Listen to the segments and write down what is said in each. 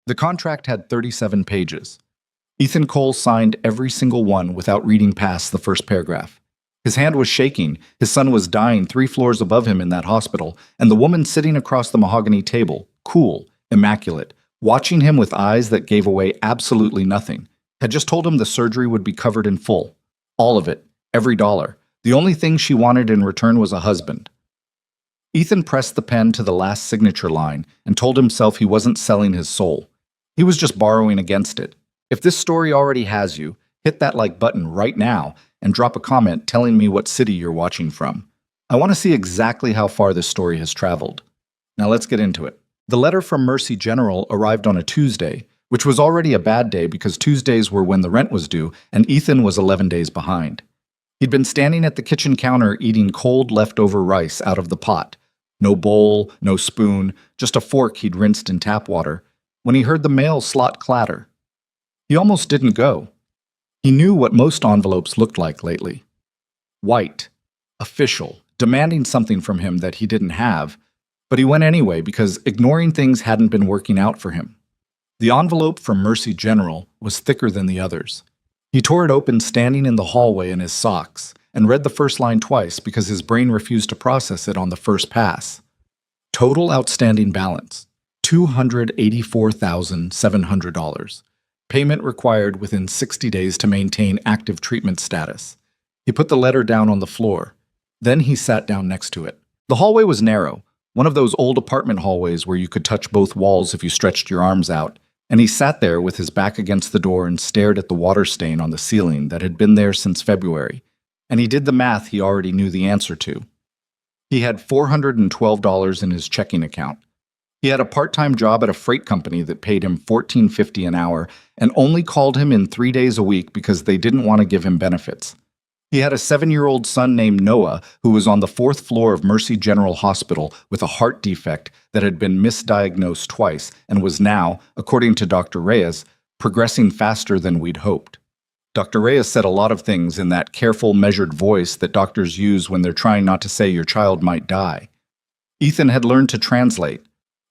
The contract had 37 pages. Ethan Cole signed every single one without reading past the first paragraph. His hand was shaking, his son was dying 3 floors above him in that hospital, and the woman sitting across the mahogany table, cool, immaculate, watching him with eyes that gave away absolutely nothing, had just told him the surgery would be covered in full. All of it, every dollar. The only thing she wanted in return was a husband. Ethan pressed the pen to the last signature line and told himself he wasn't selling his soul. He was just borrowing against it. If this story already has you, hit that like button right now and drop a comment telling me what city you're watching from. I want to see exactly how far this story has traveled. Now let's get into it. The letter from Mercy General arrived on a Tuesday, which was already a bad day because Tuesdays were when the rent was due and Ethan was 11 days behind. He'd been standing at the kitchen counter eating cold leftover rice out of the pot. No bowl, no spoon, just a fork he'd rinsed in tap water, when he heard the mail slot clatter. He almost didn't go. He knew what most envelopes looked like lately. White, official, demanding something from him that he didn't have, but he went anyway because ignoring things hadn't been working out for him. The envelope from Mercy General was thicker than the others. He tore it open standing in the hallway in his socks and read the first line twice because his brain refused to process it on the first pass. Total outstanding balance, $284,700. Payment required within 60 days to maintain active treatment status. He put the letter down on the floor. Then he sat down next to it. The hallway was narrow, one of those old apartment hallways where you could touch both walls if you stretched your arms out, and he sat there with his back against the door and stared at the water stain on the ceiling that had been there since February, and he did the math he already knew the answer to. He had $412 in his checking account. He had a part-time job at a freight company that paid him $14.50 an hour and only called him in 3 days a week because they didn't want to give him benefits. He had a 7-year-old son named Noah who was on the 4th floor of Mercy General Hospital with a heart defect that had been misdiagnosed twice and was now, according to Dr. Reyes, progressing faster than we'd hoped. Dr. Reyes said a lot of things in that careful, measured voice that doctors use when they're trying not to say your child might die. Ethan had learned to translate.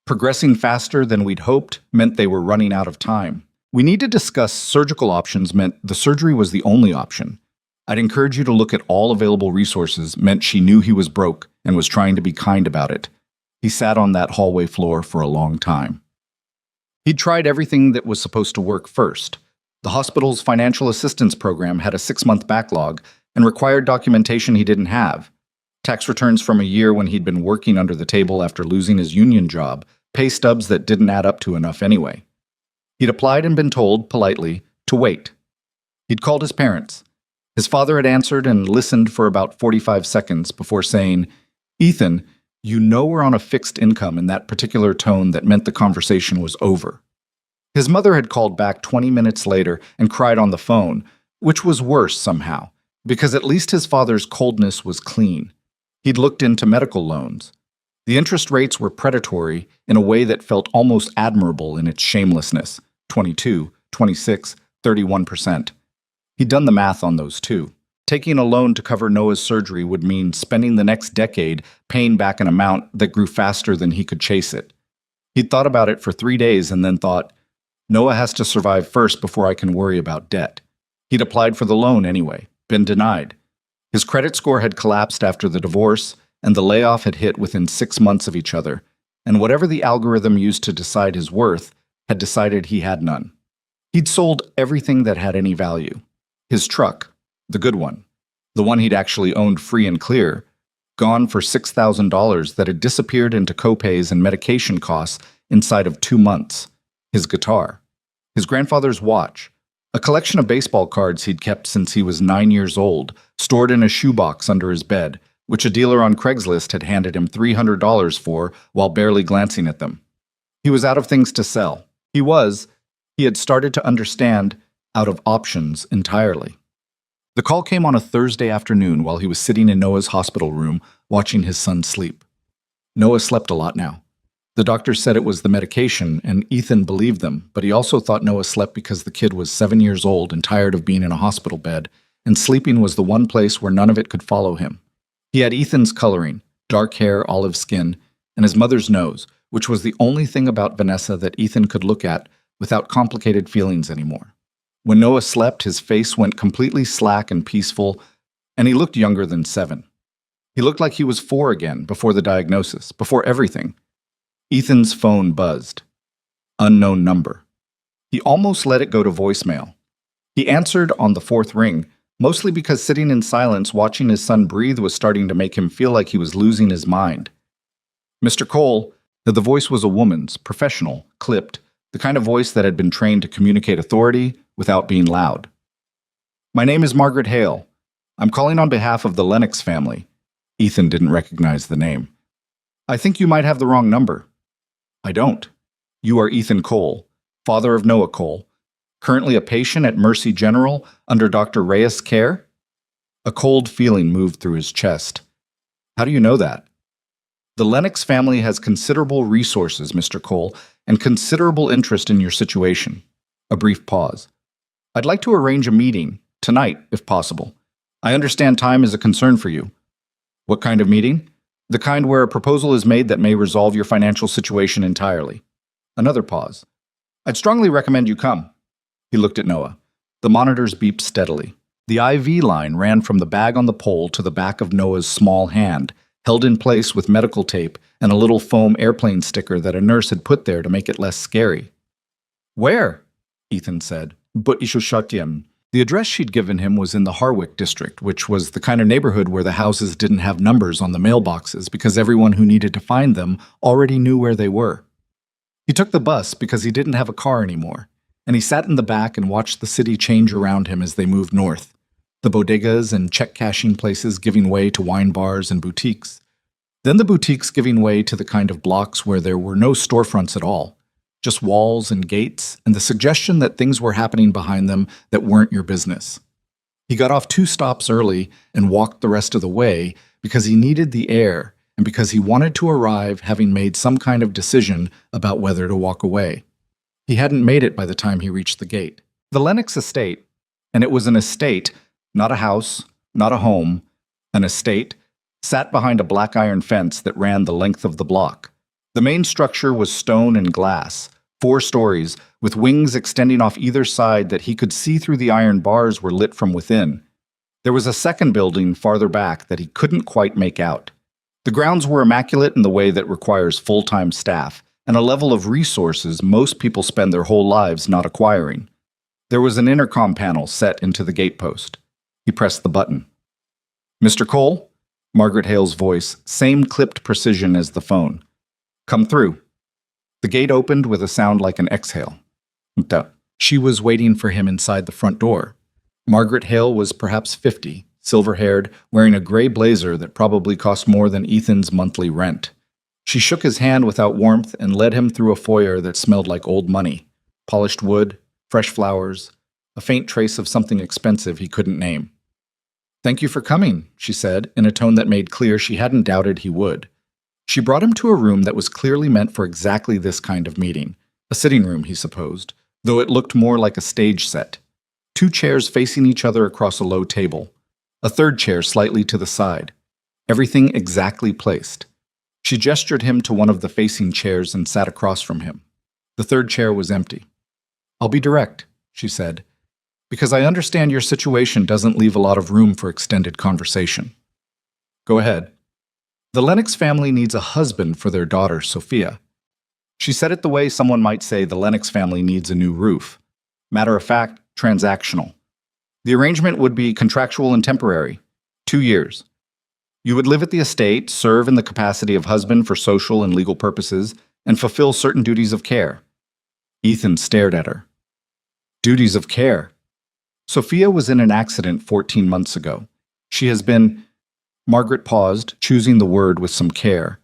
Progressing faster than we'd hoped meant they were running out of time. We need to discuss surgical options meant the surgery was the only option. I'd encourage you to look at all available resources meant she knew he was broke and was trying to be kind about it. He sat on that hallway floor for a long time. He'd tried everything that was supposed to work first. The hospital's financial assistance program had a 6-month backlog and required documentation he didn't have. Tax returns from a year when he'd been working under the table after losing his union job, pay stubs that didn't add up to enough anyway. He'd applied and been told, politely, to wait. He'd called his parents. His father had answered and listened for about 45 seconds before saying, "Ethan, you know we're on a fixed income," in that particular tone that meant the conversation was over. His mother had called back 20 minutes later and cried on the phone, which was worse somehow, because at least his father's coldness was clean. He'd looked into medical loans. The interest rates were predatory in a way that felt almost admirable in its shamelessness, 22, 26, 31%. He'd done the math on those too. Taking a loan to cover Noah's surgery would mean spending the next decade paying back an amount that grew faster than he could chase it. He'd thought about it for 3 days and then thought, Noah has to survive first before I can worry about debt. He'd applied for the loan anyway, been denied. His credit score had collapsed after the divorce, and the layoff had hit within 6 months of each other, and whatever the algorithm used to decide his worth had decided he had none. He'd sold everything that had any value. His truck, the good one, the one he'd actually owned free and clear, gone for $6,000 that had disappeared into copays and medication costs inside of 2 months. His guitar, his grandfather's watch, a collection of baseball cards he'd kept since he was 9 years old, stored in a shoebox under his bed, which a dealer on Craigslist had handed him $300 for while barely glancing at them. He was out of things to sell. He had started to understand, out of options entirely. The call came on a Thursday afternoon while he was sitting in Noah's hospital room watching his son sleep. Noah slept a lot now. The doctors said it was the medication, and Ethan believed them, but he also thought Noah slept because the kid was 7 years old and tired of being in a hospital bed, and sleeping was the one place where none of it could follow him. He had Ethan's coloring, dark hair, olive skin, and his mother's nose, which was the only thing about Vanessa that Ethan could look at without complicated feelings anymore. When Noah slept, his face went completely slack and peaceful, and he looked younger than 7. He looked like he was 4 again, before the diagnosis, before everything. Ethan's phone buzzed. Unknown number. He almost let it go to voicemail. He answered on the 4th ring, mostly because sitting in silence watching his son breathe was starting to make him feel like he was losing his mind. Mr. Cole, the voice was a woman's, professional, clipped, the kind of voice that had been trained to communicate authority without being loud. My name is Margaret Hale. I'm calling on behalf of the Lennox family. Ethan didn't recognize the name. I think you might have the wrong number. I don't. You are Ethan Cole, father of Noah Cole, currently a patient at Mercy General under Dr. Reyes' care? A cold feeling moved through his chest. How do you know that? The Lennox family has considerable resources, Mr. Cole, and considerable interest in your situation. A brief pause. I'd like to arrange a meeting, tonight, if possible. I understand time is a concern for you. What kind of meeting? The kind where a proposal is made that may resolve your financial situation entirely. Another pause. I'd strongly recommend you come. He looked at Noah. The monitors beeped steadily. The IV line ran from the bag on the pole to the back of Noah's small hand, held in place with medical tape and a little foam airplane sticker that a nurse had put there to make it less scary. Where? Ethan said. But Ishoshatiam. The address she'd given him was in the Harwick district, which was the kind of neighborhood where the houses didn't have numbers on the mailboxes because everyone who needed to find them already knew where they were. He took the bus because he didn't have a car anymore, and he sat in the back and watched the city change around him as they moved north, the bodegas and check-cashing places giving way to wine bars and boutiques, then the boutiques giving way to the kind of blocks where there were no storefronts at all, just walls and gates, and the suggestion that things were happening behind them that weren't your business. He got off 2 stops early and walked the rest of the way because he needed the air and because he wanted to arrive having made some kind of decision about whether to walk away. He hadn't made it by the time he reached the gate. The Lennox estate, and it was an estate, not a house, not a home, an estate, sat behind a black iron fence that ran the length of the block. The main structure was stone and glass, 4 stories, with wings extending off either side that he could see through the iron bars were lit from within. There was a second building farther back that he couldn't quite make out. The grounds were immaculate in the way that requires full-time staff, and a level of resources most people spend their whole lives not acquiring. There was an intercom panel set into the gatepost. He pressed the button. Mr. Cole? Margaret Hale's voice, same clipped precision as the phone. Come through. The gate opened with a sound like an exhale. She was waiting for him inside the front door. Margaret Hale was perhaps 50, silver-haired, wearing a gray blazer that probably cost more than Ethan's monthly rent. She shook his hand without warmth and led him through a foyer that smelled like old money, polished wood, fresh flowers, a faint trace of something expensive he couldn't name. Thank you for coming, she said, in a tone that made clear she hadn't doubted he would. She brought him to a room that was clearly meant for exactly this kind of meeting. A sitting room, he supposed, though it looked more like a stage set. 2 chairs facing each other across a low table. A 3rd chair slightly to the side. Everything exactly placed. She gestured him to one of the facing chairs and sat across from him. The 3rd chair was empty. I'll be direct, she said, because I understand your situation doesn't leave a lot of room for extended conversation. Go ahead. The Lennox family needs a husband for their daughter, Sophia. She said it the way someone might say the Lennox family needs a new roof. Matter of fact, transactional. The arrangement would be contractual and temporary. 2 years. You would live at the estate, serve in the capacity of husband for social and legal purposes, and fulfill certain duties of care. Ethan stared at her. Duties of care. Sophia was in an accident 14 months ago. She has been... Margaret paused, choosing the word with some care.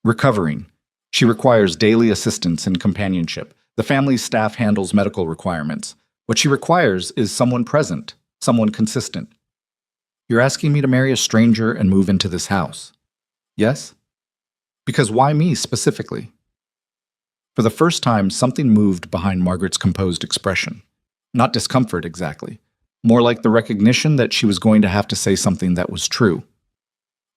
Recovering. She requires daily assistance and companionship. The family's staff handles medical requirements. What she requires is someone present, someone consistent. You're asking me to marry a stranger and move into this house. Yes? Because why me specifically? For the first time, something moved behind Margaret's composed expression. Not discomfort exactly. More like the recognition that she was going to have to say something that was true.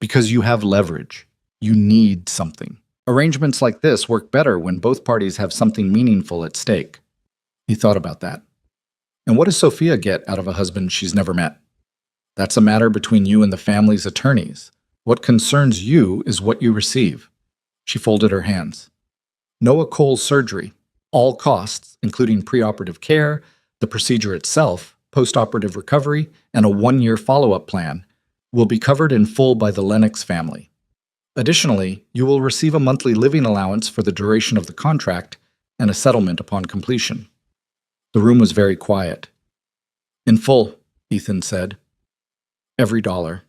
Because you have leverage. You need something. Arrangements like this work better when both parties have something meaningful at stake. He thought about that. And what does Sophia get out of a husband she's never met? That's a matter between you and the family's attorneys. What concerns you is what you receive. She folded her hands. Noah Cole's surgery, all costs, including preoperative care, the procedure itself, postoperative recovery, and a 1-year follow-up plan, will be covered in full by the Lennox family. Additionally, you will receive a monthly living allowance for the duration of the contract and a settlement upon completion. The room was very quiet. In full, Ethan said. Every dollar.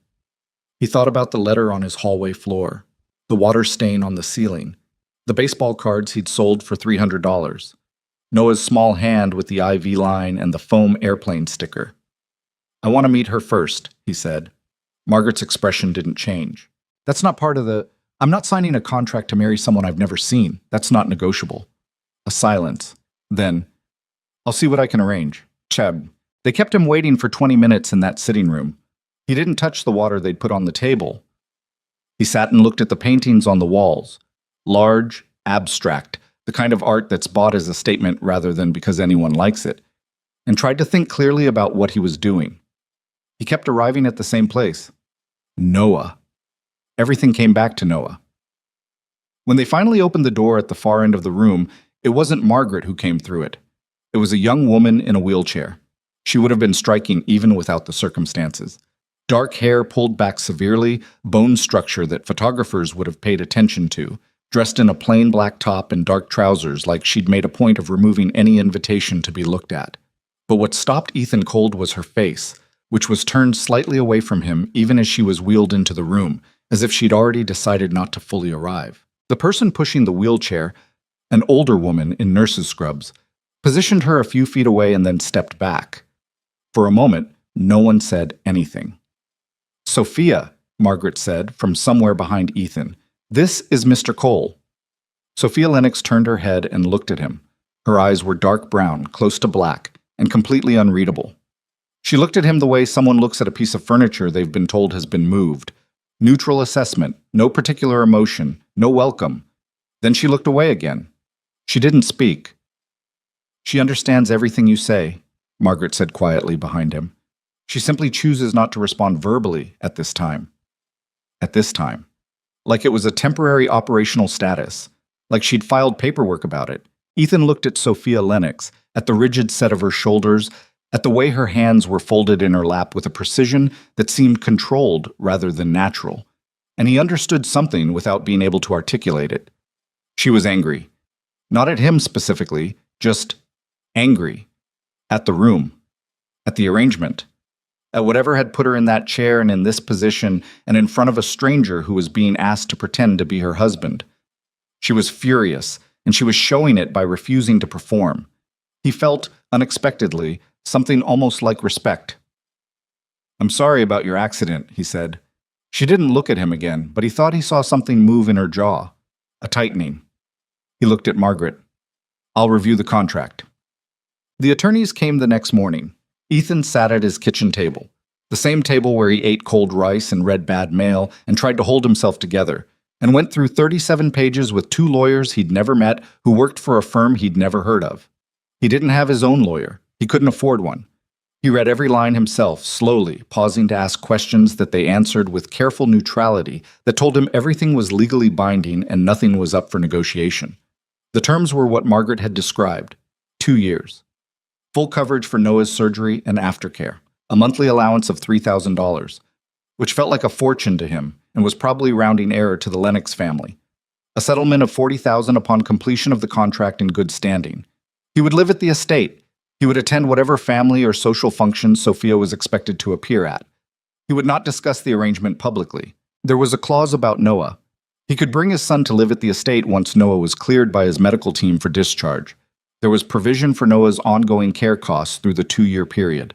He thought about the letter on his hallway floor, the water stain on the ceiling, the baseball cards he'd sold for $300, Noah's small hand with the IV line and the foam airplane sticker. I want to meet her first, he said. Margaret's expression didn't change. That's not part of the... I'm not signing a contract to marry someone I've never seen. That's not negotiable. A silence. Then, I'll see what I can arrange. Cheb. They kept him waiting for 20 minutes in that sitting room. He didn't touch the water they'd put on the table. He sat and looked at the paintings on the walls. Large, abstract, the kind of art that's bought as a statement rather than because anyone likes it, and tried to think clearly about what he was doing. He kept arriving at the same place. Noah. Everything came back to Noah. When they finally opened the door at the far end of the room, it wasn't Margaret who came through it. It was a young woman in a wheelchair. She would have been striking even without the circumstances. Dark hair pulled back severely, bone structure that photographers would have paid attention to, dressed in a plain black top and dark trousers like she'd made a point of removing any invitation to be looked at. But what stopped Ethan cold was her face, which was turned slightly away from him even as she was wheeled into the room, as if she'd already decided not to fully arrive. The person pushing the wheelchair, an older woman in nurse's scrubs, positioned her a few feet away and then stepped back. For a moment, no one said anything. Sophia, Margaret said from somewhere behind Ethan, this is Mr. Cole. Sophia Lennox turned her head and looked at him. Her eyes were dark brown, close to black, and completely unreadable. She looked at him the way someone looks at a piece of furniture they've been told has been moved. Neutral assessment, no particular emotion, no welcome. Then she looked away again. She didn't speak. She understands everything you say, Margaret said quietly behind him. She simply chooses not to respond verbally at this time. At this time. Like it was a temporary operational status. Like she'd filed paperwork about it. Ethan looked at Sophia Lennox, at the rigid set of her shoulders, at the way her hands were folded in her lap with a precision that seemed controlled rather than natural. And he understood something without being able to articulate it. She was angry. Not at him specifically, just angry. At the room. At the arrangement. At whatever had put her in that chair and in this position and in front of a stranger who was being asked to pretend to be her husband. She was furious, and she was showing it by refusing to perform. He felt, unexpectedly, something almost like respect. I'm sorry about your accident, he said. She didn't look at him again, but he thought he saw something move in her jaw. A tightening. He looked at Margaret. I'll review the contract. The attorneys came the next morning. Ethan sat at his kitchen table, the same table where he ate cold rice and read bad mail and tried to hold himself together, and went through 37 pages with 2 lawyers he'd never met who worked for a firm he'd never heard of. He didn't have his own lawyer. He couldn't afford one. He read every line himself, slowly, pausing to ask questions that they answered with careful neutrality that told him everything was legally binding and nothing was up for negotiation. The terms were what Margaret had described. 2 years. Full coverage for Noah's surgery and aftercare. A monthly allowance of $3,000, which felt like a fortune to him and was probably rounding error to the Lennox family. A settlement of $40,000 upon completion of the contract in good standing. He would live at the estate. He would attend whatever family or social functions Sophia was expected to appear at. He would not discuss the arrangement publicly. There was a clause about Noah. He could bring his son to live at the estate once Noah was cleared by his medical team for discharge. There was provision for Noah's ongoing care costs through the 2-year period.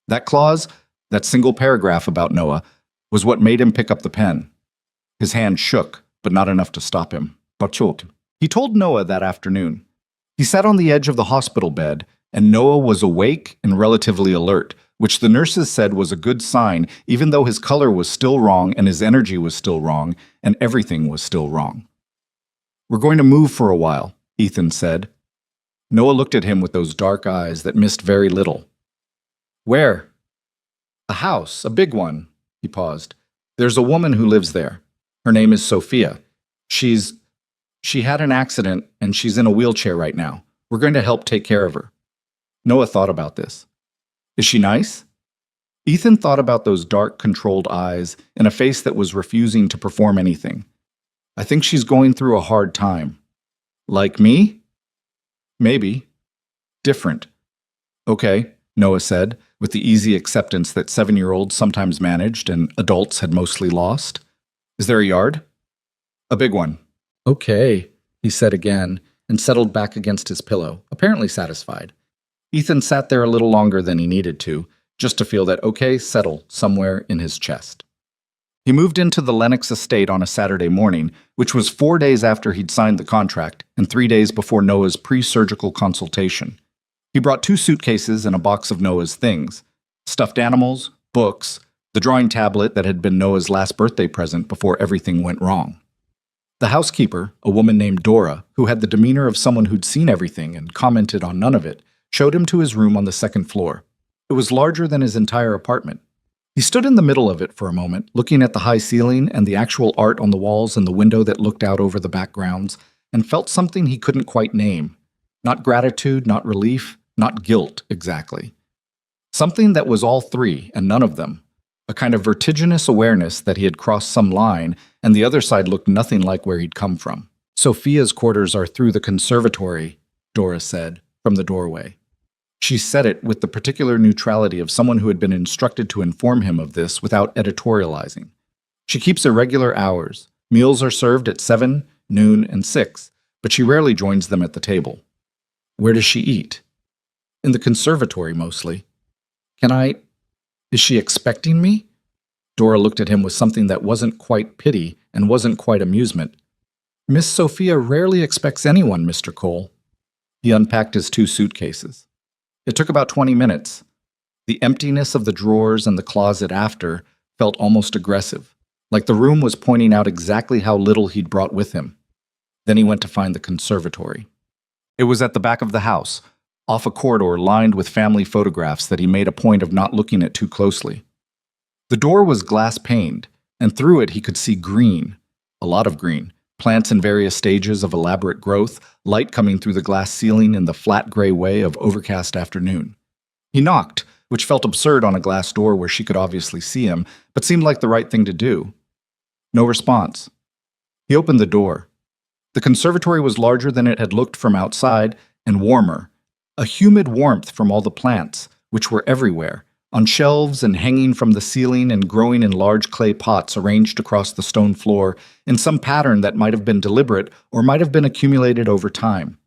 That clause, that single paragraph about Noah, was what made him pick up the pen. His hand shook, but not enough to stop him. He told Noah that afternoon. He sat on the edge of the hospital bed, and Noah was awake and relatively alert, which the nurses said was a good sign, even though his color was still wrong and his energy was still wrong, and everything was still wrong. We're going to move for a while, Ethan said. Noah looked at him with those dark eyes that missed very little. Where? A house, a big one. He paused. There's a woman who lives there. Her name is Sophia. She had an accident and she's in a wheelchair right now. We're going to help take care of her. Noah thought about this. Is she nice? Ethan thought about those dark, controlled eyes and a face that was refusing to perform anything. I think she's going through a hard time. Like me? Maybe. Different. Okay, Noah said, with the easy acceptance that 7-year-olds sometimes managed and adults had mostly lost. Is there a yard? A big one. Okay, he said again, and settled back against his pillow, apparently satisfied. Ethan sat there a little longer than he needed to, just to feel that okay settle somewhere in his chest. He moved into the Lennox estate on a Saturday morning, which was 4 days after he'd signed the contract and 3 days before Noah's pre-surgical consultation. He brought 2 suitcases and a box of Noah's things: stuffed animals, books, the drawing tablet that had been Noah's last birthday present before everything went wrong. The housekeeper, a woman named Dora, who had the demeanor of someone who'd seen everything and commented on none of it, showed him to his room on the 2nd floor. It was larger than his entire apartment. He stood in the middle of it for a moment, looking at the high ceiling and the actual art on the walls and the window that looked out over the backgrounds, and felt something he couldn't quite name. Not gratitude, not relief, not guilt, exactly. Something that was all three and none of them. A kind of vertiginous awareness that he had crossed some line, and the other side looked nothing like where he'd come from. Sophia's quarters are through the conservatory, Dora said, from the doorway. She said it with the particular neutrality of someone who had been instructed to inform him of this without editorializing. She keeps irregular hours. Meals are served at 7, noon, and 6, but she rarely joins them at the table. Where does she eat? In the conservatory, mostly. Is she expecting me? Dora looked at him with something that wasn't quite pity and wasn't quite amusement. Miss Sophia rarely expects anyone, Mr. Cole. He unpacked his 2 suitcases. It took about 20 minutes. The emptiness of the drawers and the closet after felt almost aggressive, like the room was pointing out exactly how little he'd brought with him. Then he went to find the conservatory. It was at the back of the house, off a corridor lined with family photographs that he made a point of not looking at too closely. The door was glass-paned, and through it he could see green, a lot of green, plants in various stages of elaborate growth, light coming through the glass ceiling in the flat gray way of overcast afternoon. He knocked, which felt absurd on a glass door where she could obviously see him, but seemed like the right thing to do. No response. He opened the door. The conservatory was larger than it had looked from outside, and warmer. A humid warmth from all the plants, which were everywhere, on shelves and hanging from the ceiling and growing in large clay pots arranged across the stone floor in some pattern that might have been deliberate or might have been accumulated over time.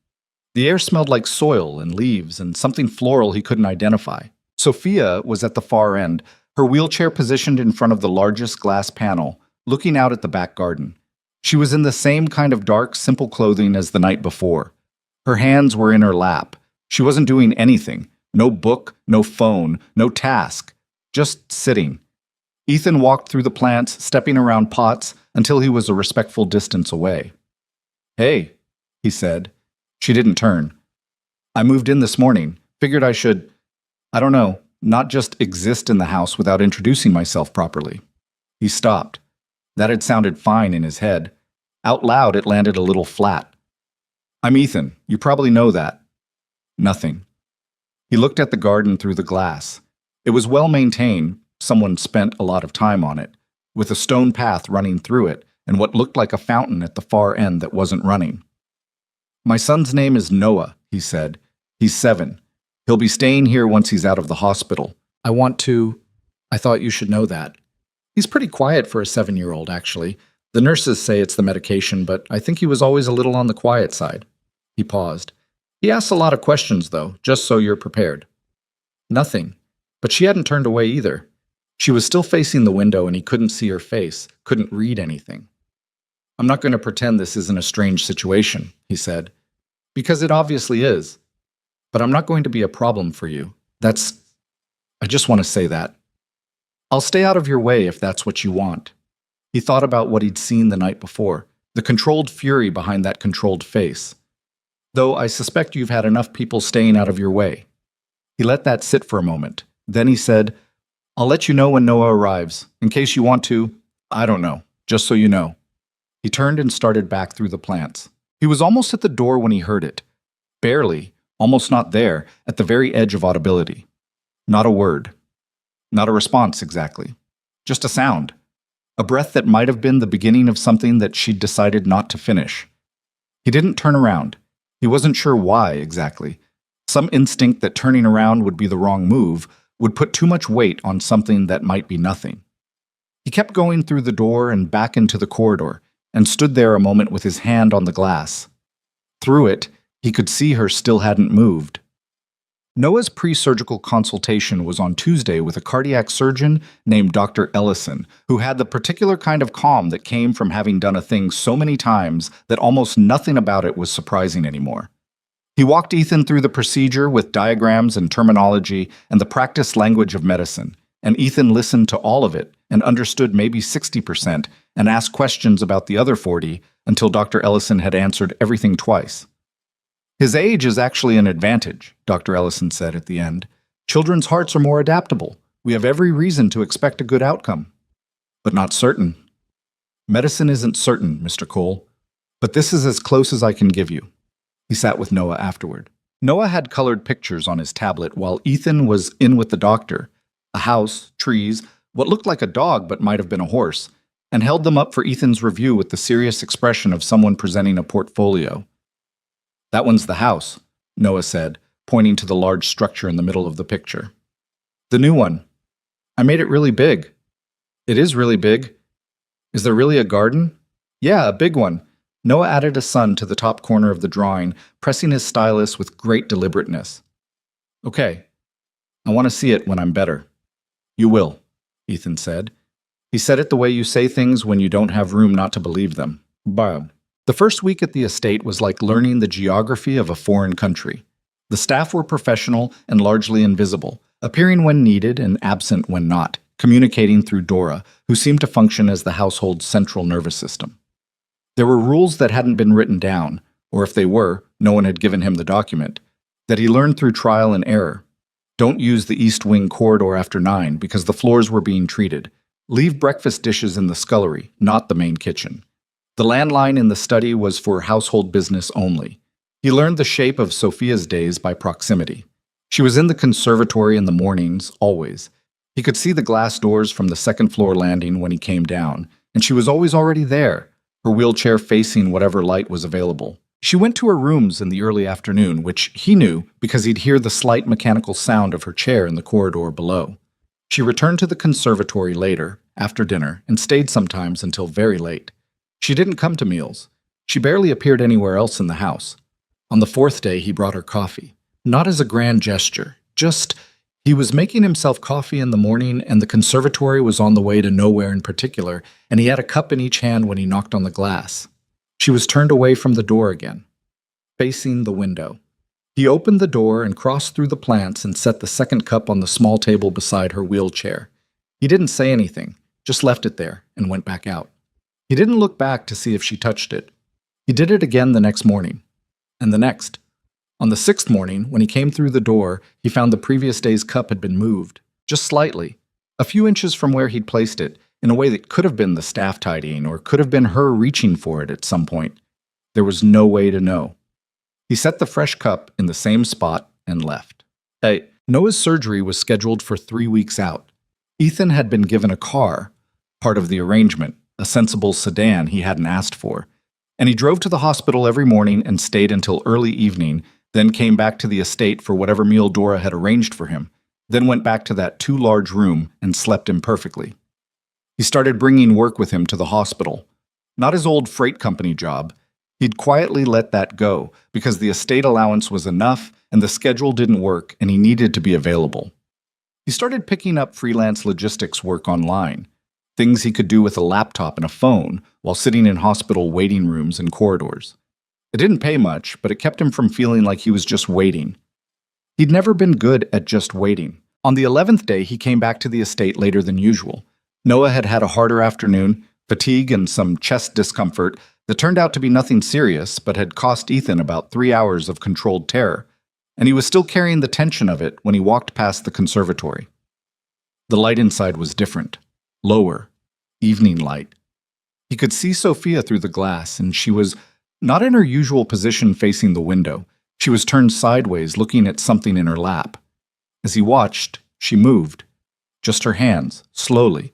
The air smelled like soil and leaves and something floral he couldn't identify. Sophia was at the far end, her wheelchair positioned in front of the largest glass panel, looking out at the back garden. She was in the same kind of dark, simple clothing as the night before. Her hands were in her lap. She wasn't doing anything. No book, no phone, no task. Just sitting. Ethan walked through the plants, stepping around pots, until he was a respectful distance away. Hey, he said. She didn't turn. I moved in this morning. Figured I should, not just exist in the house without introducing myself properly. He stopped. That had sounded fine in his head. Out loud, it landed a little flat. I'm Ethan. You probably know that. Nothing. He looked at the garden through the glass. It was well maintained, someone spent a lot of time on it, with a stone path running through it and what looked like a fountain at the far end that wasn't running. My son's name is Noah, he said. He's 7. He'll be staying here once he's out of the hospital. I thought you should know that. He's pretty quiet for a 7-year-old, actually. The nurses say it's the medication, but I think he was always a little on the quiet side. He paused. He asks a lot of questions, though, just so you're prepared. Nothing. But she hadn't turned away either. She was still facing the window and he couldn't see her face, couldn't read anything. I'm not going to pretend this isn't a strange situation, he said. Because it obviously is. But I'm not going to be a problem for you. I just want to say that. I'll stay out of your way if that's what you want. He thought about what he'd seen the night before. the controlled fury behind that controlled face. Though I suspect you've had enough people staying out of your way. He let that sit for a moment. Then he said, I'll let you know when Noah arrives, in case you want to. I don't know, just so you know. He turned and started back through the plants. He was almost at the door when he heard it. Barely, almost not there, at the very edge of audibility. Not a word. Not a response, exactly. Just a sound. A breath that might have been the beginning of something that she'd decided not to finish. He didn't turn around. He wasn't sure why, exactly. Some instinct that turning around would be the wrong move would put too much weight on something that might be nothing. He kept going through the door and back into the corridor, and stood there a moment with his hand on the glass. Through it, he could see her still hadn't moved. Noah's pre-surgical consultation was on Tuesday with a cardiac surgeon named Dr. Ellison, who had the particular kind of calm that came from having done a thing so many times that almost nothing about it was surprising anymore. He walked Ethan through the procedure with diagrams and terminology and the practiced language of medicine, and Ethan listened to all of it and understood maybe 60% and asked questions about the other 40 until Dr. Ellison had answered everything twice. His age is actually an advantage, Dr. Ellison said at the end. Children's hearts are more adaptable. We have every reason to expect a good outcome. But not certain. Medicine isn't certain, Mr. Cole, but this is as close as I can give you. He sat with Noah afterward. Noah had colored pictures on his tablet while Ethan was in with the doctor. A house, trees, what looked like a dog but might have been a horse, and held them up for Ethan's review with the serious expression of someone presenting a portfolio. That one's the house, Noah said, pointing to the large structure in the middle of the picture. The new one. I made it really big. It is really big. Is there really a garden? Yeah, a big one. Noah added a sun to the top corner of the drawing, pressing his stylus with great deliberateness. Okay, I want to see it when I'm better. You will, Ethan said. He said it the way you say things when you don't have room not to believe them. Bob. The first week at the estate was like learning the geography of a foreign country. The staff were professional and largely invisible, appearing when needed and absent when not, communicating through Dora, who seemed to function as the household's central nervous system. There were rules that hadn't been written down, or if they were, no one had given him the document, that he learned through trial and error. Don't use the East Wing corridor after 9 because the floors were being treated. Leave breakfast dishes in the scullery, not the main kitchen. The landline in the study was for household business only. He learned the shape of Sophia's days by proximity. She was in the conservatory in the mornings, always. He could see the glass doors from the second-floor landing when he came down, and she was always already there, her wheelchair facing whatever light was available. She went to her rooms in the early afternoon, which he knew because he'd hear the slight mechanical sound of her chair in the corridor below. She returned to the conservatory later, after dinner, and stayed sometimes until very late. She didn't come to meals. She barely appeared anywhere else in the house. On the 4th day, he brought her coffee. Not as a grand gesture, just he was making himself coffee in the morning and the conservatory was on the way to nowhere in particular, and he had a cup in each hand when he knocked on the glass. She was turned away from the door again, facing the window. He opened the door and crossed through the plants and set the second cup on the small table beside her wheelchair. He didn't say anything, just left it there and went back out. He didn't look back to see if she touched it. He did it again the next morning, and the next. On the 6th morning, when he came through the door, he found the previous day's cup had been moved, just slightly, a few inches from where he'd placed it, in a way that could have been the staff tidying or could have been her reaching for it at some point. There was no way to know. He set the fresh cup in the same spot and left. Noah's surgery was scheduled for 3 weeks out. Ethan had been given a car, part of the arrangement, a sensible sedan he hadn't asked for, and he drove to the hospital every morning and stayed until early evening, then came back to the estate for whatever meal Dora had arranged for him, then went back to that too-large room and slept imperfectly. He started bringing work with him to the hospital. Not his old freight company job. He'd quietly let that go because the estate allowance was enough and the schedule didn't work and he needed to be available. He started picking up freelance logistics work online, things he could do with a laptop and a phone while sitting in hospital waiting rooms and corridors. It didn't pay much, but it kept him from feeling like he was just waiting. He'd never been good at just waiting. On the 11th day, he came back to the estate later than usual. Noah had had a harder afternoon, fatigue and some chest discomfort It turned out to be nothing serious, but had cost Ethan about 3 hours of controlled terror, and he was still carrying the tension of it when he walked past the conservatory. The light inside was different, lower, evening light. He could see Sophia through the glass, and she was not in her usual position facing the window. She was turned sideways, looking at something in her lap. As he watched, she moved, just her hands, slowly,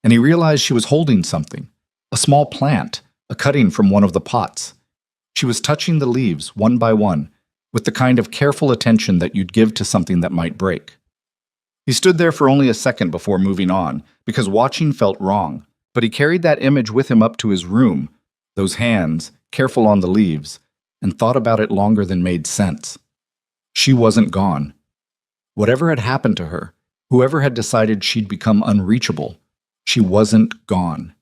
and he realized she was holding something, a small plant, a cutting from one of the pots. She was touching the leaves, one by one, with the kind of careful attention that you'd give to something that might break. He stood there for only a second before moving on, because watching felt wrong, but he carried that image with him up to his room, those hands, careful on the leaves, and thought about it longer than made sense. She wasn't gone. Whatever had happened to her, whoever had decided she'd become unreachable, she wasn't gone.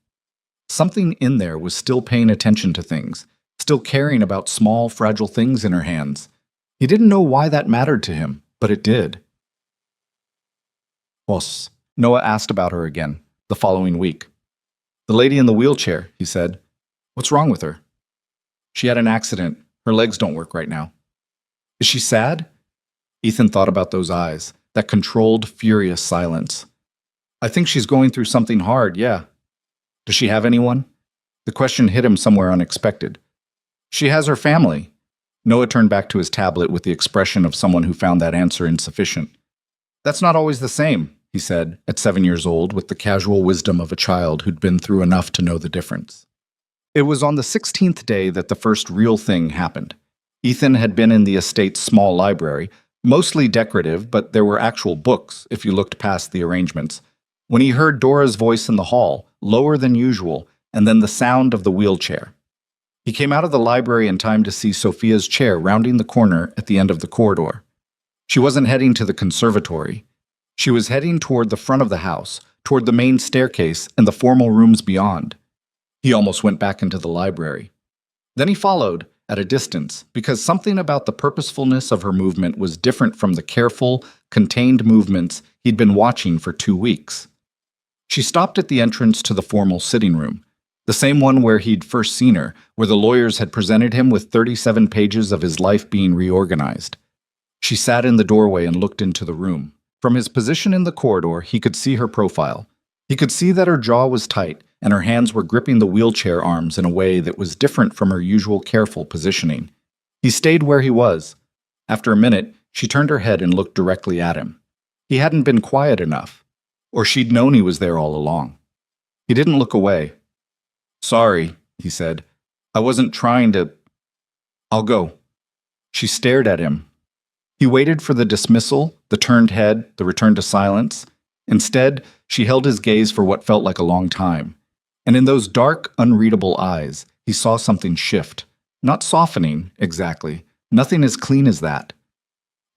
Something in there was still paying attention to things, still caring about small, fragile things in her hands. He didn't know why that mattered to him, but it did. Os, Noah asked about her again, the following week. The lady in the wheelchair, he said. What's wrong with her? She had an accident. Her legs don't work right now. Is she sad? Ethan thought about those eyes, that controlled, furious silence. I think she's going through something hard, yeah. Does she have anyone? The question hit him somewhere unexpected. She has her family. Noah turned back to his tablet with the expression of someone who found that answer insufficient. That's not always the same, he said, at 7 years old, with the casual wisdom of a child who'd been through enough to know the difference. It was on the 16th day that the first real thing happened. Ethan had been in the estate's small library, mostly decorative, but there were actual books if you looked past the arrangements, when he heard Dora's voice in the hall, lower than usual, and then the sound of the wheelchair. He came out of the library in time to see Sophia's chair rounding the corner at the end of the corridor. She wasn't heading to the conservatory. She was heading toward the front of the house, toward the main staircase and the formal rooms beyond. He almost went back into the library. Then he followed, at a distance, because something about the purposefulness of her movement was different from the careful, contained movements he'd been watching for 2 weeks. She stopped at the entrance to the formal sitting room, the same one where he'd first seen her, where the lawyers had presented him with 37 pages of his life being reorganized. She sat in the doorway and looked into the room. From his position in the corridor, he could see her profile. He could see that her jaw was tight, and her hands were gripping the wheelchair arms in a way that was different from her usual careful positioning. He stayed where he was. After a minute, she turned her head and looked directly at him. He hadn't been quiet enough, or she'd known he was there all along. He didn't look away. Sorry, he said. I wasn't trying to... I'll go. She stared at him. He waited for the dismissal, the turned head, the return to silence. Instead, she held his gaze for what felt like a long time. And in those dark, unreadable eyes, he saw something shift. Not softening, exactly. Nothing as clean as that.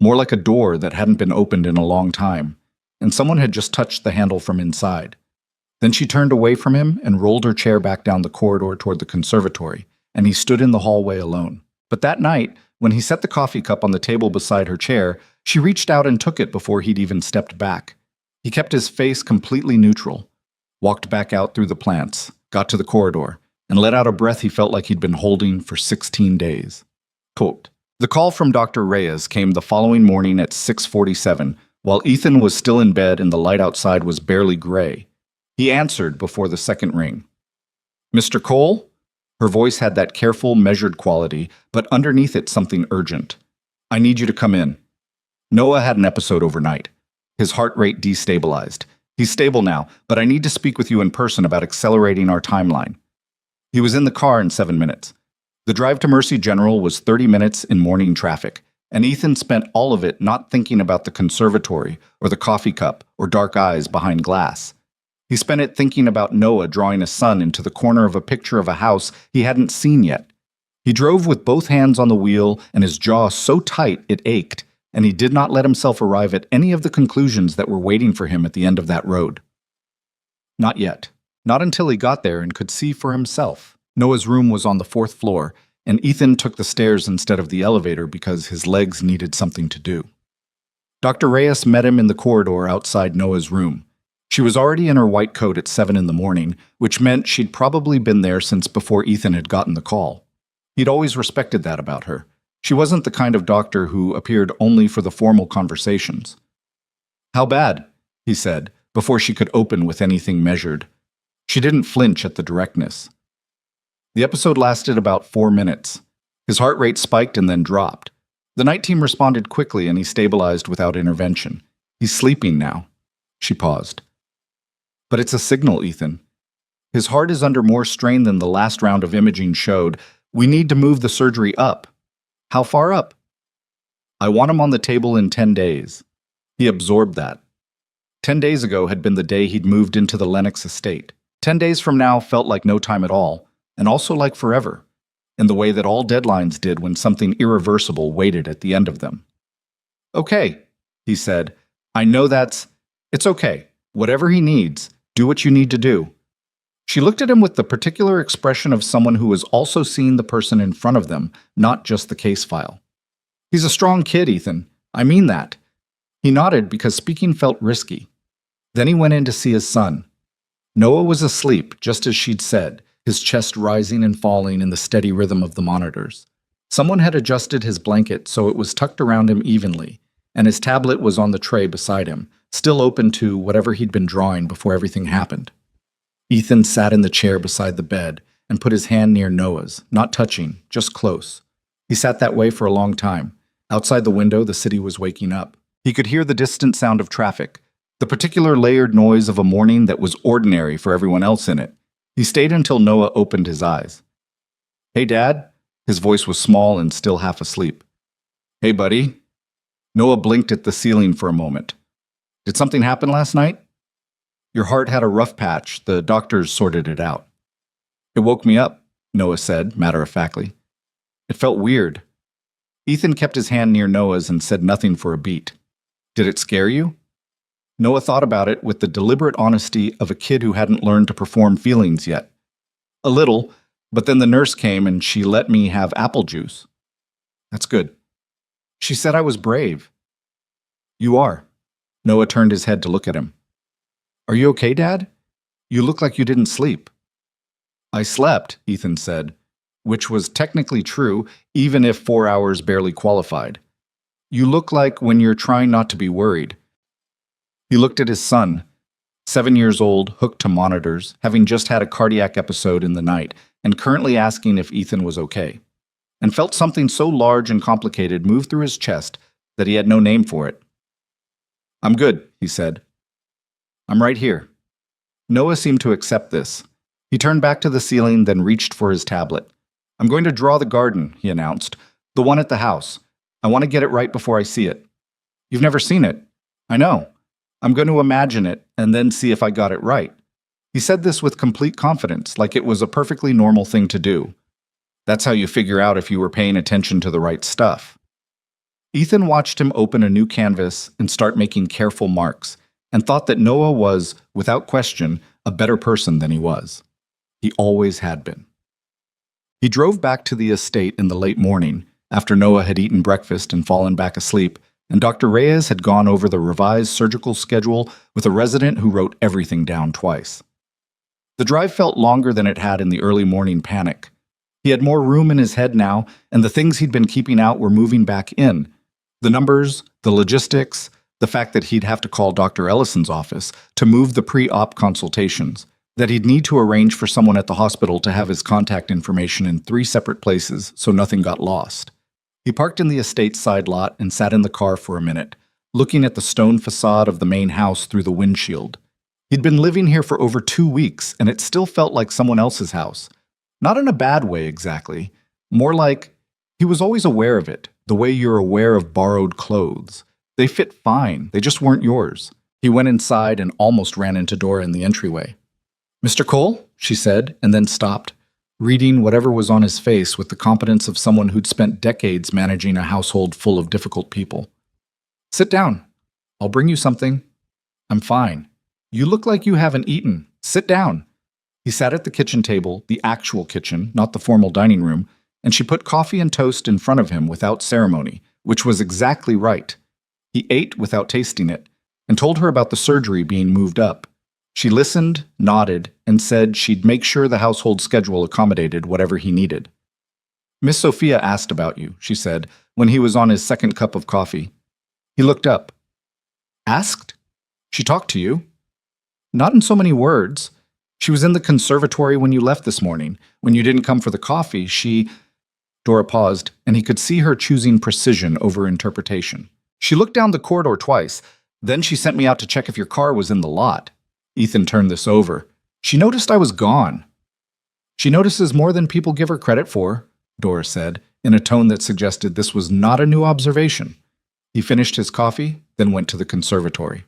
More like a door that hadn't been opened in a long time, and someone had just touched the handle from inside. Then she turned away from him and rolled her chair back down the corridor toward the conservatory, and he stood in the hallway alone. But that night, when he set the coffee cup on the table beside her chair, she reached out and took it before he'd even stepped back. He kept his face completely neutral, walked back out through the plants, got to the corridor, and let out a breath he felt like he'd been holding for 16 days. Quote, the call from Dr. Reyes came the following morning at 6:47, while Ethan was still in bed and the light outside was barely gray. He answered before the second ring. Mr. Cole? Her voice had that careful, measured quality, but underneath it something urgent. I need you to come in. Noah had an episode overnight. His heart rate destabilized. He's stable now, but I need to speak with you in person about accelerating our timeline. He was in the car in 7 minutes. The drive to Mercy General was 30 minutes in morning traffic, and Ethan spent all of it not thinking about the conservatory or the coffee cup or dark eyes behind glass. He spent it thinking about Noah drawing a sun into the corner of a picture of a house he hadn't seen yet. He drove with both hands on the wheel and his jaw so tight it ached, and he did not let himself arrive at any of the conclusions that were waiting for him at the end of that road. Not yet. Not until he got there and could see for himself. Noah's room was on the 4th floor, and Ethan took the stairs instead of the elevator because his legs needed something to do. Dr. Reyes met him in the corridor outside Noah's room. She was already in her white coat at 7 in the morning, which meant she'd probably been there since before Ethan had gotten the call. He'd always respected that about her. She wasn't the kind of doctor who appeared only for the formal conversations. "How bad?" he said, before she could open with anything measured. She didn't flinch at the directness. The episode lasted about 4 minutes. His heart rate spiked and then dropped. The night team responded quickly and he stabilized without intervention. "He's sleeping now." She paused. "But it's a signal, Ethan. His heart is under more strain than the last round of imaging showed. We need to move the surgery up." "How far up?" "I want him on the table in 10 days. He absorbed that. 10 days ago had been the day he'd moved into the Lennox estate. 10 days from now felt like no time at all, and also like forever, in the way that all deadlines did when something irreversible waited at the end of them. "Okay," he said. "I know it's okay. Whatever he needs, do what you need to do." She looked at him with the particular expression of someone who was also seeing the person in front of them, not just the case file. "He's a strong kid, Ethan. I mean that." He nodded because speaking felt risky. Then he went in to see his son. Noah was asleep, just as she'd said, his chest rising and falling in the steady rhythm of the monitors. Someone had adjusted his blanket so it was tucked around him evenly, and his tablet was on the tray beside him, still open to whatever he'd been drawing before everything happened. Ethan sat in the chair beside the bed and put his hand near Noah's, not touching, just close. He sat that way for a long time. Outside the window, the city was waking up. He could hear the distant sound of traffic, the particular layered noise of a morning that was ordinary for everyone else in it. He stayed until Noah opened his eyes. "Hey, Dad?" His voice was small and still half asleep. "Hey, buddy?" Noah blinked at the ceiling for a moment. "Did something happen last night?" "Your heart had a rough patch. The doctors sorted it out." "It woke me up," Noah said, matter-of-factly. "It felt weird." Ethan kept his hand near Noah's and said nothing for a beat. "Did it scare you?" Noah thought about it with the deliberate honesty of a kid who hadn't learned to perform feelings yet. "A little, but then the nurse came and she let me have apple juice." "That's good." "She said I was brave." "You are." Noah turned his head to look at him. "Are you okay, Dad? You look like you didn't sleep." "I slept," Ethan said, which was technically true, even if 4 hours barely qualified. "You look like when you're trying not to be worried." He looked at his son, 7 years old, hooked to monitors, having just had a cardiac episode in the night, and currently asking if Ethan was okay, and felt something so large and complicated move through his chest that he had no name for it. "I'm good," he said. "I'm right here." Noah seemed to accept this. He turned back to the ceiling, then reached for his tablet. "I'm going to draw the garden," he announced. "The one at the house. I want to get it right before I see it." "You've never seen it." "I know. I'm going to imagine it and then see if I got it right." He said this with complete confidence, like it was a perfectly normal thing to do. That's how you figure out if you were paying attention to the right stuff. Ethan watched him open a new canvas and start making careful marks, and thought that Noah was, without question, a better person than he was. He always had been. He drove back to the estate in the late morning, after Noah had eaten breakfast and fallen back asleep, and Dr. Reyes had gone over the revised surgical schedule with a resident who wrote everything down twice. The drive felt longer than it had in the early morning panic. He had more room in his head now, and the things he'd been keeping out were moving back in. The numbers, the logistics, the fact that he'd have to call Dr. Ellison's office to move the pre-op consultations, that he'd need to arrange for someone at the hospital to have his contact information in 3 separate places so nothing got lost. He parked in the estate side lot and sat in the car for a minute, looking at the stone facade of the main house through the windshield. He'd been living here for over 2 weeks, and it still felt like someone else's house. Not in a bad way, exactly. More like he was always aware of it, the way you're aware of borrowed clothes. They fit fine, they just weren't yours. He went inside and almost ran into Dora in the entryway. "Mr. Cole?" she said, and then stopped, reading whatever was on his face with the competence of someone who'd spent decades managing a household full of difficult people. "Sit down. I'll bring you something." "I'm fine." "You look like you haven't eaten. Sit down." He sat at the kitchen table, the actual kitchen, not the formal dining room, and she put coffee and toast in front of him without ceremony, which was exactly right. He ate without tasting it, and told her about the surgery being moved up. She listened, nodded, and said she'd make sure the household schedule accommodated whatever he needed. Miss Sophia asked about you, she said, when he was on his second cup of coffee. He looked up. Asked? She talked to you? Not in so many words. She was in the conservatory when you left this morning. When you didn't come for the coffee, she... Dora paused, and he could see her choosing precision over interpretation. She looked down the corridor twice. Then she sent me out to check if your car was in the lot. Ethan turned this over. She noticed I was gone. She notices more than people give her credit for, Dora said, in a tone that suggested this was not a new observation. He finished his coffee, then went to the conservatory.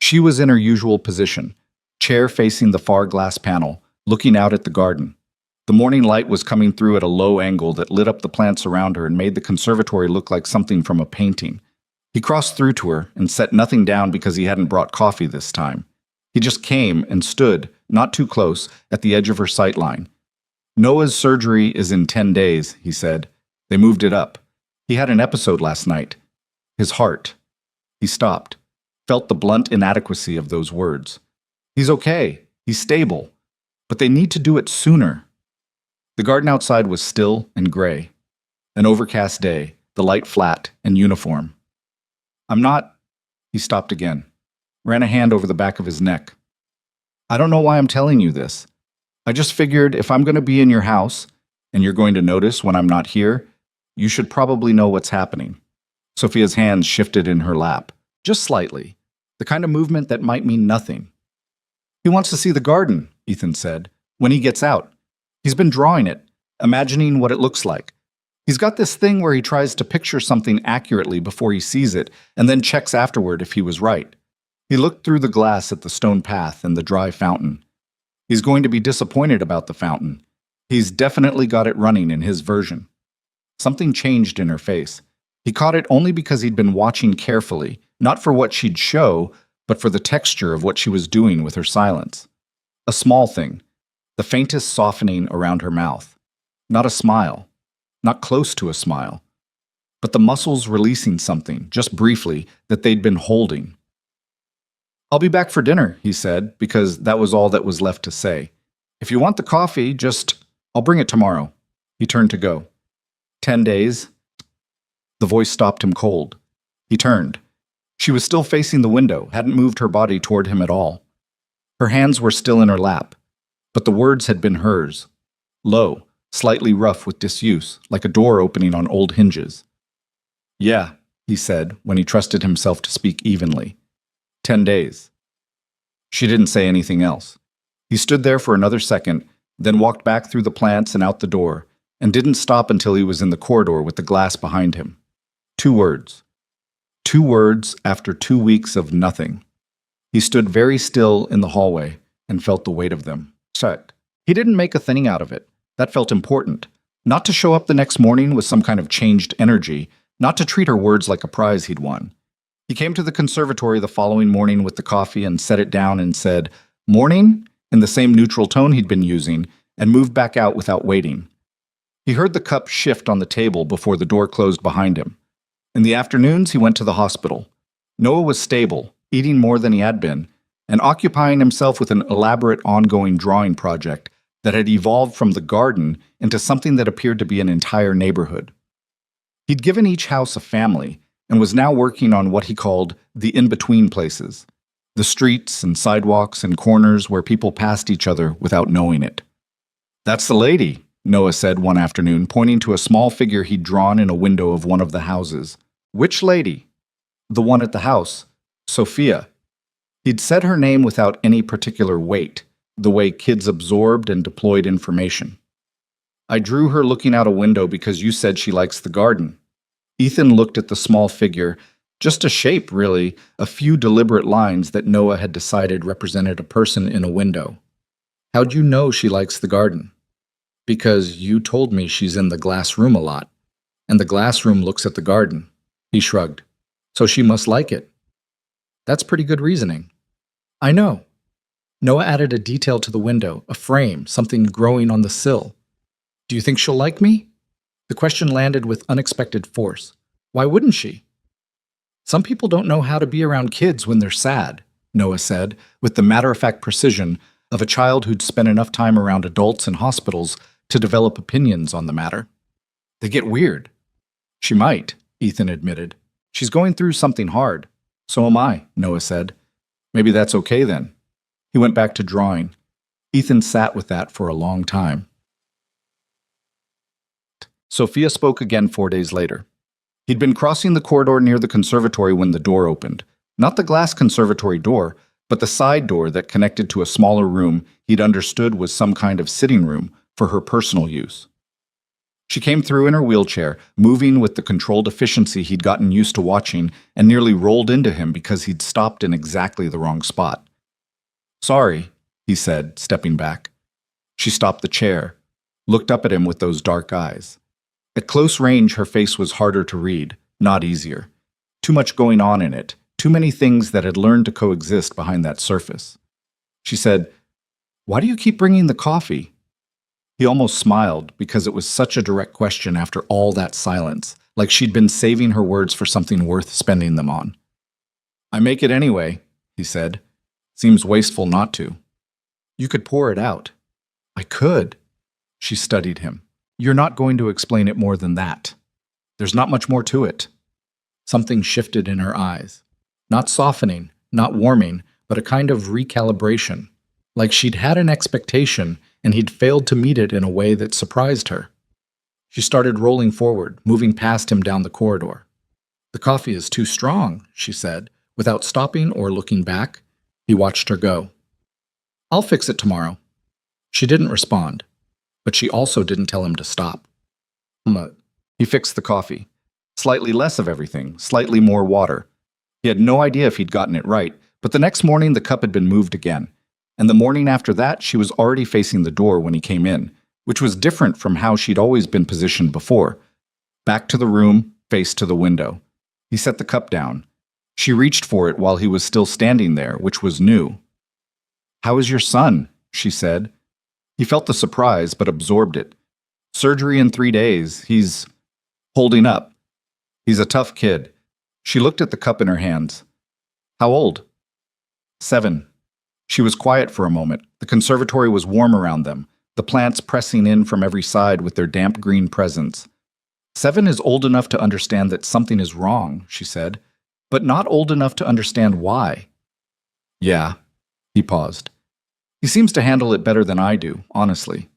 She was in her usual position, chair facing the far glass panel, looking out at the garden. The morning light was coming through at a low angle that lit up the plants around her and made the conservatory look like something from a painting. He crossed through to her and set nothing down because he hadn't brought coffee this time. He just came and stood, not too close, at the edge of her sight line. Noah's surgery is in 10 days, he said. They moved it up. He had an episode last night. His heart. He stopped, felt the blunt inadequacy of those words. He's okay. He's stable. But they need to do it sooner. The garden outside was still and gray. An overcast day, the light flat and uniform. I'm not... He stopped again, ran a hand over the back of his neck. I don't know why I'm telling you this. I just figured if I'm going to be in your house, and you're going to notice when I'm not here, you should probably know what's happening. Sophia's hands shifted in her lap, just slightly, the kind of movement that might mean nothing. He wants to see the garden, Ethan said, when he gets out. He's been drawing it, imagining what it looks like. He's got this thing where he tries to picture something accurately before he sees it, and then checks afterward if he was right. He looked through the glass at the stone path and the dry fountain. He's going to be disappointed about the fountain. He's definitely got it running in his version. Something changed in her face. He caught it only because he'd been watching carefully, not for what she'd show, but for the texture of what she was doing with her silence. A small thing, the faintest softening around her mouth. Not a smile, not close to a smile, but the muscles releasing something, just briefly, that they'd been holding. I'll be back for dinner, he said, because that was all that was left to say. If you want the coffee, I'll bring it tomorrow. He turned to go. 10 days. The voice stopped him cold. He turned. She was still facing the window, hadn't moved her body toward him at all. Her hands were still in her lap, but the words had been hers. Low, slightly rough with disuse, like a door opening on old hinges. Yeah, he said, when he trusted himself to speak evenly. 10 days. She didn't say anything else. He stood there for another second, then walked back through the plants and out the door, and didn't stop until he was in the corridor with the glass behind him. 2 words. 2 words after 2 weeks of nothing. He stood very still in the hallway and felt the weight of them. Shut. He didn't make a thing out of it. That felt important. Not to show up the next morning with some kind of changed energy, not to treat her words like a prize he'd won. He came to the conservatory the following morning with the coffee and set it down and said, "Morning?" in the same neutral tone he'd been using, and moved back out without waiting. He heard the cup shift on the table before the door closed behind him. In the afternoons, he went to the hospital. Noah was stable, eating more than he had been, and occupying himself with an elaborate ongoing drawing project that had evolved from the garden into something that appeared to be an entire neighborhood. He'd given each house a family and was now working on what he called the in-between places, the streets and sidewalks and corners where people passed each other without knowing it. "That's the lady," Noah said one afternoon, pointing to a small figure he'd drawn in a window of one of the houses. "Which lady?" "The one at the house. Sophia." He'd said her name without any particular weight, the way kids absorbed and deployed information. "I drew her looking out a window because you said she likes the garden." Ethan looked at the small figure, just a shape, really, a few deliberate lines that Noah had decided represented a person in a window. "How'd you know she likes the garden?" "Because you told me she's in the glass room a lot, and the glass room looks at the garden." He shrugged. "So she must like it." "That's pretty good reasoning." "I know." Noah added a detail to the window, a frame, something growing on the sill. "Do you think she'll like me?" The question landed with unexpected force. Why wouldn't she? "Some people don't know how to be around kids when they're sad," Noah said, with the matter-of-fact precision of a child who'd spent enough time around adults in hospitals to develop opinions on the matter. They get weird. She might, Ethan admitted. She's going through something hard. So am I, Noah said. Maybe that's okay then. He went back to drawing. Ethan sat with that for a long time. Sophia spoke again 4 days later. He'd been crossing the corridor near the conservatory when the door opened. Not the glass conservatory door, but the side door that connected to a smaller room he'd understood was some kind of sitting room for her personal use. She came through in her wheelchair, moving with the controlled efficiency he'd gotten used to watching, and nearly rolled into him because he'd stopped in exactly the wrong spot. "Sorry," he said, stepping back. She stopped the chair, looked up at him with those dark eyes. At close range, her face was harder to read, not easier. Too much going on in it, too many things that had learned to coexist behind that surface. She said, "Why do you keep bringing the coffee?" He almost smiled because it was such a direct question after all that silence, like she'd been saving her words for something worth spending them on. "I make it anyway," he said. "Seems wasteful not to." "You could pour it out." "I could." She studied him. "You're not going to explain it more than that. There's not much more to it." Something shifted in her eyes. Not softening, not warming, but a kind of recalibration. Like she'd had an expectation and he'd failed to meet it in a way that surprised her. She started rolling forward, moving past him down the corridor. "The coffee is too strong," she said, without stopping or looking back. He watched her go. "I'll fix it tomorrow." She didn't respond, but she also didn't tell him to stop. He fixed the coffee. Slightly less of everything, slightly more water. He had no idea if he'd gotten it right, but the next morning the cup had been moved again. And the morning after that, she was already facing the door when he came in, which was different from how she'd always been positioned before. Back to the room, face to the window. He set the cup down. She reached for it while he was still standing there, which was new. "How is your son?" she said. He felt the surprise, but absorbed it. "Surgery in 3 days. He's holding up. He's a tough kid." She looked at the cup in her hands. "How old?" 7. She was quiet for a moment. The conservatory was warm around them, the plants pressing in from every side with their damp green presence. 7 is old enough to understand that something is wrong, she said, but not old enough to understand why. "Yeah." He paused. "He seems to handle it better than I do, honestly."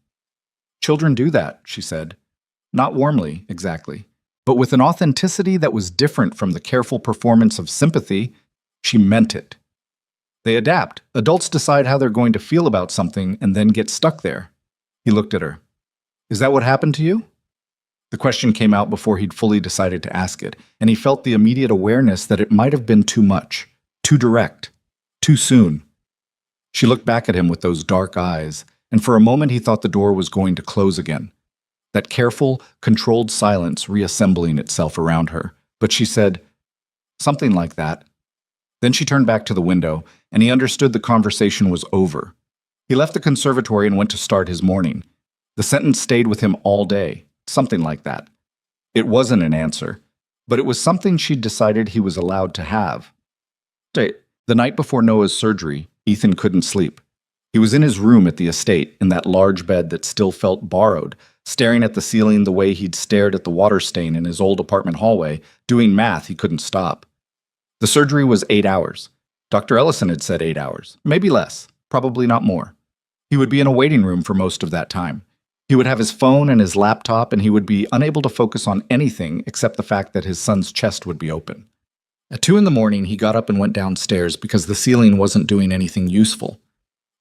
"Children do that," she said. Not warmly, exactly, but with an authenticity that was different from the careful performance of sympathy. She meant it. They adapt. Adults decide how they're going to feel about something and then get stuck there. He looked at her. "Is that what happened to you?" The question came out before he'd fully decided to ask it, and he felt the immediate awareness that it might have been too much, too direct, too soon. She looked back at him with those dark eyes, and for a moment he thought the door was going to close again. That careful, controlled silence reassembling itself around her. But she said, "Something like that." Then she turned back to the window, and he understood the conversation was over. He left the conservatory and went to start his morning. The sentence stayed with him all day, something like that. It wasn't an answer, but it was something she'd decided he was allowed to have. The night before Noah's surgery, Ethan couldn't sleep. He was in his room at the estate, in that large bed that still felt borrowed, staring at the ceiling the way he'd stared at the water stain in his old apartment hallway, doing math he couldn't stop. The surgery was 8 hours. Dr. Ellison had said 8 hours, maybe less, probably not more. He would be in a waiting room for most of that time. He would have his phone and his laptop, and he would be unable to focus on anything except the fact that his son's chest would be open. At 2 in the morning, he got up and went downstairs because the ceiling wasn't doing anything useful.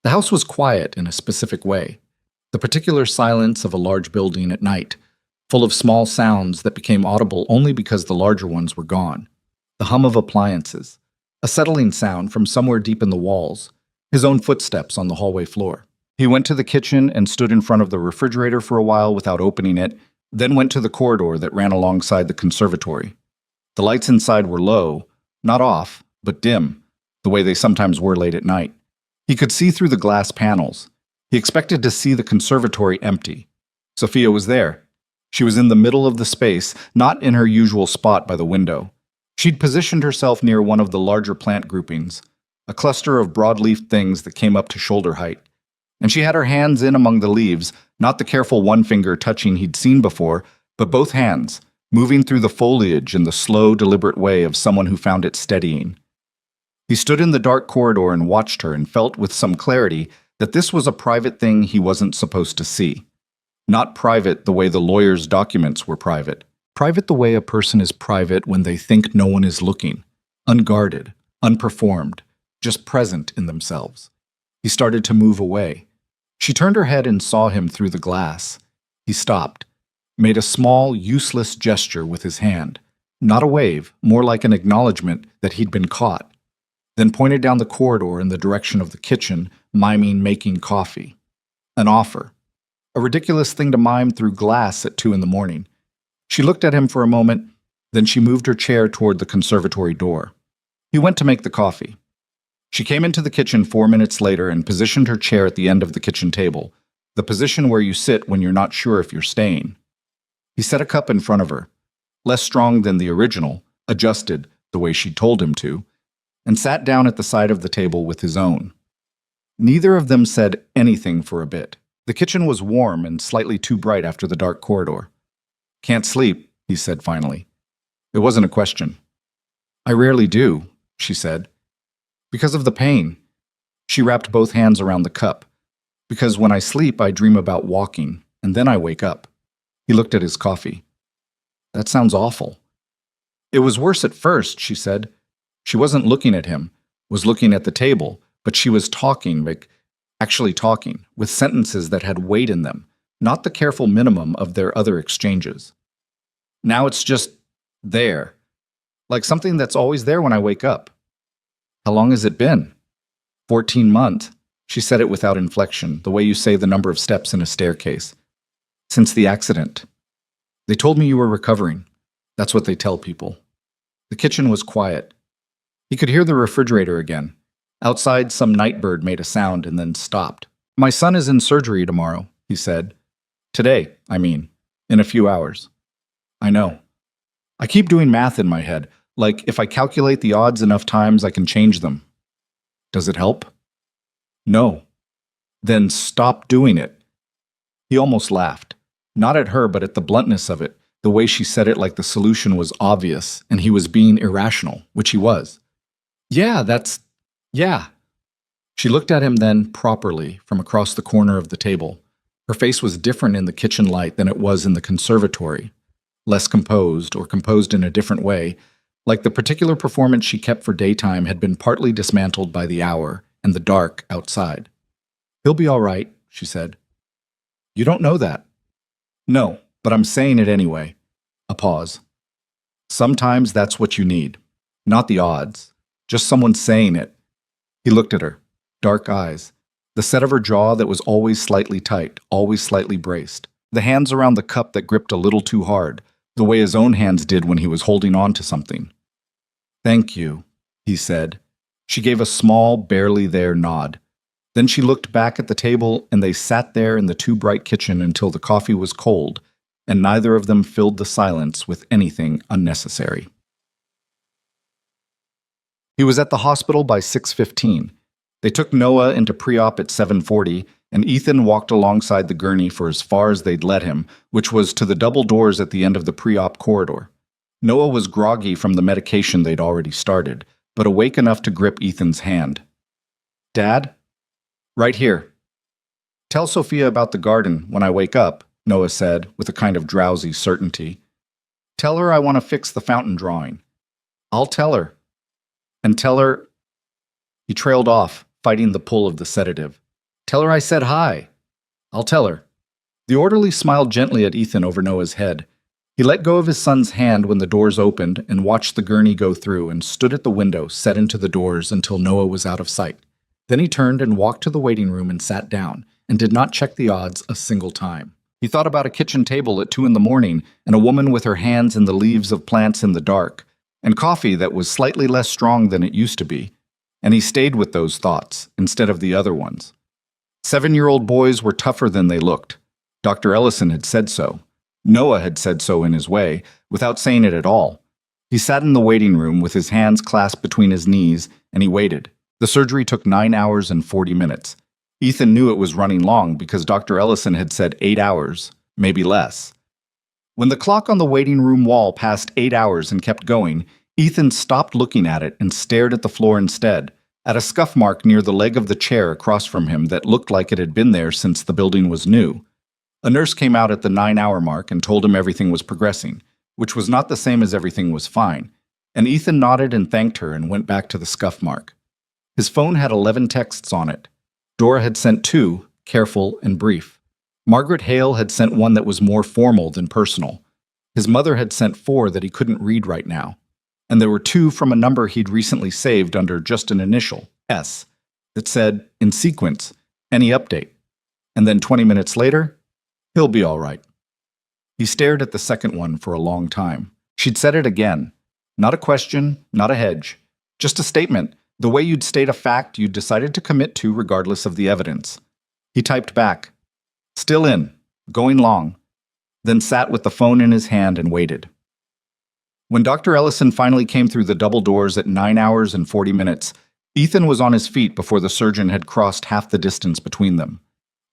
The house was quiet in a specific way, the particular silence of a large building at night, full of small sounds that became audible only because the larger ones were gone. The hum of appliances, a settling sound from somewhere deep in the walls, his own footsteps on the hallway floor. He went to the kitchen and stood in front of the refrigerator for a while without opening it, then went to the corridor that ran alongside the conservatory. The lights inside were low, not off, but dim, the way they sometimes were late at night. He could see through the glass panels. He expected to see the conservatory empty. Sophia was there. She was in the middle of the space, not in her usual spot by the window. She'd positioned herself near one of the larger plant groupings, a cluster of broadleaf things that came up to shoulder height. And she had her hands in among the leaves, not the careful one finger touching he'd seen before, but both hands, moving through the foliage in the slow, deliberate way of someone who found it steadying. He stood in the dark corridor and watched her and felt with some clarity that this was a private thing he wasn't supposed to see. Not private the way the lawyer's documents were private. Private the way a person is private when they think no one is looking. Unguarded, unperformed, just present in themselves. He started to move away. She turned her head and saw him through the glass. He stopped, made a small, useless gesture with his hand. Not a wave, more like an acknowledgement that he'd been caught. Then pointed down the corridor in the direction of the kitchen, miming making coffee. An offer. A ridiculous thing to mime through glass at 2 a.m. She looked at him for a moment, then she moved her chair toward the conservatory door. He went to make the coffee. She came into the kitchen 4 minutes later and positioned her chair at the end of the kitchen table, the position where you sit when you're not sure if you're staying. He set a cup in front of her, less strong than the original, adjusted the way she told him to, and sat down at the side of the table with his own. Neither of them said anything for a bit. The kitchen was warm and slightly too bright after the dark corridor. "Can't sleep," he said finally. It wasn't a question. "I rarely do," she said. "Because of the pain." She wrapped both hands around the cup. "Because when I sleep, I dream about walking, and then I wake up." He looked at his coffee. "That sounds awful." "It was worse at first," she said. She wasn't looking at him, was looking at the table, but she was talking, actually talking, with sentences that had weight in them, not the careful minimum of their other exchanges. "Now it's just there, like something that's always there when I wake up." "How long has it been?" 14 months. She said it without inflection, the way you say the number of steps in a staircase. "Since the accident. They told me you were recovering. That's what they tell people." The kitchen was quiet. He could hear the refrigerator again. Outside, some nightbird made a sound and then stopped. "My son is in surgery tomorrow," he said. "Today, I mean. In a few hours." "I know. I keep doing math in my head, like if I calculate the odds enough times I can change them." "Does it help?" "No." "Then stop doing it." He almost laughed. Not at her, but at the bluntness of it, the way she said it like the solution was obvious and he was being irrational, which he was. Yeah. She looked at him then properly from across the corner of the table. Her face was different in the kitchen light than it was in the conservatory. Less composed, or composed in a different way, like the particular performance she kept for daytime had been partly dismantled by the hour and the dark outside. "He'll be all right," she said. "You don't know that." "No, but I'm saying it anyway." A pause. "Sometimes that's what you need. Not the odds. Just someone saying it." He looked at her. Dark eyes. The set of her jaw that was always slightly tight, always slightly braced. The hands around the cup that gripped a little too hard, the way his own hands did when he was holding on to something. "Thank you," he said. She gave a small, barely there nod. Then she looked back at the table, and they sat there in the too bright kitchen until the coffee was cold, and neither of them filled the silence with anything unnecessary. He was at the hospital by 6:15. They took Noah into pre-op at 7:40, and Ethan walked alongside the gurney for as far as they'd let him, which was to the double doors at the end of the pre-op corridor. Noah was groggy from the medication they'd already started, but awake enough to grip Ethan's hand. "Dad?" "Right here." "Tell Sophia about the garden when I wake up," Noah said, with a kind of drowsy certainty. "Tell her I want to fix the fountain drawing." "I'll tell her." "And tell her—" He trailed off, fighting the pull of the sedative. "Tell her I said hi." "I'll tell her." The orderly smiled gently at Ethan over Noah's head. He let go of his son's hand when the doors opened and watched the gurney go through and stood at the window set into the doors until Noah was out of sight. Then he turned and walked to the waiting room and sat down, and did not check the odds a single time. He thought about a kitchen table at 2 a.m. and a woman with her hands in the leaves of plants in the dark, and coffee that was slightly less strong than it used to be, and he stayed with those thoughts instead of the other ones. 7-year-old boys were tougher than they looked. Dr. Ellison had said so. Noah had said so in his way, without saying it at all. He sat in the waiting room with his hands clasped between his knees, and he waited. The surgery took 9 hours and 40 minutes. Ethan knew it was running long because Dr. Ellison had said 8 hours, maybe less. When the clock on the waiting room wall passed 8 hours and kept going, Ethan stopped looking at it and stared at the floor instead, at a scuff mark near the leg of the chair across from him that looked like it had been there since the building was new. A nurse came out at the 9-hour mark and told him everything was progressing, which was not the same as everything was fine, and Ethan nodded and thanked her and went back to the scuff mark. His phone had 11 texts on it. Dora had sent 2, careful and brief. Margaret Hale had sent one that was more formal than personal. His mother had sent 4 that he couldn't read right now. And there were 2 from a number he'd recently saved under just an initial, S, that said, in sequence, any update. And then 20 minutes later, he'll be all right. He stared at the second one for a long time. She'd said it again. Not a question, not a hedge. Just a statement, the way you'd state a fact you'd decided to commit to regardless of the evidence. He typed back, still in, going long, then sat with the phone in his hand and waited. When Dr. Ellison finally came through the double doors at 9 hours and 40 minutes, Ethan was on his feet before the surgeon had crossed half the distance between them.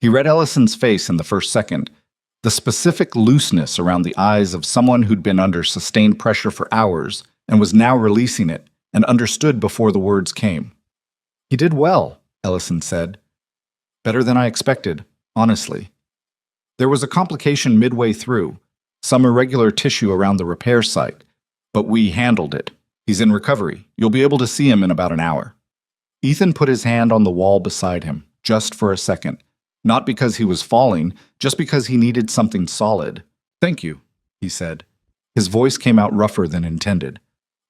He read Ellison's face in the first second, the specific looseness around the eyes of someone who'd been under sustained pressure for hours and was now releasing it, and understood before the words came. He did well, Ellison said. Better than I expected, honestly. There was a complication midway through, some irregular tissue around the repair site, but we handled it. He's in recovery. You'll be able to see him in about an hour. Ethan put his hand on the wall beside him, just for a second. Not because he was falling, just because he needed something solid. Thank you, he said. His voice came out rougher than intended.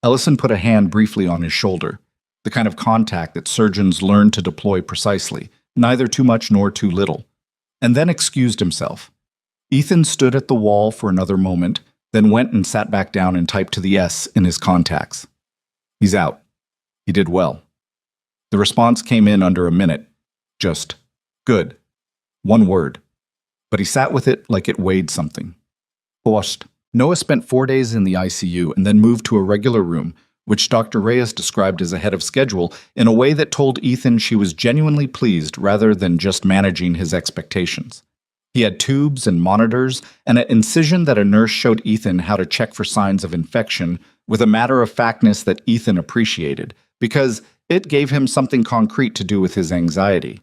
Ellison put a hand briefly on his shoulder, the kind of contact that surgeons learn to deploy precisely, neither too much nor too little, and then excused himself. Ethan stood at the wall for another moment, then went and sat back down and typed to the S in his contacts. He's out. He did well. The response came in under a minute. Just, good. One word. But he sat with it like it weighed something. Post. Noah spent 4 days in the ICU and then moved to a regular room, which Dr. Reyes described as ahead of schedule in a way that told Ethan she was genuinely pleased rather than just managing his expectations. He had tubes and monitors and an incision that a nurse showed Ethan how to check for signs of infection with a matter-of-factness that Ethan appreciated, because it gave him something concrete to do with his anxiety.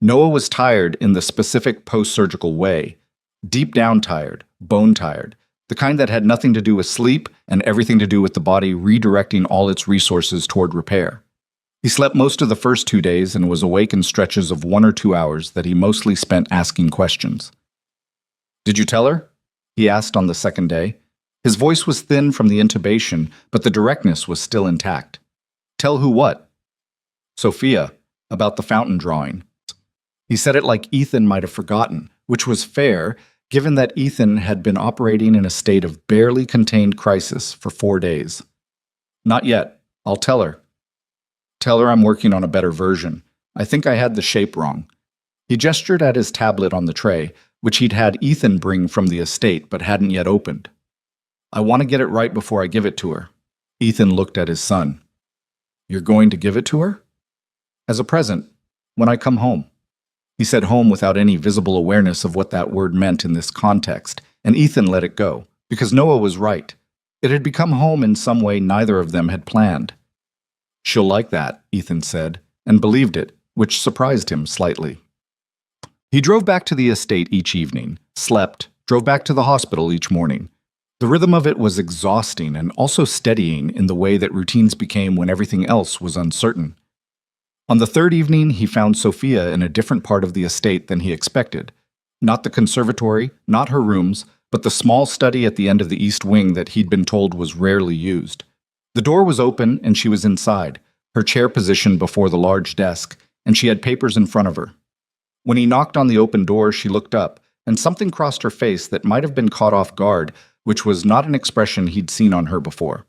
Noah was tired in the specific post-surgical way. Deep down tired, bone tired, the kind that had nothing to do with sleep and everything to do with the body redirecting all its resources toward repair. He slept most of the first 2 days and was awake in stretches of 1 or 2 hours that he mostly spent asking questions. Did you tell her? He asked on the second day. His voice was thin from the intubation, but the directness was still intact. Tell who what? Sophia, about the fountain drawing. He said it like Ethan might have forgotten, which was fair, given that Ethan had been operating in a state of barely contained crisis for 4 days. Not yet. I'll tell her. Tell her I'm working on a better version. I think I had the shape wrong. He gestured at his tablet on the tray, which he'd had Ethan bring from the estate but hadn't yet opened. I want to get it right before I give it to her. Ethan looked at his son. You're going to give it to her? As a present, when I come home. He said home without any visible awareness of what that word meant in this context, and Ethan let it go, because Noah was right. It had become home in some way neither of them had planned. She'll like that, Ethan said, and believed it, which surprised him slightly. He drove back to the estate each evening, slept, drove back to the hospital each morning. The rhythm of it was exhausting and also steadying in the way that routines became when everything else was uncertain. On the third evening, he found Sophia in a different part of the estate than he expected. Not the conservatory, not her rooms, but the small study at the end of the east wing that he'd been told was rarely used. The door was open and she was inside, her chair positioned before the large desk, and she had papers in front of her. When he knocked on the open door, she looked up, and something crossed her face that might have been caught off guard, which was not an expression he'd seen on her before.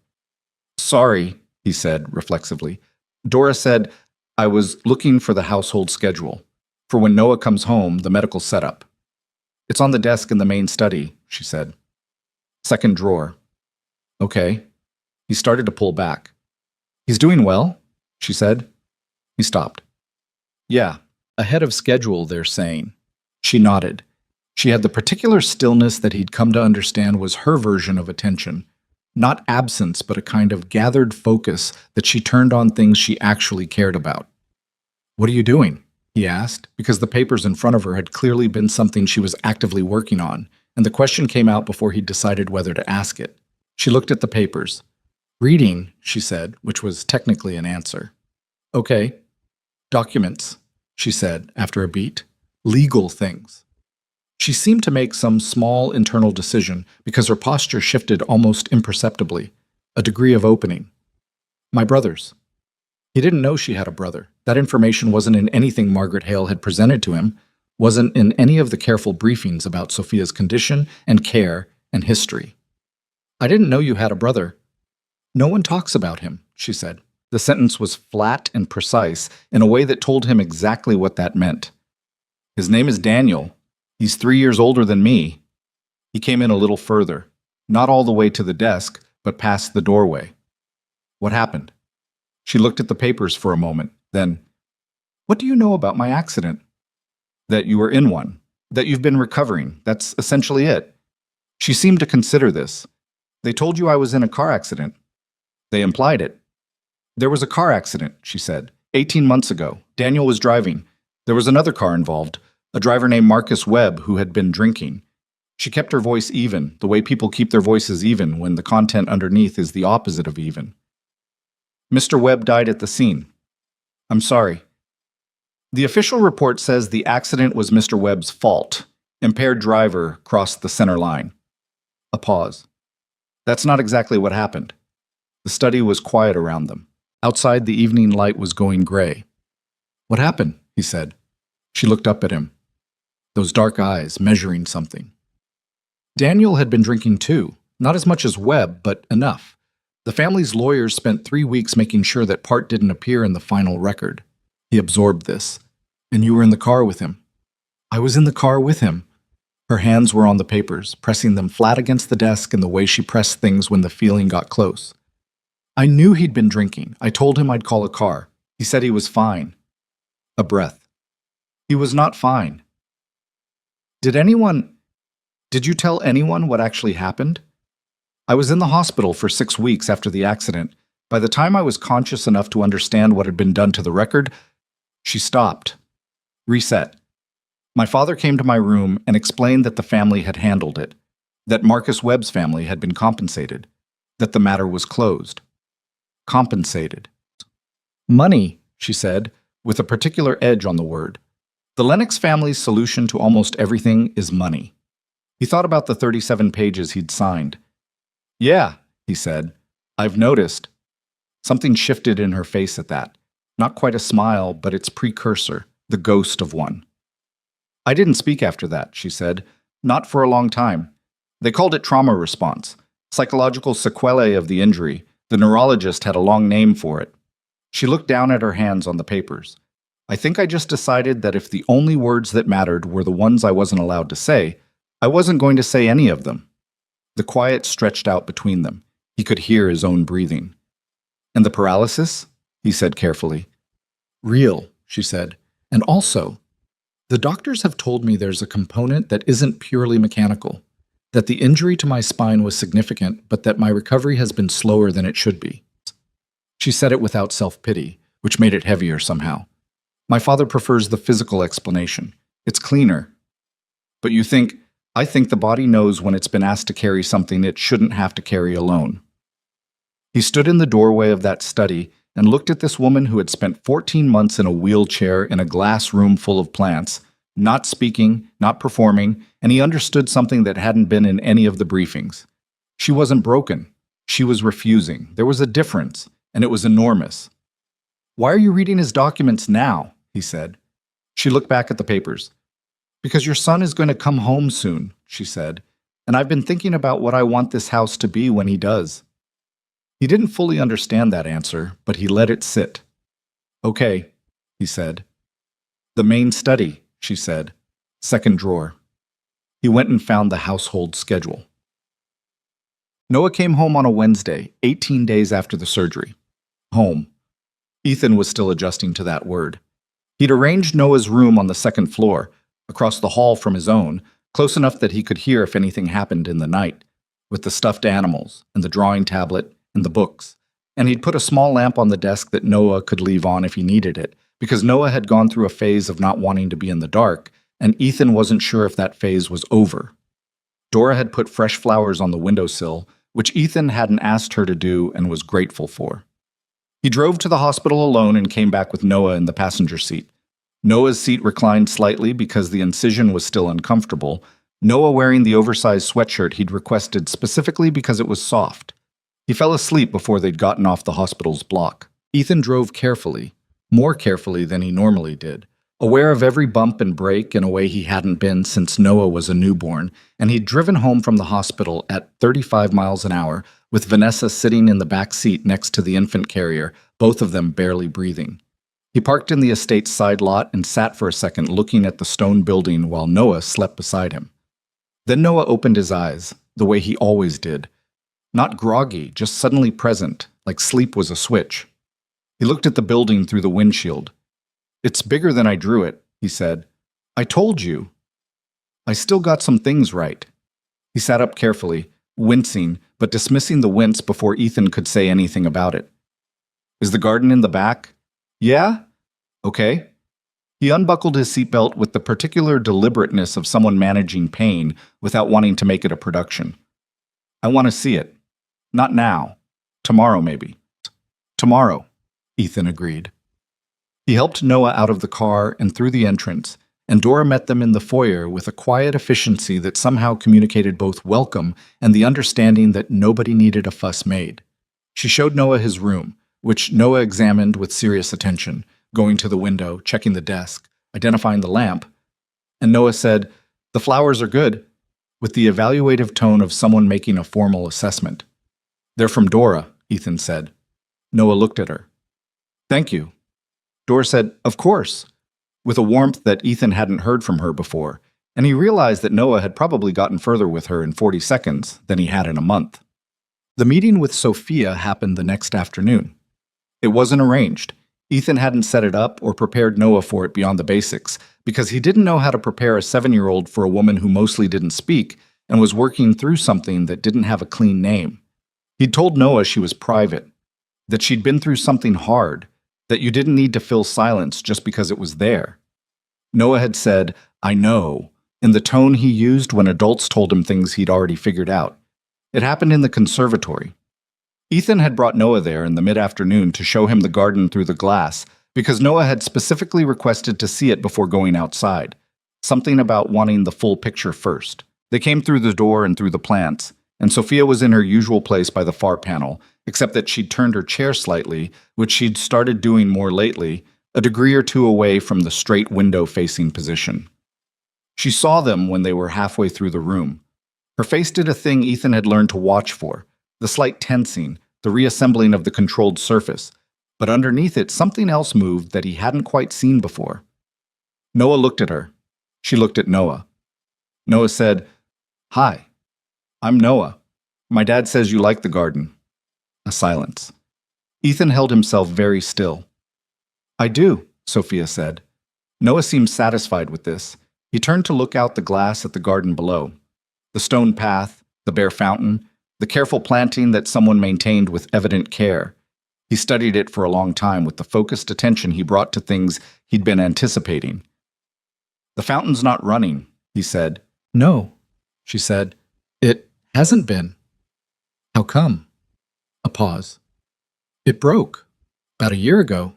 Sorry, he said reflexively. Dora said, I was looking for the household schedule, for when Noah comes home, the medical setup. It's on the desk in the main study, she said. Second drawer. Okay. He started to pull back. He's doing well, she said. He stopped. Yeah, ahead of schedule, they're saying. She nodded. She had the particular stillness that he'd come to understand was her version of attention. Not absence, but a kind of gathered focus that she turned on things she actually cared about. What are you doing? He asked, because the papers in front of her had clearly been something she was actively working on, and the question came out before he'd decided whether to ask it. She looked at the papers. Reading, she said, which was technically an answer. Okay. Documents, she said after a beat. Legal things. She seemed to make some small internal decision because her posture shifted almost imperceptibly, a degree of opening. My brother's. He didn't know she had a brother. That information wasn't in anything Margaret Hale had presented to him, wasn't in any of the careful briefings about Sophia's condition and care and history. I didn't know you had a brother. No one talks about him, she said. The sentence was flat and precise in a way that told him exactly what that meant. His name is Daniel. He's 3 years older than me. He came in a little further, not all the way to the desk, but past the doorway. What happened? She looked at the papers for a moment, then, what do you know about my accident? That you were in one, that you've been recovering, that's essentially it. She seemed to consider this. They told you I was in a car accident. They implied it. There was a car accident, she said, 18 months ago. Daniel was driving. There was another car involved, a driver named Marcus Webb who had been drinking. She kept her voice even, the way people keep their voices even when the content underneath is the opposite of even. Mr. Webb died at the scene. I'm sorry. The official report says the accident was Mr. Webb's fault. Impaired driver crossed the center line. A pause. That's not exactly what happened. The study was quiet around them. Outside, the evening light was going gray. What happened? He said. She looked up at him. Those dark eyes, measuring something. Daniel had been drinking too. Not as much as Webb, but enough. The family's lawyers spent 3 weeks making sure that part didn't appear in the final record. He absorbed this. And you were in the car with him. I was in the car with him. Her hands were on the papers, pressing them flat against the desk in the way she pressed things when the feeling got close. I knew he'd been drinking. I told him I'd call a car. He said he was fine. A breath. He was not fine. Did you tell anyone what actually happened? I was in the hospital for 6 weeks after the accident. By the time I was conscious enough to understand what had been done to the record, she stopped. Reset. My father came to my room and explained that the family had handled it, that Marcus Webb's family had been compensated, that the matter was closed. Compensated. Money, she said, with a particular edge on the word. The Lennox family's solution to almost everything is money. He thought about the 37 pages he'd signed. Yeah, he said, I've noticed. Something shifted in her face at that. Not quite a smile, but its precursor, the ghost of one. I didn't speak after that, she said. Not for a long time. They called it trauma response, psychological sequelae of the injury. The neurologist had a long name for it. She looked down at her hands on the papers. I think I just decided that if the only words that mattered were the ones I wasn't allowed to say, I wasn't going to say any of them. The quiet stretched out between them. He could hear his own breathing. And the paralysis? He said carefully. Real, she said. And also, the doctors have told me there's a component that isn't purely mechanical, that the injury to my spine was significant, but that my recovery has been slower than it should be. She said it without self-pity, which made it heavier somehow. My father prefers the physical explanation. It's cleaner. But I think the body knows when it's been asked to carry something it shouldn't have to carry alone. He stood in the doorway of that study and looked at this woman who had spent 14 months in a wheelchair in a glass room full of plants, not speaking, not performing, and he understood something that hadn't been in any of the briefings. She wasn't broken. She was refusing. There was a difference, and it was enormous. Why are you reading his documents now? He said. She looked back at the papers. Because your son is going to come home soon, she said, and I've been thinking about what I want this house to be when he does. He didn't fully understand that answer, but he let it sit. Okay, he said. The main study, she said. Second drawer. He went and found the household schedule. Noah came home on a Wednesday, 18 days after the surgery. Home. Ethan was still adjusting to that word. He'd arranged Noah's room on the second floor, across the hall from his own, close enough that he could hear if anything happened in the night, with the stuffed animals, and the drawing tablet, and the books. And he'd put a small lamp on the desk that Noah could leave on if he needed it, because Noah had gone through a phase of not wanting to be in the dark, and Ethan wasn't sure if that phase was over. Dora had put fresh flowers on the windowsill, which Ethan hadn't asked her to do and was grateful for. He drove to the hospital alone and came back with Noah in the passenger seat. Noah's seat reclined slightly because the incision was still uncomfortable, Noah wearing the oversized sweatshirt he'd requested specifically because it was soft. He fell asleep before they'd gotten off the hospital's block. Ethan drove carefully, more carefully than he normally did, aware of every bump and break in a way he hadn't been since Noah was a newborn, and he'd driven home from the hospital at 35 miles an hour, with Vanessa sitting in the back seat next to the infant carrier, both of them barely breathing. He parked in the estate's side lot and sat for a second looking at the stone building while Noah slept beside him. Then Noah opened his eyes, the way he always did. Not groggy, just suddenly present, like sleep was a switch. He looked at the building through the windshield. "It's bigger than I drew it," he said. "I told you." "I still got some things right." He sat up carefully, wincing, but dismissing the wince before Ethan could say anything about it. "Is the garden in the back?" "Yeah?" "Okay." He unbuckled his seatbelt with the particular deliberateness of someone managing pain without wanting to make it a production. "I want to see it. Not now. Tomorrow, maybe." "Tomorrow," Ethan agreed. He helped Noah out of the car and through the entrance, and Dora met them in the foyer with a quiet efficiency that somehow communicated both welcome and the understanding that nobody needed a fuss made. She showed Noah his room, which Noah examined with serious attention, going to the window, checking the desk, identifying the lamp, and Noah said, "The flowers are good," with the evaluative tone of someone making a formal assessment. "They're from Dora," Ethan said. Noah looked at her. "Thank you." Dora said, "Of course," with a warmth that Ethan hadn't heard from her before, and he realized that Noah had probably gotten further with her in 40 seconds than he had in a month. The meeting with Sophia happened the next afternoon. It wasn't arranged. Ethan hadn't set it up or prepared Noah for it beyond the basics, because he didn't know how to prepare a 7-year-old for a woman who mostly didn't speak and was working through something that didn't have a clean name. He'd told Noah she was private, that she'd been through something hard, that you didn't need to fill silence just because it was there. Noah had said, "I know," in the tone he used when adults told him things he'd already figured out. It happened in the conservatory. Ethan had brought Noah there in the mid-afternoon to show him the garden through the glass because Noah had specifically requested to see it before going outside. Something about wanting the full picture first. They came through the door and through the plants, and Sophia was in her usual place by the far panel, except that she'd turned her chair slightly, which she'd started doing more lately, a degree or two away from the straight window-facing position. She saw them when they were halfway through the room. Her face did a thing Ethan had learned to watch for, the slight tensing, the reassembling of the controlled surface, but underneath it something else moved that he hadn't quite seen before. Noah looked at her. She looked at Noah. Noah said, "Hi, I'm Noah. My dad says you like the garden." A silence. Ethan held himself very still. "I do," Sophia said. Noah seemed satisfied with this. He turned to look out the glass at the garden below. The stone path, the bare fountain, the careful planting that someone maintained with evident care. He studied it for a long time with the focused attention he brought to things he'd been anticipating. "The fountain's not running," he said. "No," she said. "It hasn't been." "How come?" A pause. "It broke. About a year ago."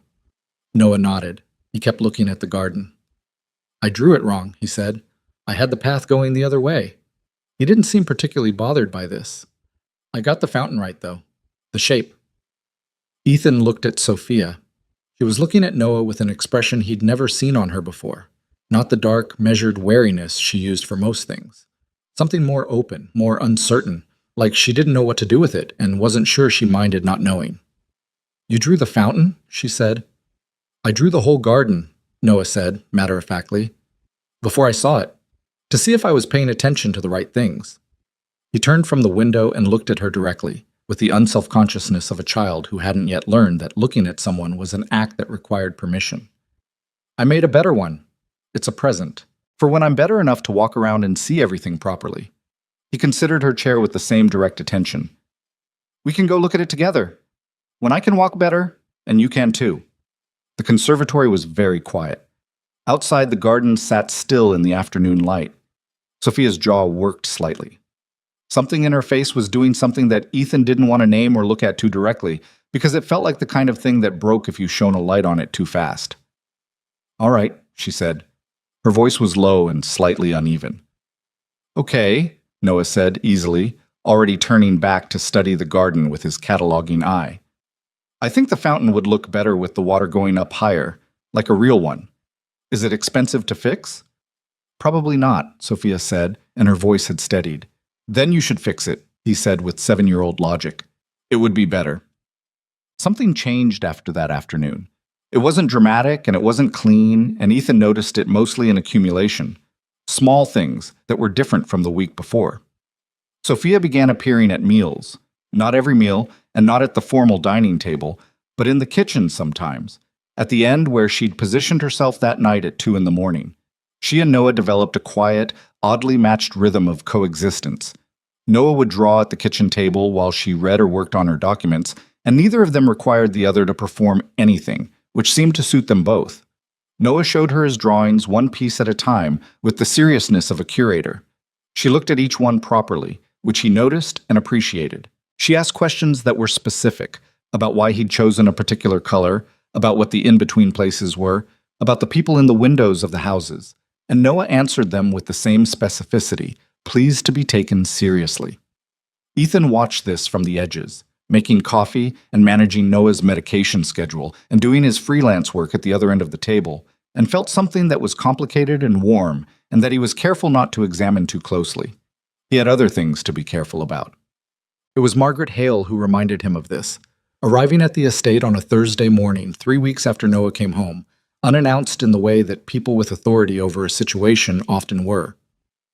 Noah nodded. He kept looking at the garden. "I drew it wrong," he said. "I had the path going the other way." He didn't seem particularly bothered by this. "I got the fountain right, though. The shape." Ethan looked at Sophia. She was looking at Noah with an expression he'd never seen on her before. Not the dark, measured wariness she used for most things. Something more open, more uncertain, like she didn't know what to do with it and wasn't sure she minded not knowing. "You drew the fountain?" she said. "I drew the whole garden," Noah said, matter-of-factly, "before I saw it, to see if I was paying attention to the right things." He turned from the window and looked at her directly. with the unselfconsciousness of a child who hadn't yet learned that looking at someone was an act that required permission. I made a better one. It's a present. For when I'm better enough to walk around and see everything properly. He considered her chair with the same direct attention. We can go look at it together. When I can walk better, and you can too. The conservatory was very quiet. Outside, the garden sat still in the afternoon light. Sophia's jaw worked slightly. Something in her face was doing something that Ethan didn't want to name or look at too directly, because it felt like the kind of thing that broke if you shone a light on it too fast. All right, she said. Her voice was low and slightly uneven. Okay, Noah said easily, already turning back to study the garden with his cataloging eye. I think the fountain would look better with the water going up higher, like a real one. Is it expensive to fix? Probably not, Sophia said, and her voice had steadied. Then you should fix it, he said with 7-year-old logic. It would be better. Something changed after that afternoon. It wasn't dramatic and it wasn't clean, and Ethan noticed it mostly in accumulation. Small things that were different from the week before. Sophia began appearing at meals. Not every meal, and not at the formal dining table, but in the kitchen sometimes. At the end where she'd positioned herself that night at 2 a.m. She and Noah developed a quiet, oddly matched rhythm of coexistence. Noah would draw at the kitchen table while she read or worked on her documents, and neither of them required the other to perform anything, which seemed to suit them both. Noah showed her his drawings one piece at a time with the seriousness of a curator. She looked at each one properly, which he noticed and appreciated. She asked questions that were specific, about why he'd chosen a particular color, about what the in-between places were, about the people in the windows of the houses, and Noah answered them with the same specificity, pleased to be taken seriously. Ethan watched this from the edges, making coffee and managing Noah's medication schedule and doing his freelance work at the other end of the table, and felt something that was complicated and warm and that he was careful not to examine too closely. He had other things to be careful about. It was Margaret Hale who reminded him of this. Arriving at the estate on a Thursday morning, 3 weeks after Noah came home, unannounced in the way that people with authority over a situation often were.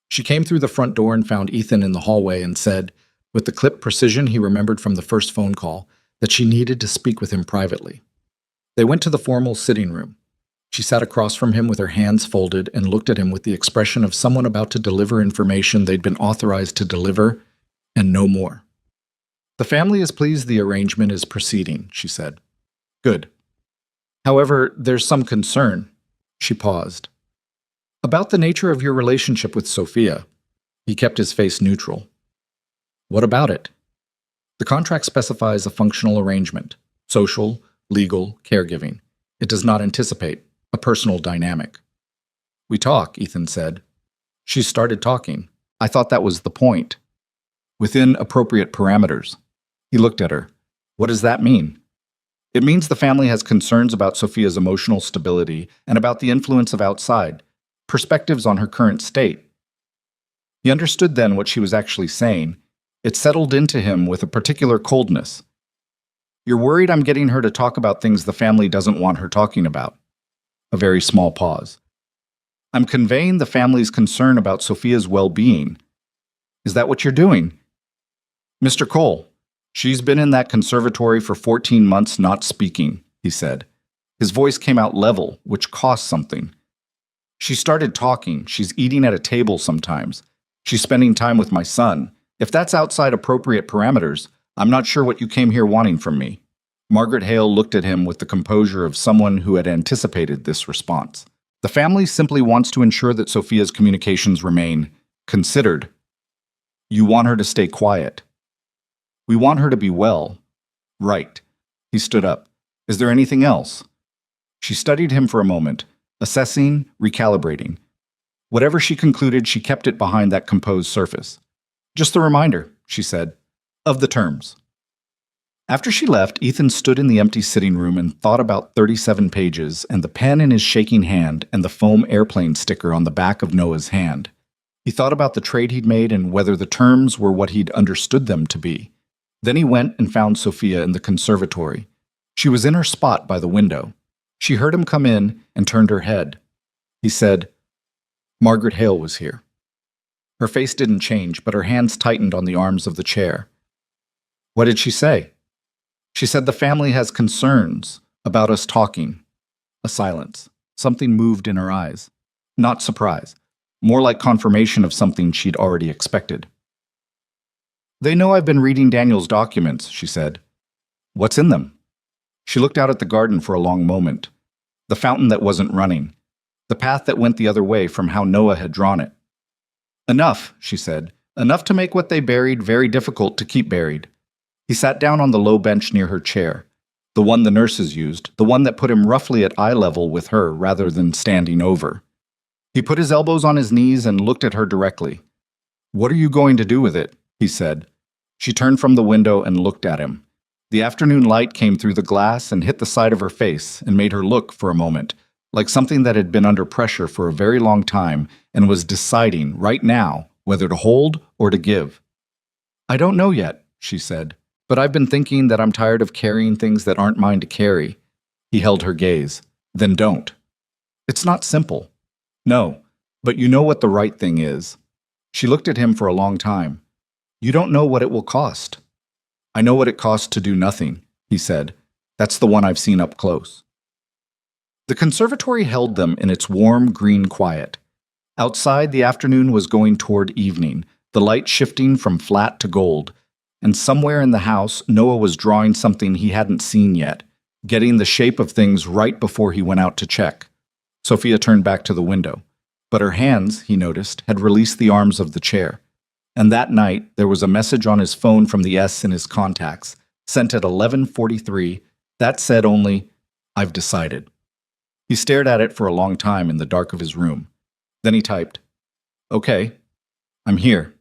She came through the front door and found Ethan in the hallway and said, with the clipped precision he remembered from the first phone call, that she needed to speak with him privately. They went to the formal sitting room. She sat across from him with her hands folded and looked at him with the expression of someone about to deliver information they'd been authorized to deliver, and no more. The family is pleased the arrangement is proceeding, she said. Good. However, there's some concern. She paused. About the nature of your relationship with Sophia. He kept his face neutral. What about it? The contract specifies a functional arrangement, social, legal, caregiving. It does not anticipate a personal dynamic. We talk, Ethan said. She started talking. I thought that was the point. Within appropriate parameters. He looked at her. What does that mean? It means the family has concerns about Sophia's emotional stability and about the influence of outside, perspectives on her current state. He understood then what she was actually saying. It settled into him with a particular coldness. You're worried I'm getting her to talk about things the family doesn't want her talking about. A very small pause. I'm conveying the family's concern about Sophia's well-being. Is that what you're doing? Mr. Cole, she's been in that conservatory for 14 months not speaking, he said. His voice came out level, which cost something. She started talking. She's eating at a table sometimes. She's spending time with my son. If that's outside appropriate parameters, I'm not sure what you came here wanting from me. Margaret Hale looked at him with the composure of someone who had anticipated this response. The family simply wants to ensure that Sophia's communications remain considered. You want her to stay quiet. We want her to be well. Right. He stood up. Is there anything else? She studied him for a moment, assessing, recalibrating. Whatever she concluded, she kept it behind that composed surface. Just a reminder, she said, of the terms. After she left, Ethan stood in the empty sitting room and thought about 37 pages and the pen in his shaking hand and the foam airplane sticker on the back of Noah's hand. He thought about the trade he'd made and whether the terms were what he'd understood them to be. Then he went and found Sophia in the conservatory. She was in her spot by the window. She heard him come in and turned her head. He said, Margaret Hale was here. Her face didn't change, but her hands tightened on the arms of the chair. What did she say? She said the family has concerns about us talking. A silence. Something moved in her eyes. Not surprise. More like confirmation of something she'd already expected. They know I've been reading Daniel's documents, she said. What's in them? She looked out at the garden for a long moment. The fountain that wasn't running. The path that went the other way from how Noah had drawn it. Enough, she said. Enough to make what they buried very difficult to keep buried. He sat down on the low bench near her chair. The one the nurses used, the one that put him roughly at eye level with her rather than standing over. He put his elbows on his knees and looked at her directly. What are you going to do with it? He said. She turned from the window and looked at him. The afternoon light came through the glass and hit the side of her face and made her look for a moment, like something that had been under pressure for a very long time and was deciding right now whether to hold or to give. I don't know yet, she said, but I've been thinking that I'm tired of carrying things that aren't mine to carry. He held her gaze. Then don't. It's not simple. No, but you know what the right thing is. She looked at him for a long time. You don't know what it will cost. I know what it costs to do nothing, he said. That's the one I've seen up close. The conservatory held them in its warm green quiet. Outside, the afternoon was going toward evening, the light shifting from flat to gold. And somewhere in the house, Noah was drawing something he hadn't seen yet, getting the shape of things right before he went out to check. Sophia turned back to the window. But her hands, he noticed, had released the arms of the chair. And that night, there was a message on his phone from the S in his contacts, sent at 11:43, that said only, I've decided. He stared at it for a long time in the dark of his room. Then he typed, Okay, I'm here,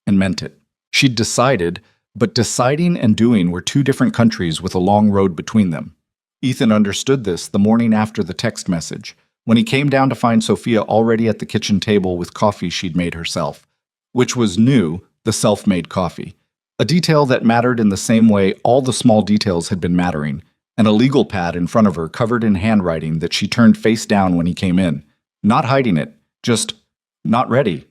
and meant it. She'd decided, but deciding and doing were two different countries with a long road between them. Ethan understood this the morning after the text message, when he came down to find Sophia already at the kitchen table with coffee she'd made herself, which was new, the self-made coffee, a detail that mattered in the same way all the small details had been mattering, and a legal pad in front of her covered in handwriting that she turned face down when he came in, not hiding it, just not ready.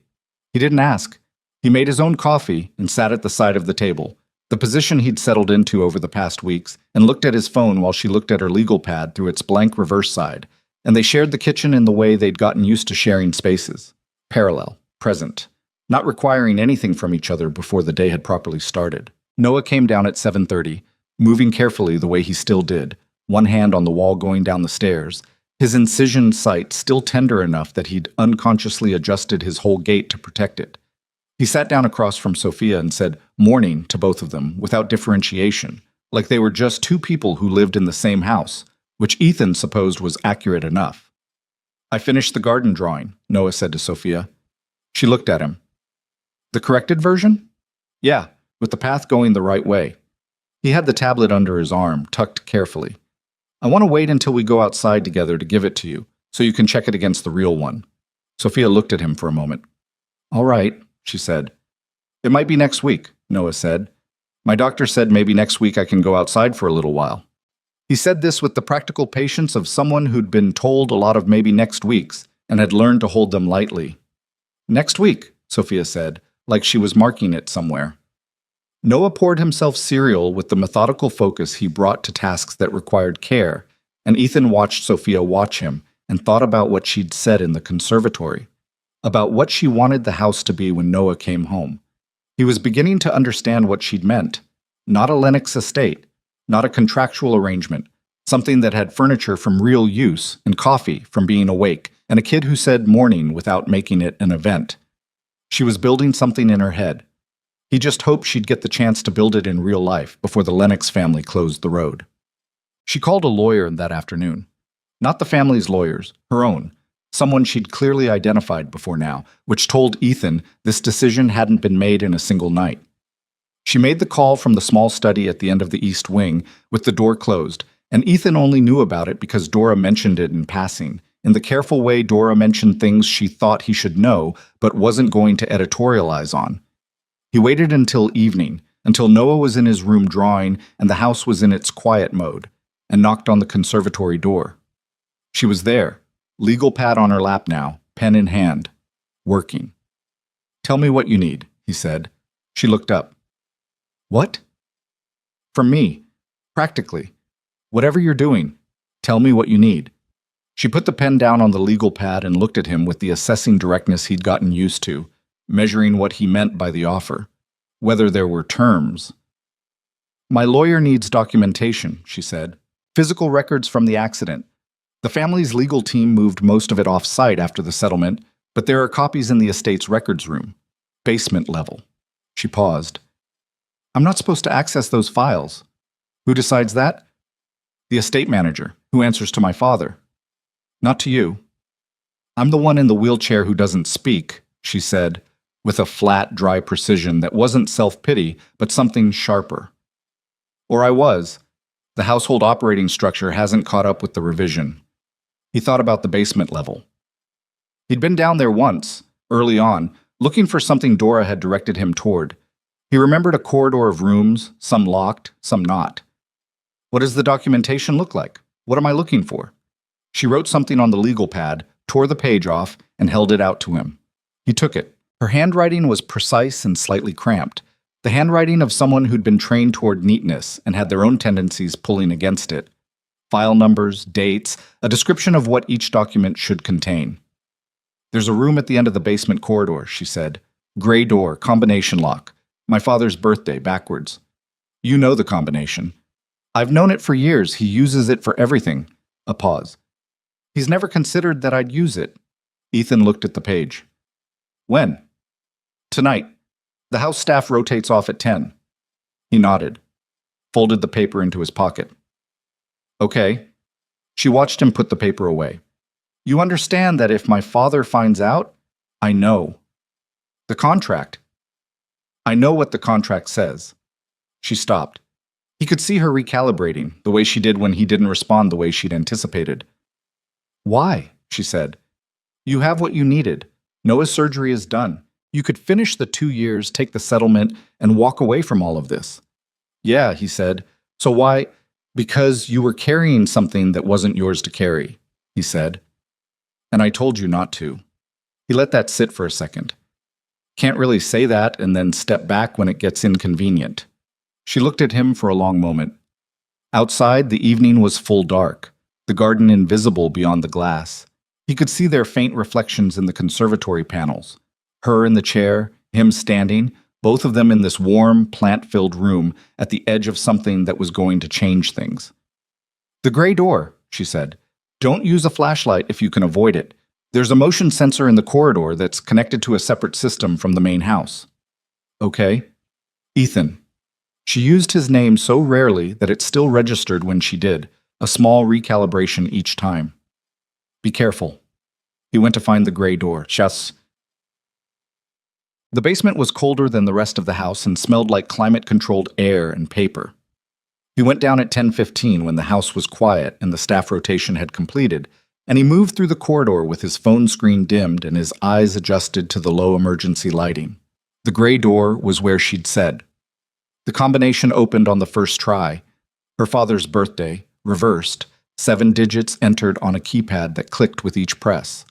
He didn't ask. He made his own coffee and sat at the side of the table, the position he'd settled into over the past weeks, and looked at his phone while she looked at her legal pad through its blank reverse side, and they shared the kitchen in the way they'd gotten used to sharing spaces. Parallel, present, not requiring anything from each other before the day had properly started. Noah came down at 7:30, moving carefully the way he still did, one hand on the wall going down the stairs, his incisioned sight still tender enough that he'd unconsciously adjusted his whole gait to protect it. He sat down across from Sophia and said morning to both of them without differentiation, like they were just two people who lived in the same house, which Ethan supposed was accurate enough. I finished the garden drawing, Noah said to Sophia. She looked at him. The corrected version? Yeah, with the path going the right way. He had the tablet under his arm, tucked carefully. I want to wait until we go outside together to give it to you, so you can check it against the real one. Sophia looked at him for a moment. All right, she said. It might be next week, Noah said. My doctor said maybe next week I can go outside for a little while. He said this with the practical patience of someone who'd been told a lot of maybe next weeks and had learned to hold them lightly. Next week, Sophia said, like she was marking it somewhere. Noah poured himself cereal with the methodical focus he brought to tasks that required care, and Ethan watched Sophia watch him and thought about what she'd said in the conservatory, about what she wanted the house to be when Noah came home. He was beginning to understand what she'd meant. Not a Lennox estate, not a contractual arrangement, something that had furniture from real use and coffee from being awake, and a kid who said morning without making it an event. She was building something in her head. He just hoped she'd get the chance to build it in real life before the Lennox family closed the road. She called a lawyer that afternoon. Not the family's lawyers, her own, someone she'd clearly identified before now, which told Ethan this decision hadn't been made in a single night. She made the call from the small study at the end of the east wing, with the door closed, and Ethan only knew about it because Dora mentioned it in passing, in the careful way Dora mentioned things she thought he should know but wasn't going to editorialize on. He waited until evening, until Noah was in his room drawing and the house was in its quiet mode, and knocked on the conservatory door. She was there, legal pad on her lap now, pen in hand, working. Tell me what you need, he said. She looked up. What? From me. Practically. Whatever you're doing, tell me what you need. She put the pen down on the legal pad and looked at him with the assessing directness he'd gotten used to, measuring what he meant by the offer. Whether there were terms. My lawyer needs documentation, she said. Physical records from the accident. The family's legal team moved most of it off-site after the settlement, but there are copies in the estate's records room. Basement level. She paused. I'm not supposed to access those files. Who decides that? The estate manager, who answers to my father. Not to you. I'm the one in the wheelchair who doesn't speak, she said, with a flat, dry precision that wasn't self-pity, but something sharper. Or I was. The household operating structure hasn't caught up with the revision. He thought about the basement level. He'd been down there once, early on, looking for something Dora had directed him toward. He remembered a corridor of rooms, some locked, some not. What does the documentation look like? What am I looking for? She wrote something on the legal pad, tore the page off, and held it out to him. He took it. Her handwriting was precise and slightly cramped, the handwriting of someone who'd been trained toward neatness and had their own tendencies pulling against it. File numbers, dates, a description of what each document should contain. There's a room at the end of the basement corridor, she said. Gray door, combination lock. My father's birthday, backwards. You know the combination. I've known it for years. He uses it for everything. A pause. He's never considered that I'd use it. Ethan looked at the page. When? Tonight. The house staff rotates off at 10. He nodded, folded the paper into his pocket. Okay. She watched him put the paper away. You understand that if my father finds out, I know. The contract. I know what the contract says. She stopped. He could see her recalibrating, the way she did when he didn't respond the way she'd anticipated. Why? She said. You have what you needed. Noah's surgery is done. You could finish the 2 years, take the settlement, and walk away from all of this. Yeah, he said. So why? Because you were carrying something that wasn't yours to carry, he said. And I told you not to. He let that sit for a second. Can't really say that and then step back when it gets inconvenient. She looked at him for a long moment. Outside, the evening was full dark, the garden invisible beyond the glass. He could see their faint reflections in the conservatory panels. Her in the chair, him standing, both of them in this warm, plant-filled room at the edge of something that was going to change things. The gray door, she said. Don't use a flashlight if you can avoid it. There's a motion sensor in the corridor that's connected to a separate system from the main house. Okay. Ethan. She used his name so rarely that it still registered when she did, a small recalibration each time. Be careful. He went to find the gray door. Chas. The basement was colder than the rest of the house and smelled like climate-controlled air and paper. He went down at 10:15 when the house was quiet and the staff rotation had completed, and he moved through the corridor with his phone screen dimmed and his eyes adjusted to the low emergency lighting. The gray door was where she'd said. The combination opened on the first try. Her father's birthday, reversed, 7 digits entered on a keypad that clicked with each press.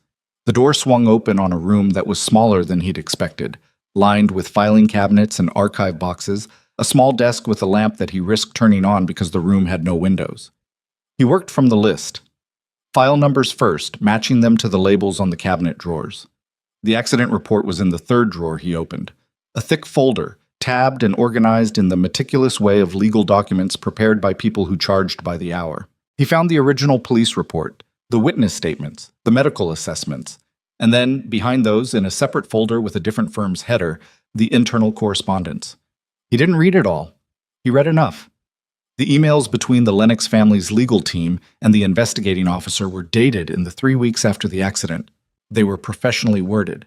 The door swung open on a room that was smaller than he'd expected, lined with filing cabinets and archive boxes, a small desk with a lamp that he risked turning on because the room had no windows. He worked from the list. File numbers first, matching them to the labels on the cabinet drawers. The accident report was in the 3rd drawer he opened, a thick folder, tabbed and organized in the meticulous way of legal documents prepared by people who charged by the hour. He found the original police report, the witness statements, the medical assessments, and then, behind those, in a separate folder with a different firm's header, the internal correspondence. He didn't read it all. He read enough. The emails between the Lennox family's legal team and the investigating officer were dated in the 3 weeks after the accident. They were professionally worded.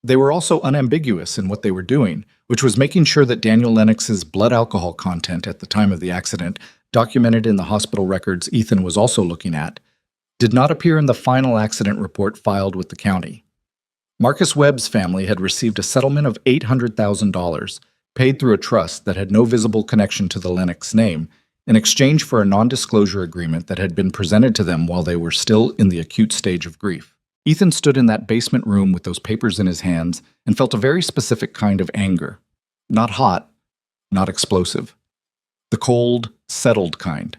They were also unambiguous in what they were doing, which was making sure that Daniel Lennox's blood alcohol content at the time of the accident, documented in the hospital records Ethan was also looking at, did not appear in the final accident report filed with the county. Marcus Webb's family had received a settlement of $800,000, paid through a trust that had no visible connection to the Lennox name, in exchange for a non-disclosure agreement that had been presented to them while they were still in the acute stage of grief. Ethan stood in that basement room with those papers in his hands and felt a very specific kind of anger. Not hot, not explosive. The cold, settled kind.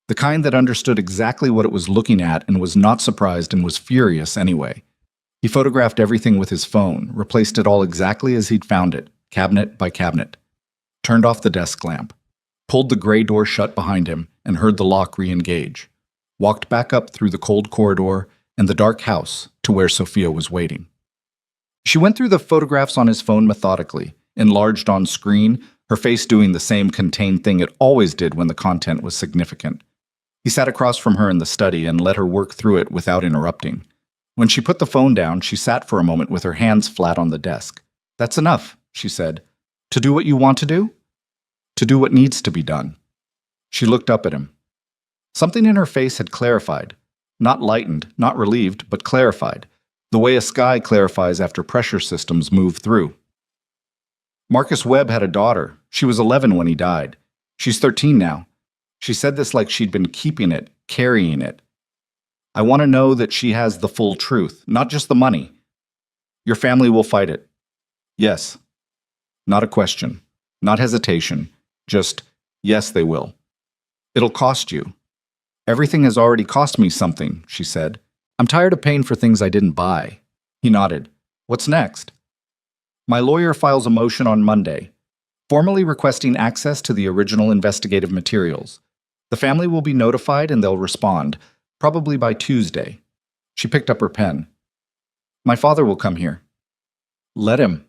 The kind that understood exactly what it was looking at and was not surprised and was furious anyway. He photographed everything with his phone, replaced it all exactly as he'd found it, cabinet by cabinet. Turned off the desk lamp. Pulled the gray door shut behind him and heard the lock re-engage. Walked back up through the cold corridor and the dark house to where Sophia was waiting. She went through the photographs on his phone methodically, enlarged on screen, her face doing the same contained thing it always did when the content was significant. He sat across from her in the study and let her work through it without interrupting. When she put the phone down, she sat for a moment with her hands flat on the desk. "That's enough," she said. "To do what you want to do? To do what needs to be done." She looked up at him. Something in her face had clarified. Not lightened, not relieved, but clarified. The way a sky clarifies after pressure systems move through. Marcus Webb had a daughter. She was 11 when he died. She's 13 now. She said this like she'd been keeping it, carrying it. "I want to know that she has the full truth, not just the money. Your family will fight it." "Yes." Not a question, not hesitation, just, "Yes, they will." "It'll cost you." "Everything has already cost me something," she said. "I'm tired of paying for things I didn't buy." He nodded. "What's next?" "My lawyer files a motion on Monday, formally requesting access to the original investigative materials. The family will be notified and they'll respond, probably by Tuesday." She picked up her pen. "My father will come here." "Let him."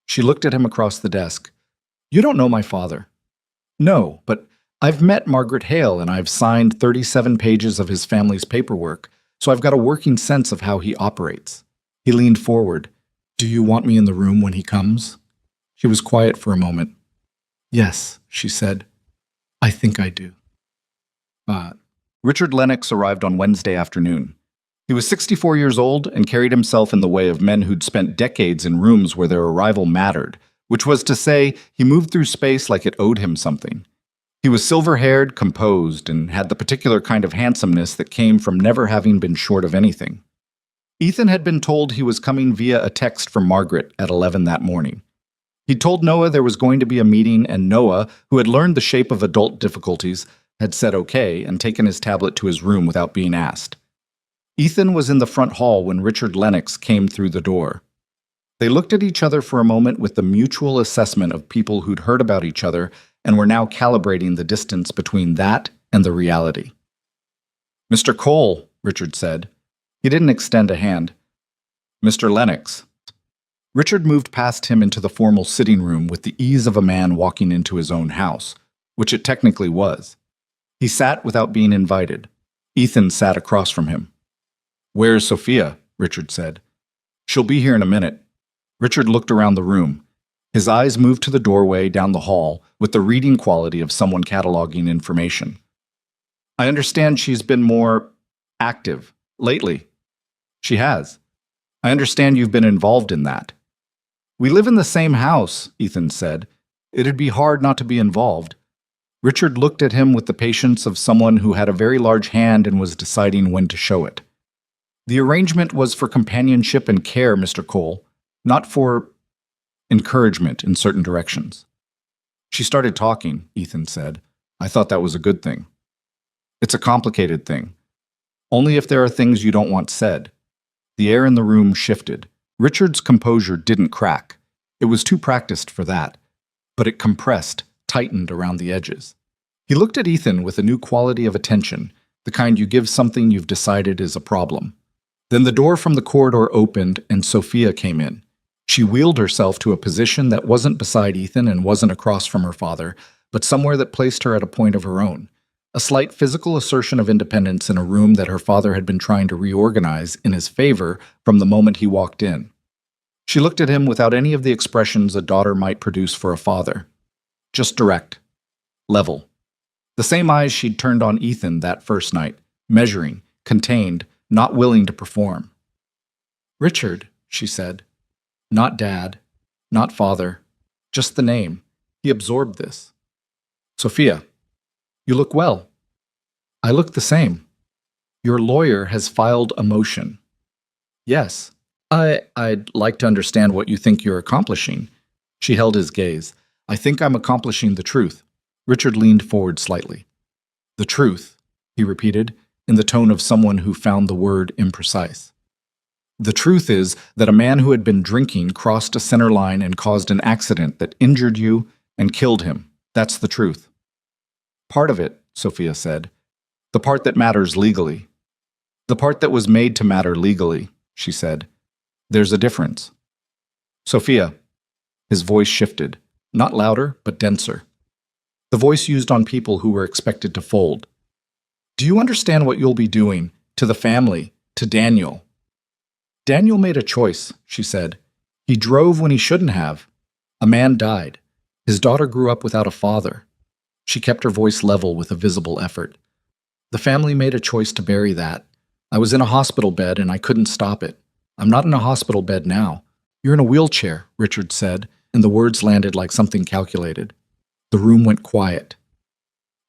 She looked at him across the desk. "You don't know my father." "No, but I've met Margaret Hale and I've signed 37 pages of his family's paperwork, so I've got a working sense of how he operates." He leaned forward. "Do you want me in the room when he comes?" She was quiet for a moment. "Yes," she said. "I think I do." Richard Lennox arrived on Wednesday afternoon. He was 64 years old and carried himself in the way of men who'd spent decades in rooms where their arrival mattered, which was to say, he moved through space like it owed him something. He was silver-haired, composed, and had the particular kind of handsomeness that came from never having been short of anything. Ethan had been told he was coming via a text from Margaret at 11 that morning. He'd told Noah there was going to be a meeting, and Noah, who had learned the shape of adult difficulties, had said okay and taken his tablet to his room without being asked. Ethan was in the front hall when Richard Lennox came through the door. They looked at each other for a moment with the mutual assessment of people who'd heard about each other and were now calibrating the distance between that and the reality. "Mr. Cole," Richard said. He didn't extend a hand. "Mr. Lennox." Richard moved past him into the formal sitting room with the ease of a man walking into his own house, which it technically was. He sat without being invited. Ethan sat across from him. "Where's Sophia?" Richard said. "She'll be here in a minute." Richard looked around the room. His eyes moved to the doorway down the hall with the reading quality of someone cataloging information. "I understand she's been more active lately." "She has. I understand you've been involved in that." "We live in the same house," Ethan said. "It'd be hard not to be involved." Richard looked at him with the patience of someone who had a very large hand and was deciding when to show it. "The arrangement was for companionship and care, Mr. Cole, not for encouragement in certain directions." "She started talking," Ethan said. "I thought that was a good thing." "It's a complicated thing. Only if there are things you don't want said." The air in the room shifted. Richard's composure didn't crack. It was too practiced for that. But it compressed, tightened around the edges. He looked at Ethan with a new quality of attention, the kind you give something you've decided is a problem. Then the door from the corridor opened and Sophia came in. She wheeled herself to a position that wasn't beside Ethan and wasn't across from her father, but somewhere that placed her at a point of her own. A slight physical assertion of independence in a room that her father had been trying to reorganize in his favor from the moment he walked in. She looked at him without any of the expressions a daughter might produce for a father. Just direct. Level. The same eyes she'd turned on Ethan that first night, measuring, contained, not willing to perform. "Richard," she said. Not dad, not father, just the name. He absorbed this. "Sophia, you look well." "I look the same." "Your lawyer has filed a motion." "Yes. I'd like to understand what you think you're accomplishing." She held his gaze. "I think I'm accomplishing the truth." Richard leaned forward slightly. The truth, he repeated, in the tone of someone who found the word imprecise. The truth is that a man who had been drinking crossed a center line and caused an accident that injured you and killed him. That's the truth. Part of it, Sophia said. The part that matters legally. The part that was made to matter legally, she said. There's a difference. Sophia. His voice shifted, not louder, but denser. The voice used on people who were expected to fold. Do you understand what you'll be doing to the family, to Daniel? Daniel made a choice, she said. He drove when he shouldn't have. A man died. His daughter grew up without a father. She kept her voice level with a visible effort. The family made a choice to bury that. I was in a hospital bed and I couldn't stop it. I'm not in a hospital bed now. You're in a wheelchair, Richard said, and the words landed like something calculated. The room went quiet.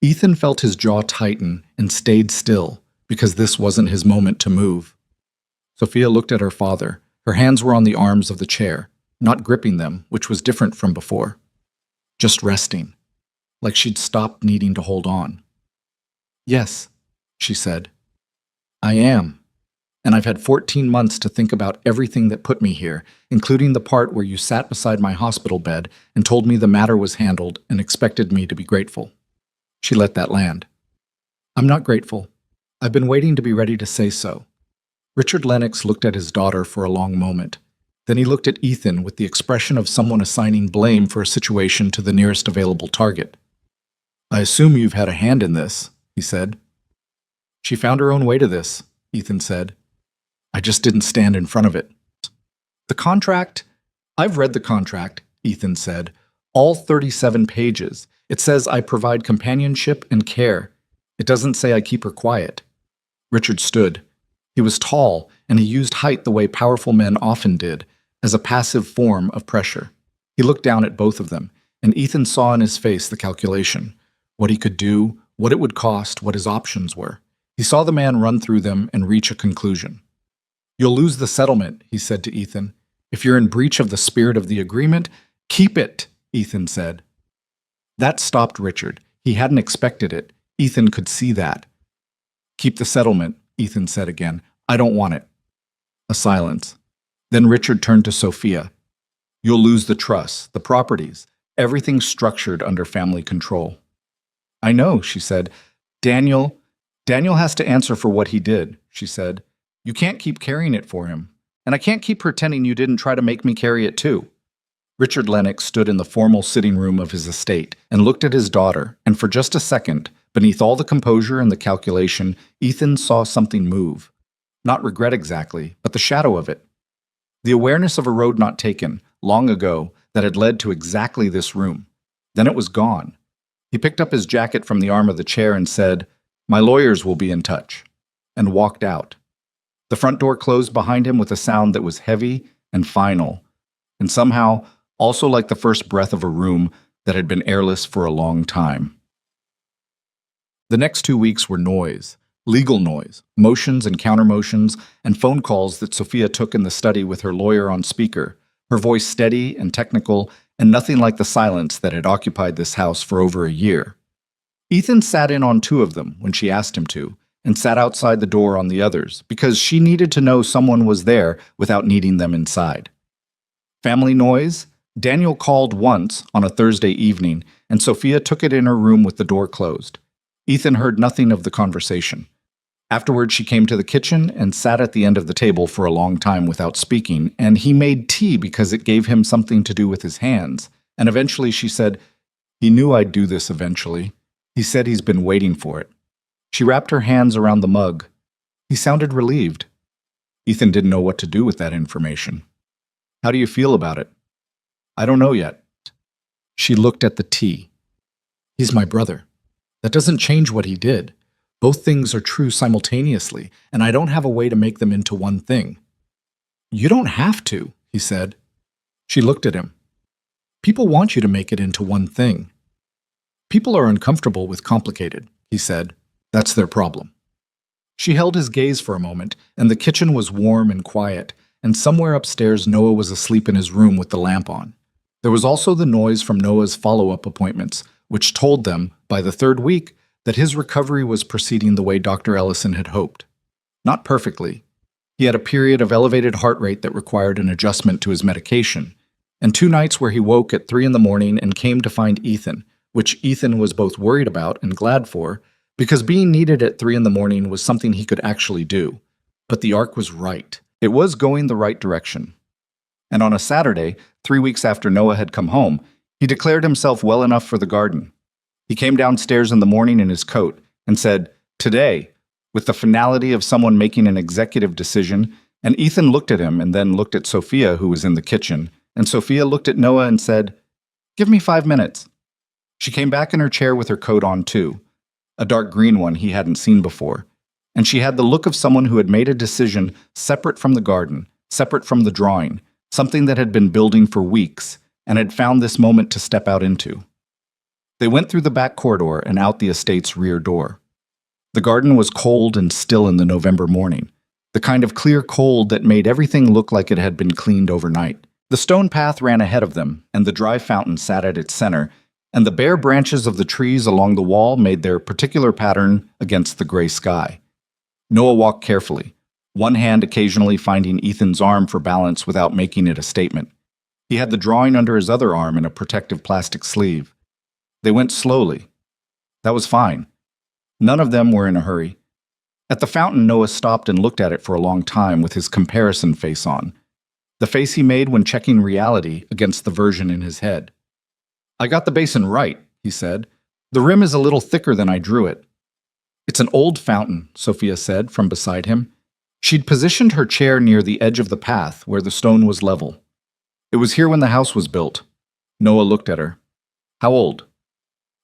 Ethan felt his jaw tighten and stayed still, because this wasn't his moment to move. Sophia looked at her father. Her hands were on the arms of the chair, not gripping them, which was different from before. Just resting, like she'd stopped needing to hold on. Yes, she said. I am. And I've had 14 months to think about everything that put me here, including the part where you sat beside my hospital bed and told me the matter was handled and expected me to be grateful. She let that land. I'm not grateful. I've been waiting to be ready to say so. Richard Lennox looked at his daughter for a long moment. Then he looked at Ethan with the expression of someone assigning blame for a situation to the nearest available target. I assume you've had a hand in this, he said. She found her own way to this, Ethan said. I just didn't stand in front of it. The contract? I've read the contract, Ethan said. All 37 pages. It says I provide companionship and care. It doesn't say I keep her quiet. Richard stood. He was tall, and he used height the way powerful men often did, as a passive form of pressure. He looked down at both of them, and Ethan saw in his face the calculation, what he could do, what it would cost, what his options were. He saw the man run through them and reach a conclusion. You'll lose the settlement, he said to Ethan. If you're in breach of the spirit of the agreement, keep it, Ethan said. That stopped Richard. He hadn't expected it. Ethan could see that. Keep the settlement, Ethan said again. I don't want it. A silence. Then Richard turned to Sophia. You'll lose the trusts, the properties, everything structured under family control. I know, she said. Daniel has to answer for what he did, she said. You can't keep carrying it for him. And I can't keep pretending you didn't try to make me carry it too. Richard Lennox stood in the formal sitting room of his estate and looked at his daughter, and for just a second, beneath all the composure and the calculation, Ethan saw something move. Not regret exactly, but the shadow of it. The awareness of a road not taken, long ago, that had led to exactly this room. Then it was gone. He picked up his jacket from the arm of the chair and said, My lawyers will be in touch, and walked out. The front door closed behind him with a sound that was heavy and final, and somehow also like the first breath of a room that had been airless for a long time. The next 2 weeks were noise, legal noise, motions and countermotions, and phone calls that Sophia took in the study with her lawyer on speaker, her voice steady and technical, and nothing like the silence that had occupied this house for over a year. Ethan sat in on 2 of them when she asked him to, and sat outside the door on the others, because she needed to know someone was there without needing them inside. Family noise? Daniel called once on a Thursday evening, and Sophia took it in her room with the door closed. Ethan heard nothing of the conversation. Afterward, she came to the kitchen and sat at the end of the table for a long time without speaking, and he made tea because it gave him something to do with his hands. And eventually she said, He knew I'd do this eventually. He said he's been waiting for it. She wrapped her hands around the mug. He sounded relieved. Ethan didn't know what to do with that information. How do you feel about it? I don't know yet. She looked at the tea. He's my brother. That doesn't change what he did. Both things are true simultaneously, and I don't have a way to make them into one thing. You don't have to, he said. She looked at him. People want you to make it into one thing. People are uncomfortable with complicated, he said. That's their problem. She held his gaze for a moment, and the kitchen was warm and quiet, and somewhere upstairs Noah was asleep in his room with the lamp on. There was also the noise from Noah's follow-up appointments, which told them, by the third week, that his recovery was proceeding the way Dr. Ellison had hoped. Not perfectly. He had a period of elevated heart rate that required an adjustment to his medication, and 2 nights where he woke at 3 in the morning and came to find Ethan, which Ethan was both worried about and glad for, because being needed at 3 in the morning was something he could actually do. But the arc was right. It was going the right direction. And on a Saturday, 3 weeks after Noah had come home, he declared himself well enough for the garden. He came downstairs in the morning in his coat and said, "Today," with the finality of someone making an executive decision, and Ethan looked at him and then looked at Sophia, who was in the kitchen, and Sophia looked at Noah and said, "Give me 5 minutes." She came back in her chair with her coat on too, a dark green one he hadn't seen before, and she had the look of someone who had made a decision separate from the garden, separate from the drawing, something that had been building for weeks, and had found this moment to step out into. They went through the back corridor and out the estate's rear door. The garden was cold and still in the November morning, the kind of clear cold that made everything look like it had been cleaned overnight. The stone path ran ahead of them, and the dry fountain sat at its center, and the bare branches of the trees along the wall made their particular pattern against the gray sky. Noah walked carefully, one hand occasionally finding Ethan's arm for balance without making it a statement. He had the drawing under his other arm in a protective plastic sleeve. They went slowly. That was fine. None of them were in a hurry. At the fountain, Noah stopped and looked at it for a long time with his comparison face on, the face he made when checking reality against the version in his head. "I got the basin right," he said. "The rim is a little thicker than I drew it." "It's an old fountain," Sophia said from beside him. She'd positioned her chair near the edge of the path where the stone was level. "It was here when the house was built." Noah looked at her. "How old?"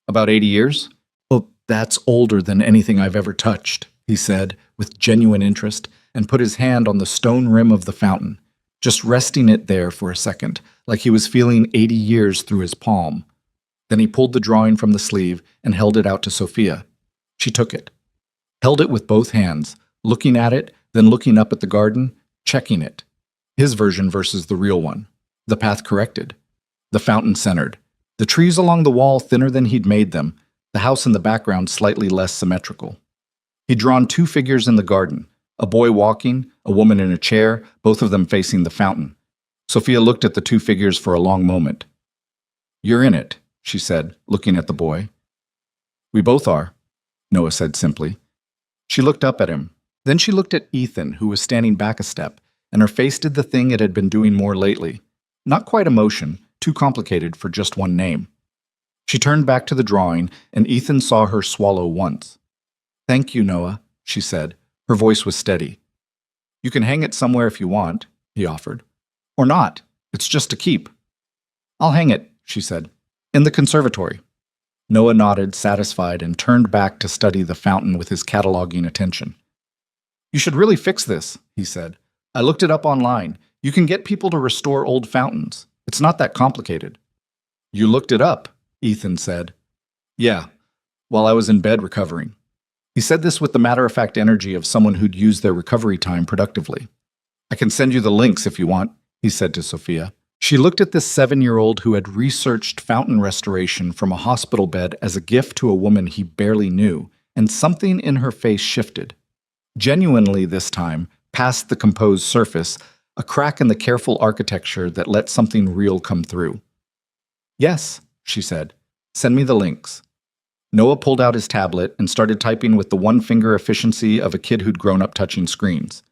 "About 80 years?" "Well, that's older than anything I've ever touched," he said with genuine interest, and put his hand on the stone rim of the fountain, just resting it there for a second, like he was feeling 80 years through his palm. Then he pulled the drawing from the sleeve and held it out to Sophia. She took it, held it with both hands, looking at it, then looking up at the garden, checking it. His version versus the real one. The path corrected. The fountain centered. The trees along the wall thinner than he'd made them, the house in the background slightly less symmetrical. He'd drawn 2 figures in the garden, a boy walking, a woman in a chair, both of them facing the fountain. Sophia looked at the 2 figures for a long moment. "You're in it," she said, looking at the boy. "We both are," Noah said simply. She looked up at him. Then she looked at Ethan, who was standing back a step, and her face did the thing it had been doing more lately. Not quite emotion, too complicated for just one name. She turned back to the drawing, and Ethan saw her swallow once. "Thank you, Noah," she said. Her voice was steady. "You can hang it somewhere if you want," he offered. "Or not. It's just to keep." "I'll hang it," she said. "In the conservatory." Noah nodded, satisfied, and turned back to study the fountain with his cataloging attention. "You should really fix this," he said. "I looked it up online. You can get people to restore old fountains. It's not that complicated." "You looked it up," Ethan said. "Yeah, while I was in bed recovering." He said this with the matter-of-fact energy of someone who'd used their recovery time productively. "I can send you the links if you want," he said to Sophia. She looked at this 7-year-old who had researched fountain restoration from a hospital bed as a gift to a woman he barely knew, and something in her face shifted. Genuinely this time, past the composed surface, a crack in the careful architecture that let something real come through. "Yes," she said. "Send me the links." Noah pulled out his tablet and started typing with the one-finger efficiency of a kid who'd grown up touching screens.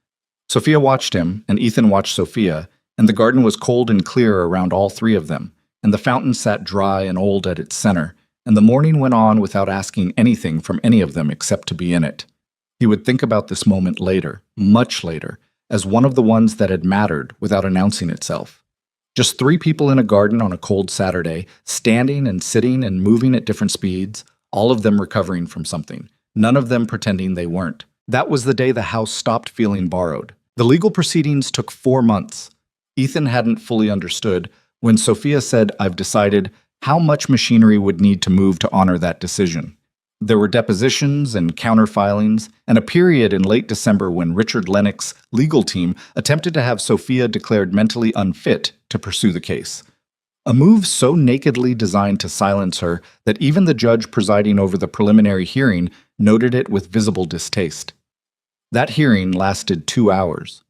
Sophia watched him, and Ethan watched Sophia, and the garden was cold and clear around all 3 of them, and the fountain sat dry and old at its center, and the morning went on without asking anything from any of them except to be in it. He would think about this moment later, much later, as one of the ones that had mattered without announcing itself. Just 3 people in a garden on a cold Saturday, standing and sitting and moving at different speeds, all of them recovering from something, none of them pretending they weren't. That was the day the house stopped feeling borrowed. The legal proceedings took 4 months. Ethan hadn't fully understood when Sophia said, "I've decided," how much machinery would need to move to honor that decision. There were depositions and counterfilings, and a period in late December when Richard Lennox's legal team attempted to have Sophia declared mentally unfit to pursue the case. a move so nakedly designed to silence her that even the judge presiding over the preliminary hearing noted it with visible distaste. That hearing lasted 2 hours.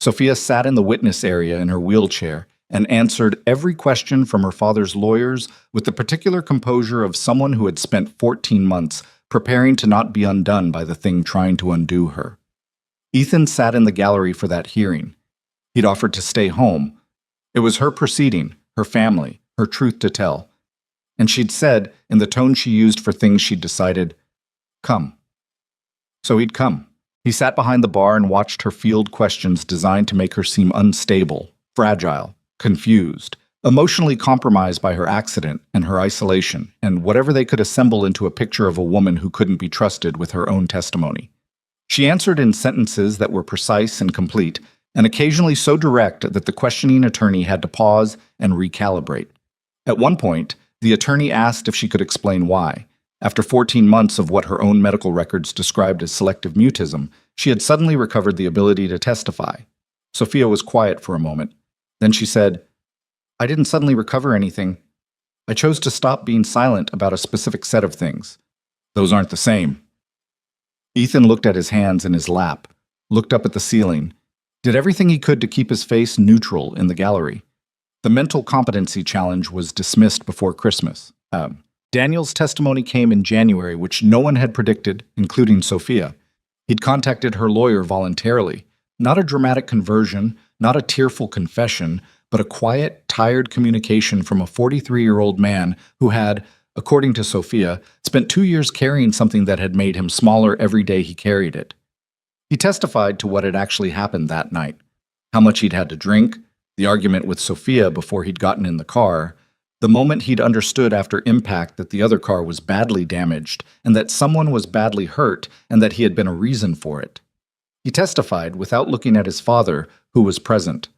Sophia sat in the witness area in her wheelchair and answered every question from her father's lawyers with the particular composure of someone who had spent 14 months preparing to not be undone by the thing trying to undo her. Ethan sat in the gallery for that hearing. He'd offered to stay home. It was her proceeding, her family, her truth to tell. And she'd said, in the tone she used for things she'd decided, "Come." So he'd come. He sat behind the bar and watched her field questions designed to make her seem unstable, fragile, confused, emotionally compromised by her accident and her isolation, and whatever they could assemble into a picture of a woman who couldn't be trusted with her own testimony. She answered in sentences that were precise and complete, and occasionally so direct that the questioning attorney had to pause and recalibrate. At one point, the attorney asked if she could explain why. After 14 months of what her own medical records described as selective mutism, she had suddenly recovered the ability to testify. Sophia was quiet for a moment. Then she said, "I didn't suddenly recover anything. I chose to stop being silent about a specific set of things. Those aren't the same." Ethan looked at his hands in his lap, looked up at the ceiling, did everything he could to keep his face neutral in the gallery. The mental competency challenge was dismissed before Christmas. Daniel's testimony came in January, which no one had predicted, including Sophia. He'd contacted her lawyer voluntarily. Not a dramatic conversion, not a tearful confession, but a quiet, tired communication from a 43-year-old man who had, according to Sophia, spent 2 years carrying something that had made him smaller every day he carried it. He testified to what had actually happened that night, how much he'd had to drink, the argument with Sophia before he'd gotten in the car, the moment he'd understood after impact that the other car was badly damaged and that someone was badly hurt and that he had been a reason for it. He testified without looking at his father, who was present.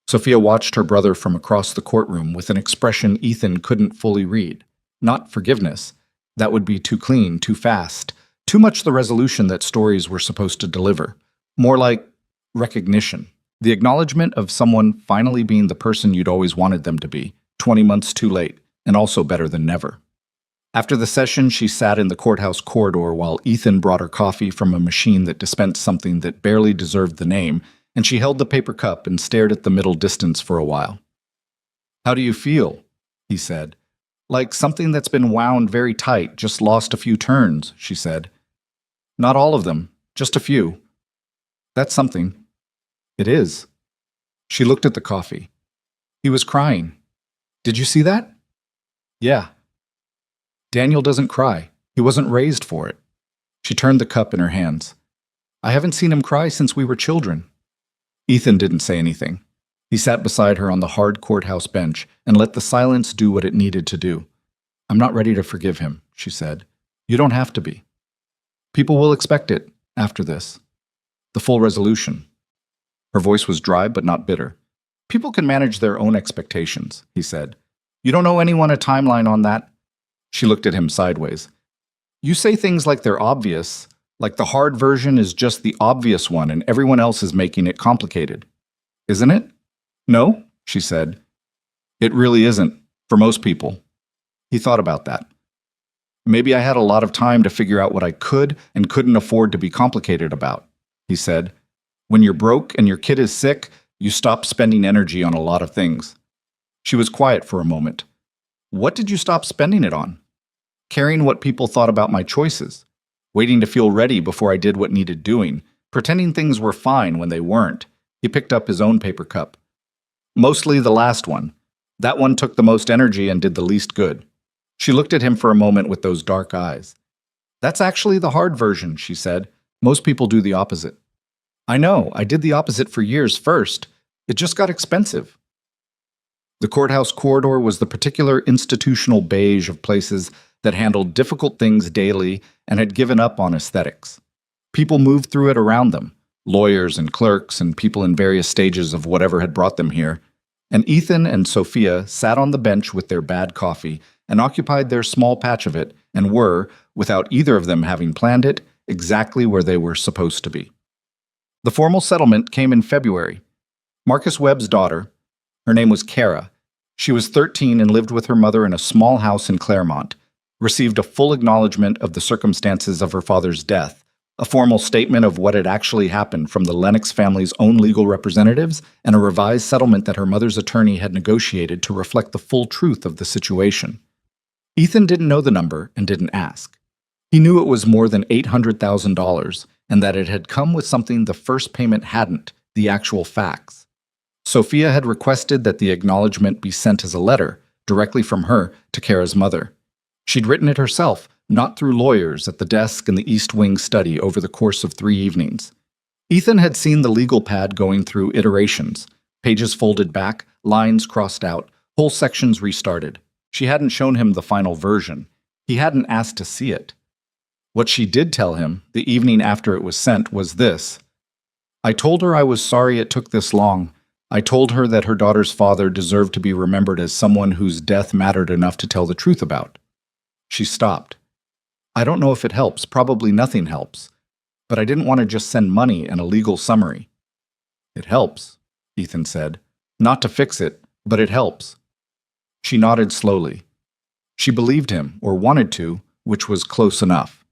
Sophia watched her brother from across the courtroom with an expression Ethan couldn't fully read. Not forgiveness. That would be too clean, too fast, too much the resolution that stories were supposed to deliver. More like recognition. The acknowledgement of someone finally being the person you'd always wanted them to be, 20 months too late, and also better than never. After the session, she sat in the courthouse corridor while Ethan brought her coffee from a machine that dispensed something that barely deserved the name, and she held the paper cup and stared at the middle distance for a while. "How do you feel?" he said. "Like something that's been wound very tight, just lost a few turns," she said. "Not all of them, just a few." "That's something." "It is." She looked at the coffee. He was crying. "Did you see that?" "Yeah." "Daniel doesn't cry. He wasn't raised for it." She turned the cup in her hands. "I haven't seen him cry since we were children." Ethan didn't say anything. He sat beside her on the hard courthouse bench and let the silence do what it needed to do. "I'm not ready to forgive him," she said. "You don't have to be. People will expect it after this. The full resolution." Her voice was dry but not bitter. "People can manage their own expectations," he said. "You don't owe anyone a timeline on that." She looked at him sideways. "You say things like they're obvious, like the hard version is just the obvious one and everyone else is making it complicated. Isn't it?" "No," she said. "It really isn't, for most people." He thought about that. "Maybe I had a lot of time to figure out what I could and couldn't afford to be complicated about," he said. "When you're broke and your kid is sick, you stop spending energy on a lot of things." She was quiet for a moment. "What did you stop spending it on?" "Caring what people thought about my choices. Waiting to feel ready before I did what needed doing. Pretending things were fine when they weren't." He picked up his own paper cup. "Mostly the last one. That one took the most energy and did the least good." She looked at him for a moment with those dark eyes. "That's actually the hard version," she said. "Most people do the opposite." "I know, I did the opposite for years first. It just got expensive." The courthouse corridor was the particular institutional beige of places that handled difficult things daily and had given up on aesthetics. People moved through it around them, lawyers and clerks and people in various stages of whatever had brought them here. And Ethan and Sophia sat on the bench with their bad coffee and occupied their small patch of it and were, without either of them having planned it, exactly where they were supposed to be. The formal settlement came in February. Marcus Webb's daughter, her name was Kara, She was 13 and lived with her mother in a small house in Claremont, received a full acknowledgement of the circumstances of her father's death, a formal statement of what had actually happened from the Lennox family's own legal representatives, and a revised settlement that her mother's attorney had negotiated to reflect the full truth of the situation. Ethan didn't know the number and didn't ask. He knew it was more than $800,000 and that it had come with something the first payment hadn't, the actual facts. Sophia had requested that the acknowledgement be sent as a letter, directly from her to Kara's mother. She'd written it herself, not through lawyers, at the desk in the East Wing study over the course of 3 evenings. Ethan had seen the legal pad going through iterations, pages folded back, lines crossed out, whole sections restarted. She hadn't shown him the final version. He hadn't asked to see it. What she did tell him, the evening after it was sent, was this: "I told her I was sorry it took this long. I told her that her daughter's father deserved to be remembered as someone whose death mattered enough to tell the truth about." She stopped. "I don't know if it helps, probably nothing helps. But I didn't want to just send money and a legal summary." "It helps," Ethan said. "Not to fix it, but it helps." She nodded slowly. She believed him, or wanted to, which was close enough.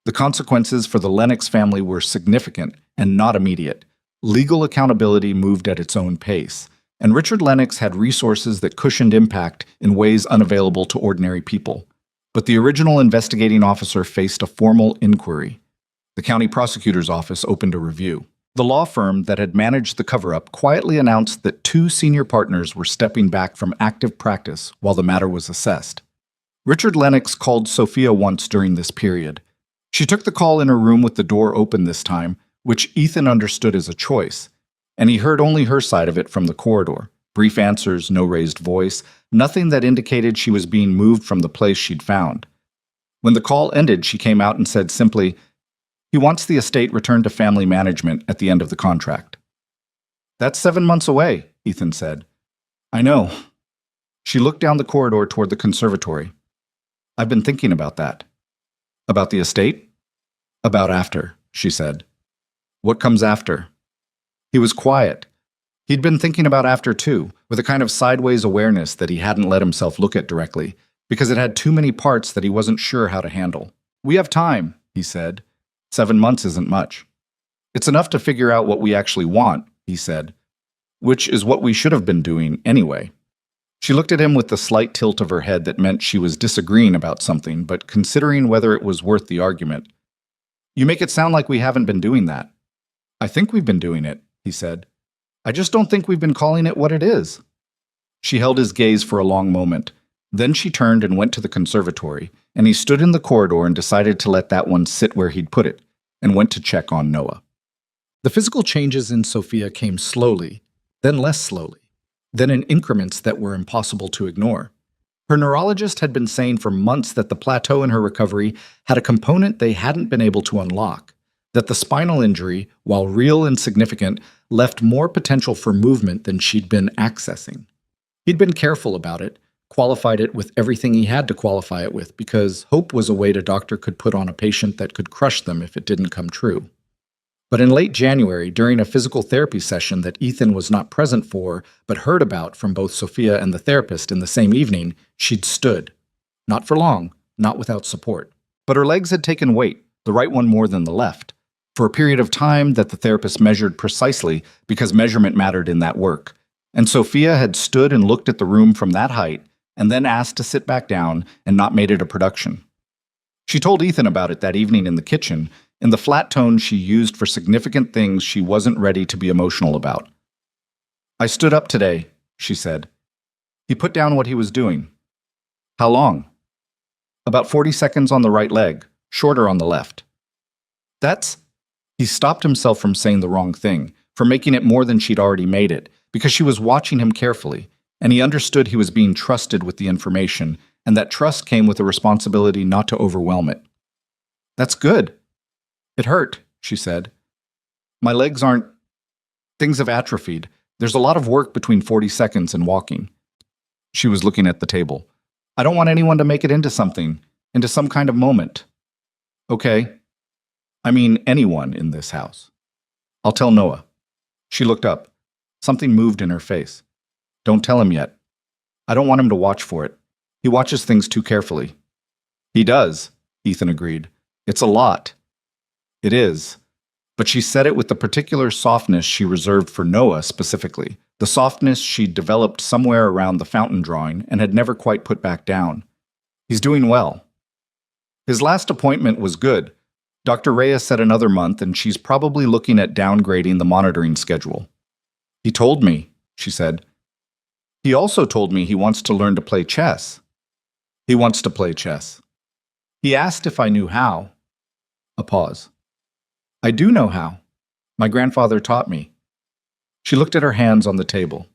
The consequences for the Lennox family were significant and not immediate. Legal accountability moved at its own pace, and Richard Lennox had resources that cushioned impact in ways unavailable to ordinary people. But the original investigating officer faced a formal inquiry. The county prosecutor's office opened a review. The law firm that had managed the cover-up quietly announced that 2 senior partners were stepping back from active practice while the matter was assessed. Richard Lennox called Sophia once during this period. She took the call in her room with the door open this time, which Ethan understood as a choice, and he heard only her side of it from the corridor. Brief answers, no raised voice, nothing that indicated she was being moved from the place she'd found. When the call ended, she came out and said simply, "He wants the estate returned to family management at the end of the contract." "That's 7 months away," Ethan said. "I know." She looked down the corridor toward the conservatory. "I've been thinking about that." "About the estate?" "About after," she said. "What comes after?" He was quiet. He'd been thinking about after too, with a kind of sideways awareness that he hadn't let himself look at directly, because it had too many parts that he wasn't sure how to handle. "We have time," he said. 7 months isn't much. "It's enough to figure out what we actually want," he said, "which is what we should have been doing anyway." She looked at him with the slight tilt of her head that meant she was disagreeing about something, but considering whether it was worth the argument. "You make it sound like we haven't been doing that." "I think we've been doing it," he said. "I just don't think we've been calling it what it is." She held his gaze for a long moment. Then she turned and went to the conservatory, and he stood in the corridor and decided to let that one sit where he'd put it, and went to check on Noah. The physical changes in Sophia came slowly, then less slowly, then in increments that were impossible to ignore. Her neurologist had been saying for months that the plateau in her recovery had a component they hadn't been able to unlock, that the spinal injury, while real and significant, left more potential for movement than she'd been accessing. He'd been careful about it, qualified it with everything he had to qualify it with, because hope was a weight a doctor could put on a patient that could crush them if it didn't come true. But in late January, during a physical therapy session that Ethan was not present for, but heard about from both Sophia and the therapist in the same evening, she'd stood. Not for long, not without support. But her legs had taken weight, the right one more than the left, for a period of time that the therapist measured precisely because measurement mattered in that work. And Sophia had stood and looked at the room from that height, and then asked to sit back down and not made it a production. She told Ethan about it that evening in the kitchen, in the flat tone she used for significant things she wasn't ready to be emotional about. "I stood up today," she said. He put down what he was doing. "How long?" "About 40 seconds on the right leg, shorter on the left." "That's—" He stopped himself from saying the wrong thing, from making it more than she'd already made it, because she was watching him carefully, and he understood he was being trusted with the information, and that trust came with a responsibility not to overwhelm it. "That's good." "It hurt," she said. "My legs aren't... Things have atrophied. There's a lot of work between 40 seconds and walking." She was looking at the table. "I don't want anyone to make it into something, into some kind of moment." "Okay. I mean anyone in this house. I'll tell Noah." She looked up. Something moved in her face. "Don't tell him yet." I don't want him to watch for it. He watches things too carefully. He does, Ethan agreed. It's a lot. It is. But she said it with the particular softness she reserved for Noah specifically, the softness she'd developed somewhere around the fountain drawing and had never quite put back down. He's doing well. His last appointment was good. Dr. Reyes said another month, and she's probably looking at downgrading the monitoring schedule. He told me, she said. He also told me he wants to learn to play chess. He wants to play chess. He asked if I knew how. A pause. I do know how. My grandfather taught me. She looked at her hands on the table.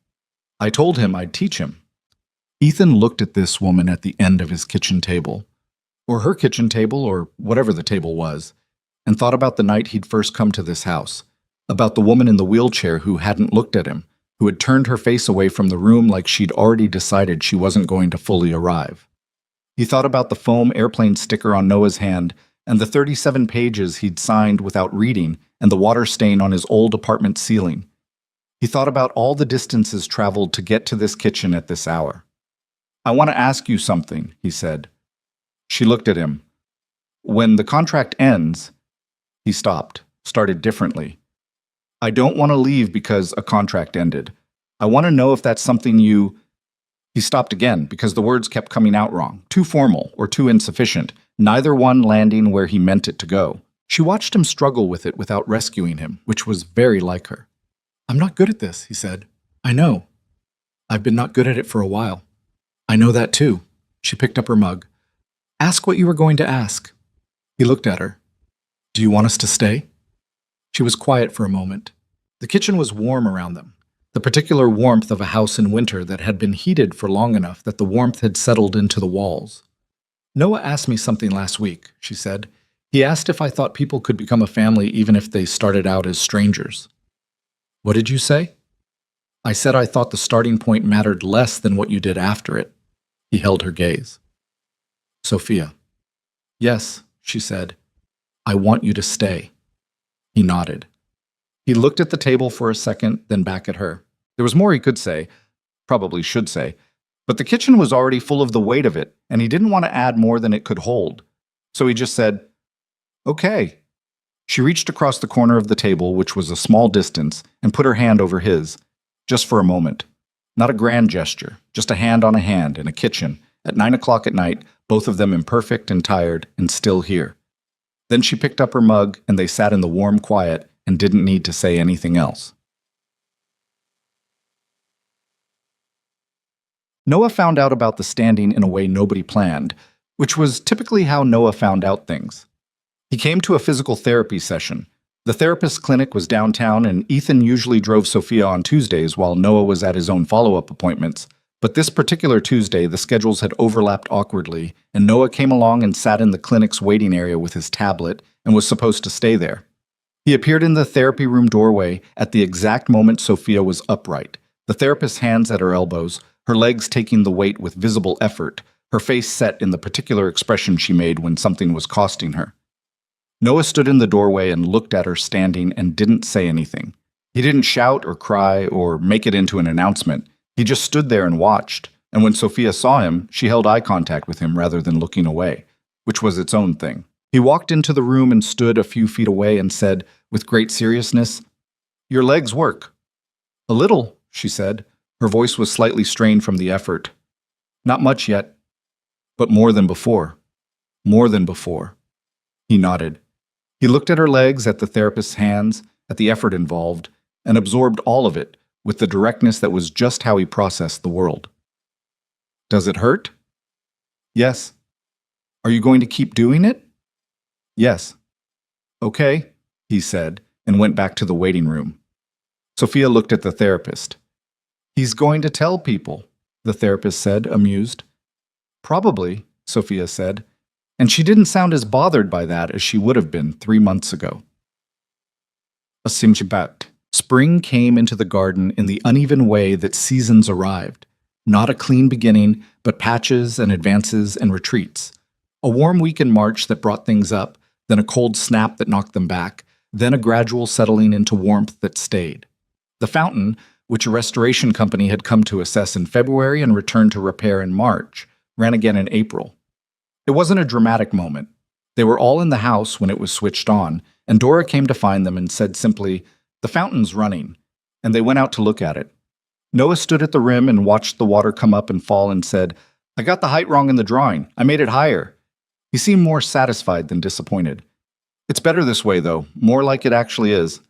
I told him I'd teach him. Ethan looked at this woman at the end of his kitchen table, or her kitchen table, or whatever the table was, and thought about the night he'd first come to this house, about the woman in the wheelchair who hadn't looked at him, who had turned her face away from the room like she'd already decided she wasn't going to fully arrive. He thought about the foam airplane sticker on Noah's hand and the 37 pages he'd signed without reading and the water stain on his old apartment ceiling. He thought about all the distances traveled to get to this kitchen at this hour. I want to ask you something, he said. She looked at him. When the contract ends, he stopped, started differently. I don't want to leave because a contract ended. I want to know if that's something you... He stopped again because the words kept coming out wrong, too formal or too insufficient, neither one landing where he meant it to go. She watched him struggle with it without rescuing him, which was very like her. I'm not good at this, he said. I know. I've been not good at it for a while. I know that too. She picked up her mug. Ask what you were going to ask. He looked at her. Do you want us to stay? She was quiet for a moment. The kitchen was warm around them, the particular warmth of a house in winter that had been heated for long enough that the warmth had settled into the walls. Noah asked me something last week, she said. He asked if I thought people could become a family even if they started out as strangers. What did you say? I said I thought the starting point mattered less than what you did after it. He held her gaze. Sophia. Yes, she said. I want you to stay. He nodded. He looked at the table for a second, then back at her. There was more he could say, probably should say, but the kitchen was already full of the weight of it, and he didn't want to add more than it could hold. So he just said, Okay. She reached across the corner of the table, which was a small distance, and put her hand over his, just for a moment. Not a grand gesture, just a hand on a hand in a kitchen, at 9 o'clock at night, both of them imperfect and tired and still here. Then she picked up her mug, and they sat in the warm quiet and didn't need to say anything else. Noah found out about the standing in a way nobody planned, which was typically how Noah found out things. He came to a physical therapy session. The therapist's clinic was downtown, and Ethan usually drove Sophia on Tuesdays while Noah was at his own follow-up appointments. But this particular Tuesday, the schedules had overlapped awkwardly, and Noah came along and sat in the clinic's waiting area with his tablet and was supposed to stay there. He appeared in the therapy room doorway at the exact moment Sophia was upright, the therapist's hands at her elbows, her legs taking the weight with visible effort, her face set in the particular expression she made when something was costing her. Noah stood in the doorway and looked at her standing and didn't say anything. He didn't shout or cry or make it into an announcement. He just stood there and watched, and when Sophia saw him, she held eye contact with him rather than looking away, which was its own thing. He walked into the room and stood a few feet away and said, with great seriousness, Your legs work. A little, she said. Her voice was slightly strained from the effort. Not much yet, but more than before. More than before. He nodded. He looked at her legs, at the therapist's hands, at the effort involved, and absorbed all of it with the directness that was just how he processed the world. Does it hurt? Yes. Are you going to keep doing it? Yes. Okay, he said, and went back to the waiting room. Sophia looked at the therapist. He's going to tell people, the therapist said, amused. Probably, Sophia said, and she didn't sound as bothered by that as she would have been 3 months ago. Asimchibat. Spring came into the garden in the uneven way that seasons arrived. Not a clean beginning, but patches and advances and retreats. A warm week in March that brought things up, then a cold snap that knocked them back, then a gradual settling into warmth that stayed. The fountain, which a restoration company had come to assess in February and returned to repair in March, ran again in April. It wasn't a dramatic moment. They were all in the house when it was switched on, and Dora came to find them and said simply, "The fountain's running," and they went out to look at it. Noah stood at the rim and watched the water come up and fall and said, "I got the height wrong in the drawing. I made it higher." He seemed more satisfied than disappointed. "It's better this way, though, more like it actually is."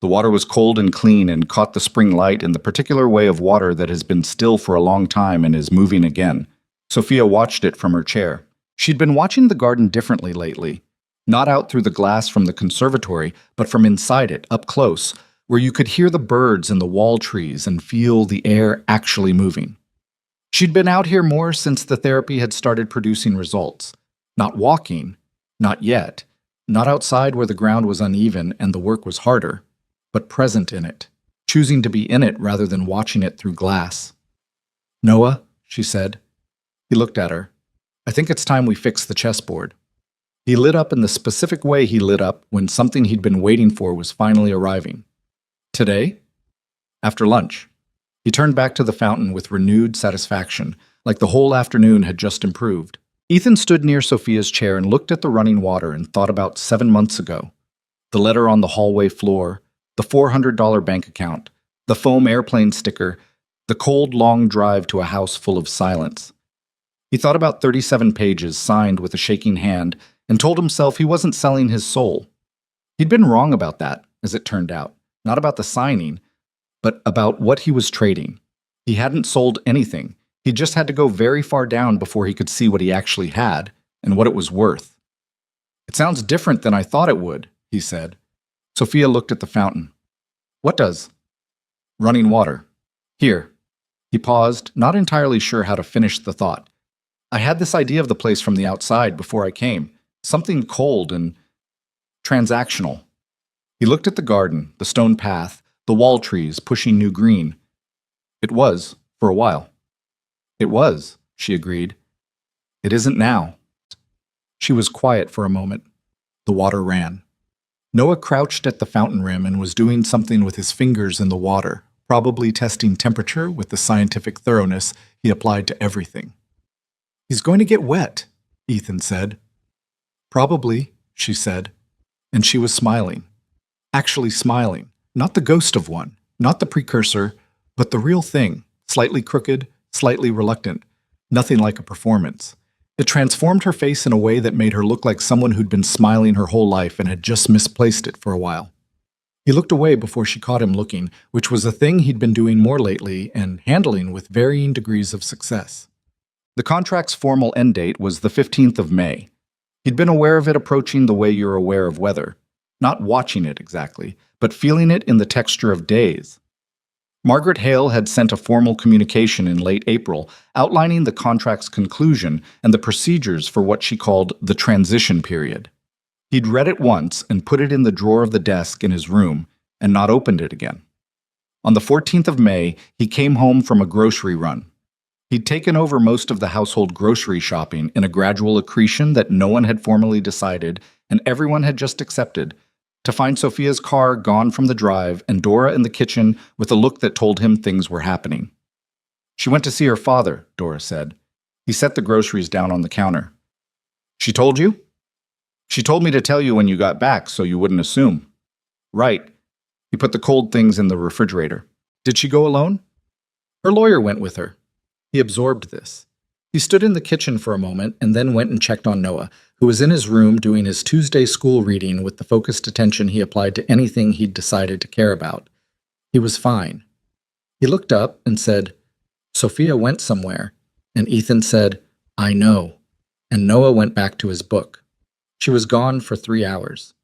The water was cold and clean and caught the spring light in the particular way of water that has been still for a long time and is moving again. Sophia watched it from her chair. She'd been watching the garden differently lately, not out through the glass from the conservatory, but from inside it, up close, where you could hear the birds and the wall trees and feel the air actually moving. She'd been out here more since the therapy had started producing results. Not walking, not yet, not outside where the ground was uneven and the work was harder, but present in it, choosing to be in it rather than watching it through glass. "Noah," she said. He looked at her. "I think it's time we fix the chessboard." He lit up in the specific way he lit up when something he'd been waiting for was finally arriving. "Today?" "After lunch." He turned back to the fountain with renewed satisfaction, like the whole afternoon had just improved. Ethan stood near Sophia's chair and looked at the running water and thought about 7 months ago. The letter on the hallway floor, the $400 bank account, the foam airplane sticker, the cold, long drive to a house full of silence. He thought about 37 pages signed with a shaking hand and told himself he wasn't selling his soul. He'd been wrong about that, as it turned out, not about the signing, but about what he was trading. He hadn't sold anything. He just had to go very far down before he could see what he actually had and what it was worth. "It sounds different than I thought it would," he said. Sophia looked at the fountain. "What does?" "Running water. Here." He paused, not entirely sure how to finish the thought. "I had this idea of the place from the outside before I came. Something cold and transactional." He looked at the garden, the stone path, the wall trees pushing new green. "It was, for a while." "It was," she agreed. "It isn't now." She was quiet for a moment. The water ran. Noah crouched at the fountain rim and was doing something with his fingers in the water, probably testing temperature with the scientific thoroughness he applied to everything. "He's going to get wet," Ethan said. "Probably," she said, and she was smiling. Actually smiling, not the ghost of one, not the precursor, but the real thing, slightly crooked, slightly reluctant, nothing like a performance. It transformed her face in a way that made her look like someone who'd been smiling her whole life and had just misplaced it for a while. He looked away before she caught him looking, which was a thing he'd been doing more lately and handling with varying degrees of success. The contract's formal end date was the 15th of May. He'd been aware of it approaching the way you're aware of weather, not watching it exactly, but feeling it in the texture of days. Margaret Hale had sent a formal communication in late April outlining the contract's conclusion and the procedures for what she called the transition period. He'd read it once and put it in the drawer of the desk in his room and not opened it again. On the 14th of May, he came home from a grocery run. He'd taken over most of the household grocery shopping in a gradual accretion that no one had formally decided and everyone had just accepted, to find Sophia's car gone from the drive and Dora in the kitchen with a look that told him things were happening. "She went to see her father," Dora said. He set the groceries down on the counter. "She told you?" "She told me to tell you when you got back so you wouldn't assume." "Right." He put the cold things in the refrigerator. "Did she go alone?" "Her lawyer went with her." He absorbed this. He stood in the kitchen for a moment and then went and checked on Noah, who was in his room doing his Tuesday school reading with the focused attention he applied to anything he'd decided to care about. He was fine. He looked up and said, "Sophia went somewhere," and Ethan said, "I know," and Noah went back to his book. She was gone for 3 hours.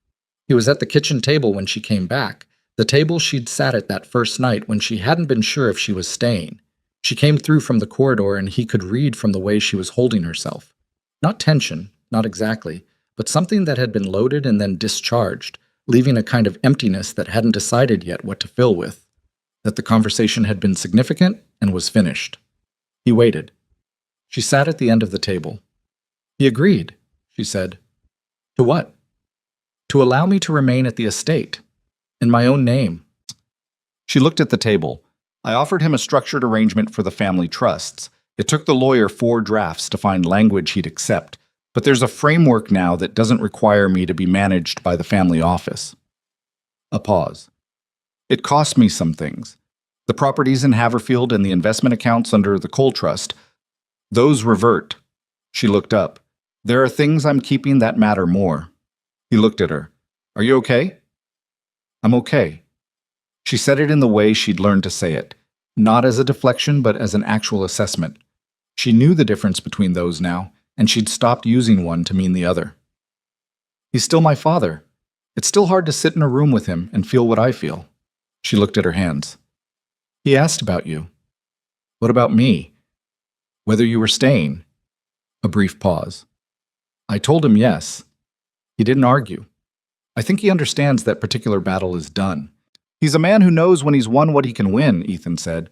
He was at the kitchen table when she came back, the table she'd sat at that first night when she hadn't been sure if she was staying. She came through from the corridor and he could read from the way she was holding herself. Not tension, not exactly, but something that had been loaded and then discharged, leaving a kind of emptiness that hadn't decided yet what to fill with. That the conversation had been significant and was finished. He waited. She sat at the end of the table. "He agreed," she said. "To what?" "To allow me to remain at the estate. In my own name." She looked at the table. I offered him a structured arrangement for the family trusts. It took the lawyer 4 drafts to find language he'd accept, but there's a framework now that doesn't require me to be managed by the family office. A pause. It cost me some things. The properties in Haverfield and the investment accounts under the coal trust, those revert. She looked up. There are things I'm keeping that matter more. He looked at her. Are you okay? I'm okay. She said it in the way she'd learned to say it, not as a deflection but as an actual assessment. She knew the difference between those now, and she'd stopped using one to mean the other. He's still my father. It's still hard to sit in a room with him and feel what I feel. She looked at her hands. He asked about you. What about me? Whether you were staying. A brief pause. I told him yes. He didn't argue. I think he understands that particular battle is done. He's a man who knows when he's won what he can win, Ethan said.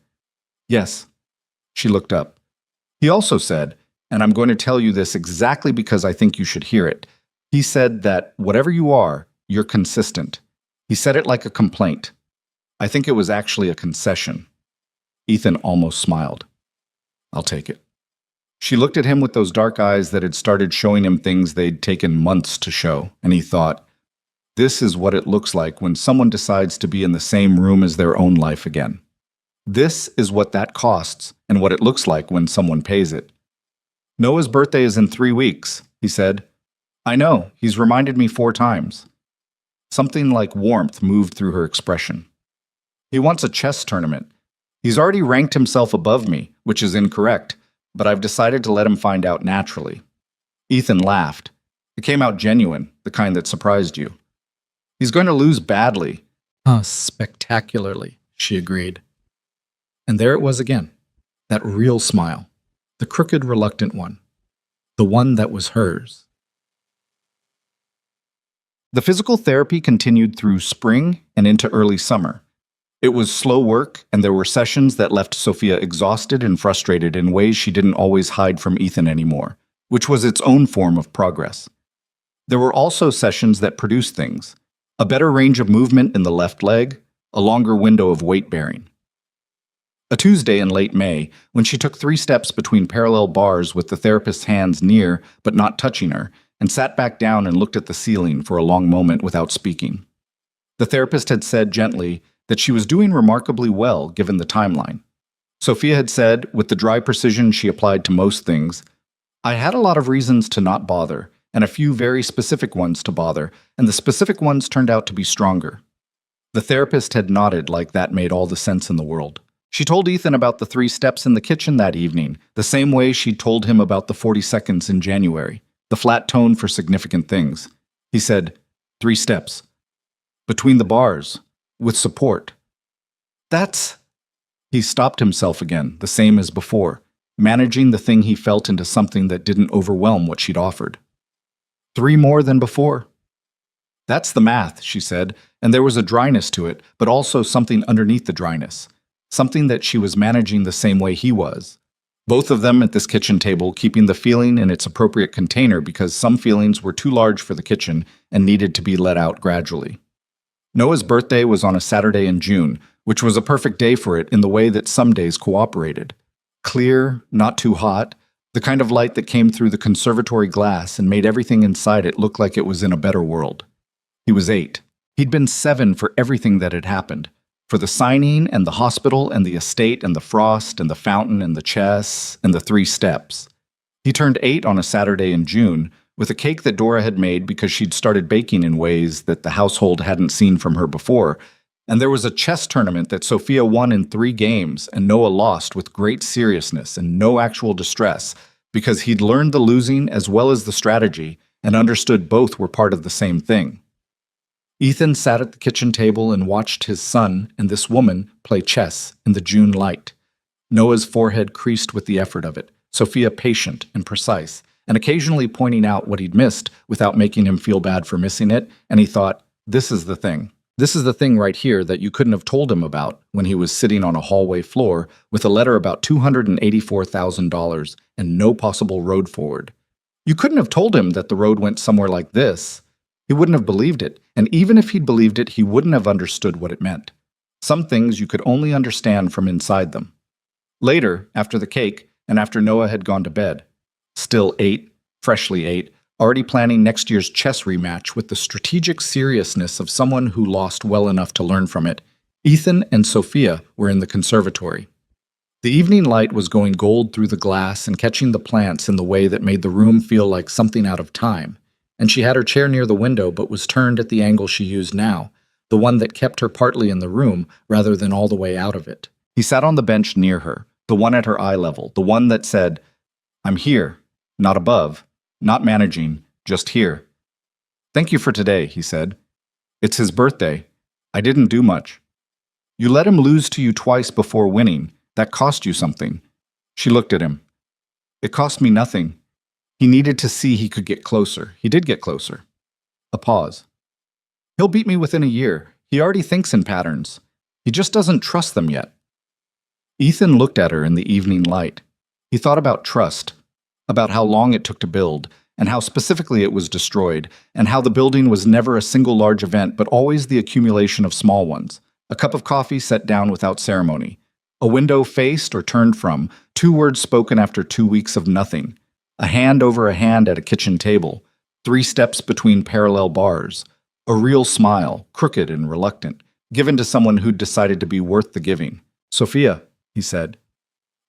Yes. She looked up. He also said, and I'm going to tell you this exactly because I think you should hear it. He said that whatever you are, you're consistent. He said it like a complaint. I think it was actually a concession. Ethan almost smiled. I'll take it. She looked at him with those dark eyes that had started showing him things they'd taken months to show, and he thought, this is what it looks like when someone decides to be in the same room as their own life again. This is what that costs and what it looks like when someone pays it. Noah's birthday is in 3 weeks, he said. I know, he's reminded me 4 times. Something like warmth moved through her expression. He wants a chess tournament. He's already ranked himself above me, which is incorrect, but I've decided to let him find out naturally. Ethan laughed. It came out genuine, the kind that surprised you. He's going to lose badly. Spectacularly, she agreed. And there it was again, that real smile, the crooked, reluctant one, the one that was hers. The physical therapy continued through spring and into early summer. It was slow work, and there were sessions that left Sophia exhausted and frustrated in ways she didn't always hide from Ethan anymore, which was its own form of progress. There were also sessions that produced things, a better range of movement in the left leg, a longer window of weight bearing. A Tuesday in late May, when she took 3 steps between parallel bars with the therapist's hands near but not touching her, and sat back down and looked at the ceiling for a long moment without speaking. The therapist had said gently that she was doing remarkably well given the timeline. Sophia had said, with the dry precision she applied to most things, I had a lot of reasons to not bother, and a few very specific ones to bother, and the specific ones turned out to be stronger. The therapist had nodded like that made all the sense in the world. She told Ethan about the 3 steps in the kitchen that evening, the same way she'd told him about the 40 seconds in January, the flat tone for significant things. He said, 3 steps. Between the bars, with support. That's... He stopped himself again, the same as before, managing the thing he felt into something that didn't overwhelm what she'd offered. 3 more than before. That's the math, she said, and there was a dryness to it, but also something underneath the dryness. Something that she was managing the same way he was. Both of them at this kitchen table keeping the feeling in its appropriate container because some feelings were too large for the kitchen and needed to be let out gradually. Noah's birthday was on a Saturday in June, which was a perfect day for it in the way that some days cooperated. Clear, not too hot, the kind of light that came through the conservatory glass and made everything inside it look like it was in a better world. He was 8. He'd been 7 for everything that had happened. For the signing and the hospital and the estate and the frost and the fountain and the chess and the 3 steps. He turned 8 on a Saturday in June with a cake that Dora had made because she'd started baking in ways that the household hadn't seen from her before. And there was a chess tournament that Sophia won in 3 games and Noah lost with great seriousness and no actual distress because he'd learned the losing as well as the strategy and understood both were part of the same thing. Ethan sat at the kitchen table and watched his son and this woman play chess in the June light. Noah's forehead creased with the effort of it, Sophia patient and precise, and occasionally pointing out what he'd missed without making him feel bad for missing it, and he thought, this is the thing. This is the thing right here that you couldn't have told him about when he was sitting on a hallway floor with a letter about $284,000 and no possible road forward. You couldn't have told him that the road went somewhere like this. He wouldn't have believed it, and even if he'd believed it, he wouldn't have understood what it meant. Some things you could only understand from inside them. Later, after the cake, and after Noah had gone to bed, still 8, freshly 8, already planning next year's chess rematch with the strategic seriousness of someone who lost well enough to learn from it, Ethan and Sophia were in the conservatory. The evening light was going gold through the glass and catching the plants in the way that made the room feel like something out of time, and she had her chair near the window but was turned at the angle she used now, the one that kept her partly in the room rather than all the way out of it. He sat on the bench near her, the one at her eye level, the one that said, "I'm here, not above, not managing, just here." "Thank you for today," he said. "It's his birthday. I didn't do much." "You let him lose to you twice before winning. That cost you something." She looked at him. "It cost me nothing. He needed to see he could get closer. He did get closer." A pause. "He'll beat me within a year. He already thinks in patterns. He just doesn't trust them yet." Ethan looked at her in the evening light. He thought about trust, about how long it took to build, and how specifically it was destroyed, and how the building was never a single large event but always the accumulation of small ones. A cup of coffee set down without ceremony. A window faced or turned from, 2 words spoken after 2 weeks of nothing. A hand over a hand at a kitchen table. 3 steps between parallel bars. A real smile, crooked and reluctant, given to someone who'd decided to be worth the giving. "Sophia," he said.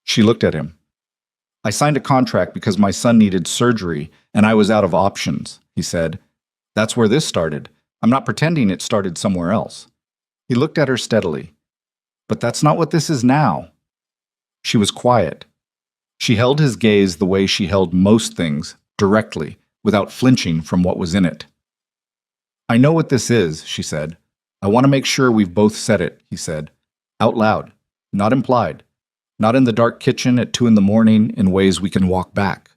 She looked at him. "I signed a contract because my son needed surgery and I was out of options," he said. "That's where this started. I'm not pretending it started somewhere else." He looked at her steadily. "But that's not what this is now." She was quiet. She held his gaze the way she held most things, directly, without flinching from what was in it. "I know what this is," she said. "I want to make sure we've both said it," he said. "Out loud, not implied. Not in the dark kitchen at 2 a.m. in ways we can walk back."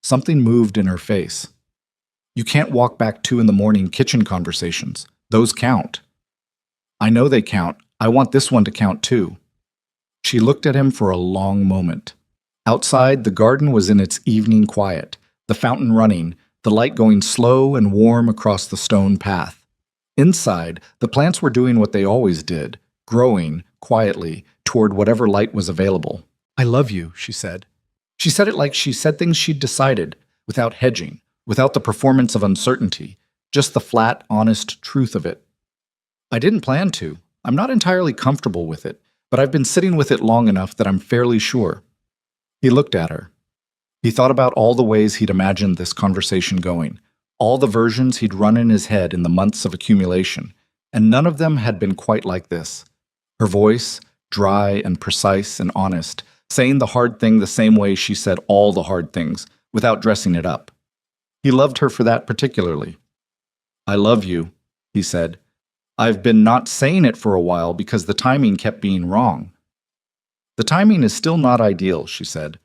Something moved in her face. "You can't walk back 2 a.m. kitchen conversations. Those count." "I know they count. I want this one to count too." She looked at him for a long moment. Outside, the garden was in its evening quiet, the fountain running, the light going slow and warm across the stone path. Inside, the plants were doing what they always did, growing, quietly, toward whatever light was available. "I love you," she said. She said it like she said things she'd decided, without hedging, without the performance of uncertainty, just the flat, honest truth of it. "I didn't plan to. I'm not entirely comfortable with it, but I've been sitting with it long enough that I'm fairly sure." He looked at her. He thought about all the ways he'd imagined this conversation going, all the versions he'd run in his head in the months of accumulation, and none of them had been quite like this. Her voice, dry and precise and honest, saying the hard thing the same way she said all the hard things, without dressing it up. He loved her for that particularly. "I love you," he said. "I've been not saying it for a while because the timing kept being wrong." "The timing is still not ideal," she said.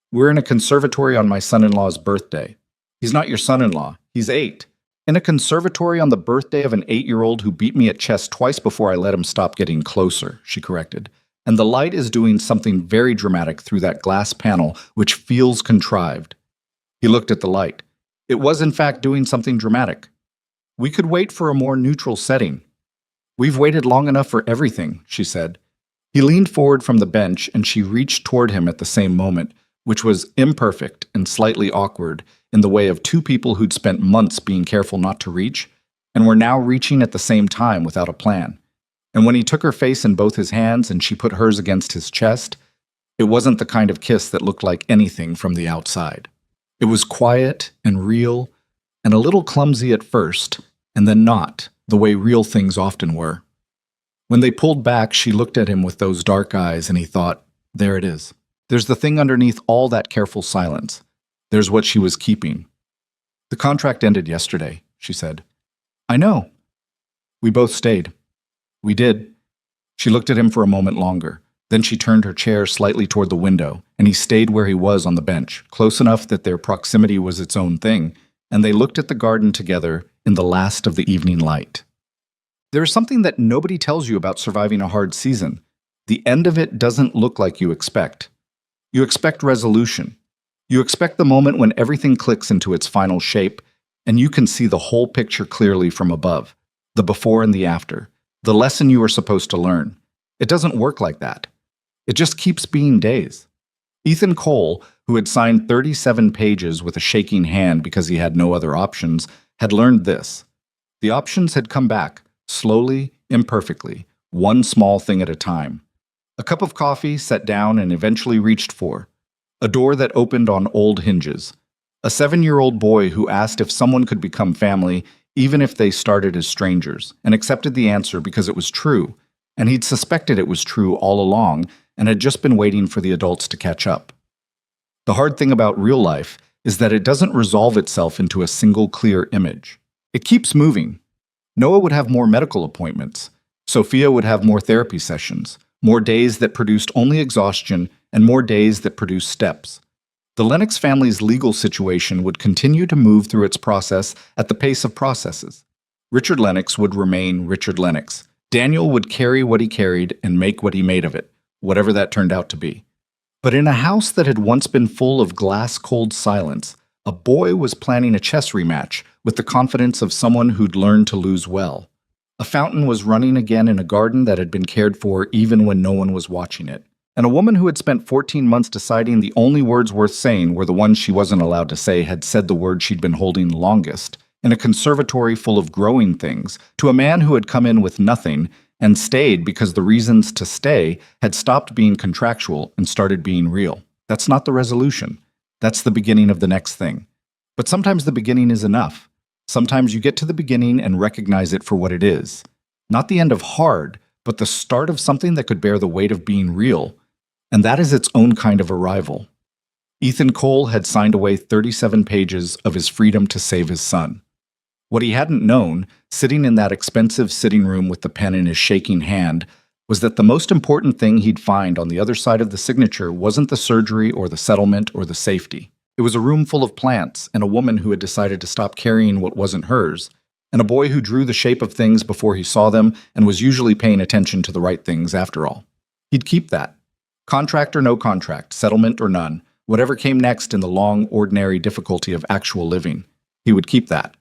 "We're in a conservatory on my son-in-law's birthday." "He's not your son-in-law. He's 8. In a conservatory on the birthday of an 8-year-old who beat me at chess twice before I let him stop getting closer," she corrected. "And the light is doing something very dramatic through that glass panel, which feels contrived." He looked at the light. It was in fact doing something dramatic. "We could wait for a more neutral setting." "We've waited long enough for everything," she said. He leaned forward from the bench and she reached toward him at the same moment, which was imperfect and slightly awkward in the way of 2 people who'd spent months being careful not to reach, and were now reaching at the same time without a plan. And when he took her face in both his hands and she put hers against his chest, it wasn't the kind of kiss that looked like anything from the outside. It was quiet and real, and a little clumsy at first, and then not, the way real things often were. When they pulled back, she looked at him with those dark eyes, and he thought, there it is. There's the thing underneath all that careful silence. There's what she was keeping. "The contract ended yesterday," she said. "I know." "We both stayed." "We did." She looked at him for a moment longer. Then she turned her chair slightly toward the window, and he stayed where he was on the bench, close enough that their proximity was its own thing, and they looked at the garden together in the last of the evening light. There is something that nobody tells you about surviving a hard season. The end of it doesn't look like you expect. You expect resolution. You expect the moment when everything clicks into its final shape, and you can see the whole picture clearly from above, the before and the after, the lesson you were supposed to learn. It doesn't work like that. It just keeps being days. Ethan Cole, who had signed 37 pages with a shaking hand because he had no other options, had learned this. The options had come back, slowly, imperfectly, one small thing at a time. A cup of coffee, set down, and eventually reached for. A door that opened on old hinges. A 7-year-old boy who asked if someone could become family, even if they started as strangers, and accepted the answer because it was true, and he'd suspected it was true all along and had just been waiting for the adults to catch up. The hard thing about real life is that it doesn't resolve itself into a single clear image. It keeps moving. Noah would have more medical appointments. Sophia would have more therapy sessions, more days that produced only exhaustion, and more days that produced steps. The Lennox family's legal situation would continue to move through its process at the pace of processes. Richard Lennox would remain Richard Lennox. Daniel would carry what he carried and make what he made of it, whatever that turned out to be. But in a house that had once been full of glass-cold silence, a boy was planning a chess rematch with the confidence of someone who'd learned to lose well. A fountain was running again in a garden that had been cared for even when no one was watching it. And a woman who had spent 14 months deciding the only words worth saying were the ones she wasn't allowed to say had said the word she'd been holding longest, in a conservatory full of growing things, to a man who had come in with nothing and stayed because the reasons to stay had stopped being contractual and started being real. That's not the resolution. That's the beginning of the next thing. But sometimes the beginning is enough. Sometimes you get to the beginning and recognize it for what it is. Not the end of hard, but the start of something that could bear the weight of being real. And that is its own kind of arrival. Ethan Cole had signed away 37 pages of his freedom to save his son. What he hadn't known, sitting in that expensive sitting room with the pen in his shaking hand, was that the most important thing he'd find on the other side of the signature wasn't the surgery or the settlement or the safety. It was a room full of plants and a woman who had decided to stop carrying what wasn't hers, and a boy who drew the shape of things before he saw them and was usually paying attention to the right things after all. He'd keep that. Contract or no contract, settlement or none, whatever came next in the long, ordinary difficulty of actual living, he would keep that.